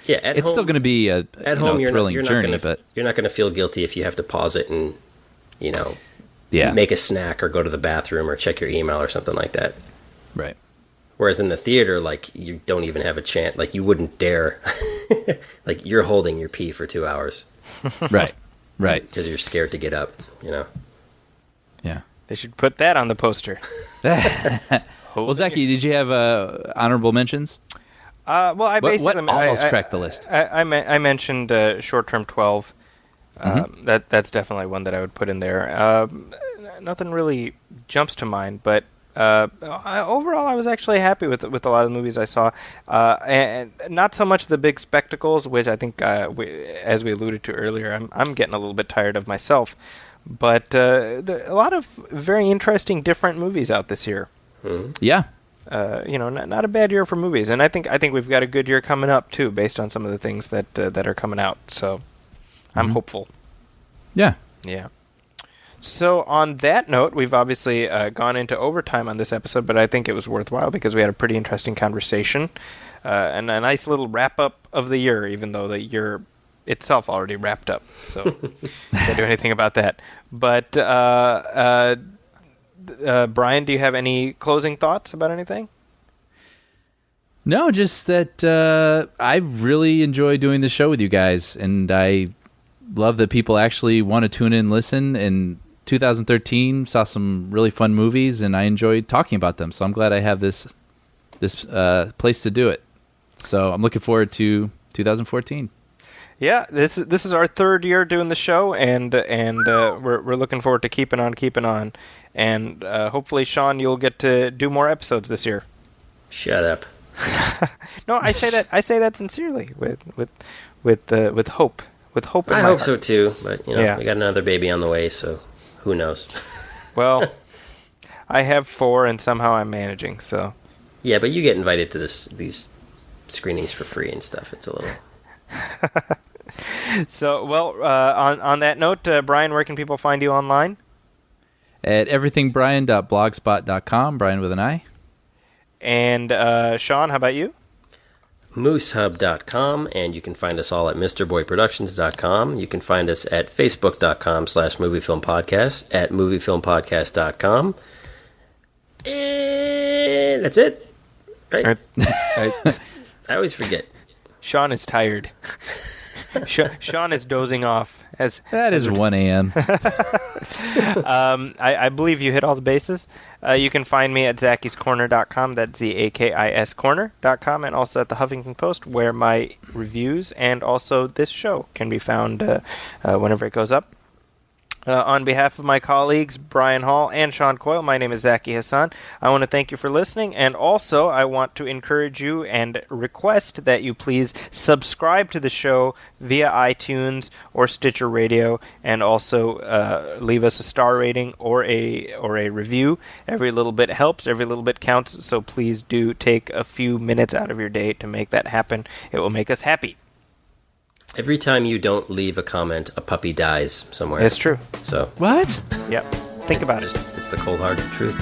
it's home, still going to be a thrilling journey, but you're not going to feel guilty if you have to pause it and make a snack or go to the bathroom or check your email or something like that. Right. Whereas in the theater, like, you don't even have a chance. Like, you wouldn't dare. Like, you're holding your pee for 2 hours. Right. Because you're scared to get up, Yeah. They should put that on the poster. Well, Zachy, did you have honorable mentions? Well, I basically... What almost cracked the list? I mentioned Short Term 12. That's definitely one that I would put in there. Nothing really jumps to mind, but overall, I was actually happy with a lot of the movies I saw, and not so much the big spectacles, which I think, as we alluded to earlier, I'm getting a little bit tired of myself. But a lot of very interesting, different movies out this year. Mm-hmm. Yeah. Not a bad year for movies, and I think we've got a good year coming up too, based on some of the things that are coming out. So, I'm hopeful. Yeah. Yeah. So on that note, we've obviously gone into overtime on this episode, but I think it was worthwhile because we had a pretty interesting conversation and a nice little wrap-up of the year, even though the year itself already wrapped up. So can't do anything about that. But Brian, do you have any closing thoughts about anything? No, just that I really enjoy doing the show with you guys, and I love that people actually want to tune in and listen. And 2013 saw some really fun movies, and I enjoyed talking about them. So I'm glad I have this place to do it. So I'm looking forward to 2014. Yeah, this is our third year doing the show, and we're looking forward to keeping on, and hopefully, Sean, you'll get to do more episodes this year. Shut up. No, I say that sincerely with hope. With hope in my I hope heart. so too, but we got another baby on the way, so who knows? Well, I have 4, and somehow I'm managing. So yeah, but you get invited to these screenings for free and stuff. It's a little. So well, on that note, Brian, where can people find you online? At everythingbrian.blogspot.com, Brian with an I. And Sean, how about you? moosehub.com, and you can find us all at mrboyproductions.com. You can find us at facebook.com/moviefilmpodcast, at moviefilmpodcast.com. And that's it. Right? I always forget. Sean is tired. Sean is dozing off. That is 1 a.m. I believe you hit all the bases. You can find me at Zackie'sCorner.com. That's ZAKIS Corner.com, and also at the Huffington Post, where my reviews and also this show can be found whenever it goes up. On behalf of my colleagues, Brian Hall and Sean Coyle, my name is Zackie Hassan. I want to thank you for listening, and also I want to encourage you and request that you please subscribe to the show via iTunes or Stitcher Radio, and also leave us a star rating or a review. Every little bit helps, every little bit counts, so please do take a few minutes out of your day to make that happen. It will make us happy. Every time you don't leave a comment, a puppy dies somewhere. It's true. So What? Yep. Think about it. It's the cold-hearted truth.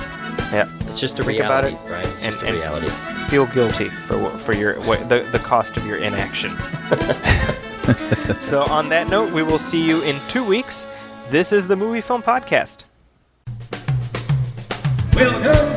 Yeah. It's just a Think reality, about it, Brian. It's just a and reality. Feel guilty for the cost of your inaction. So on that note, we will see you in 2 weeks. This is the Movie Film Podcast. Welcome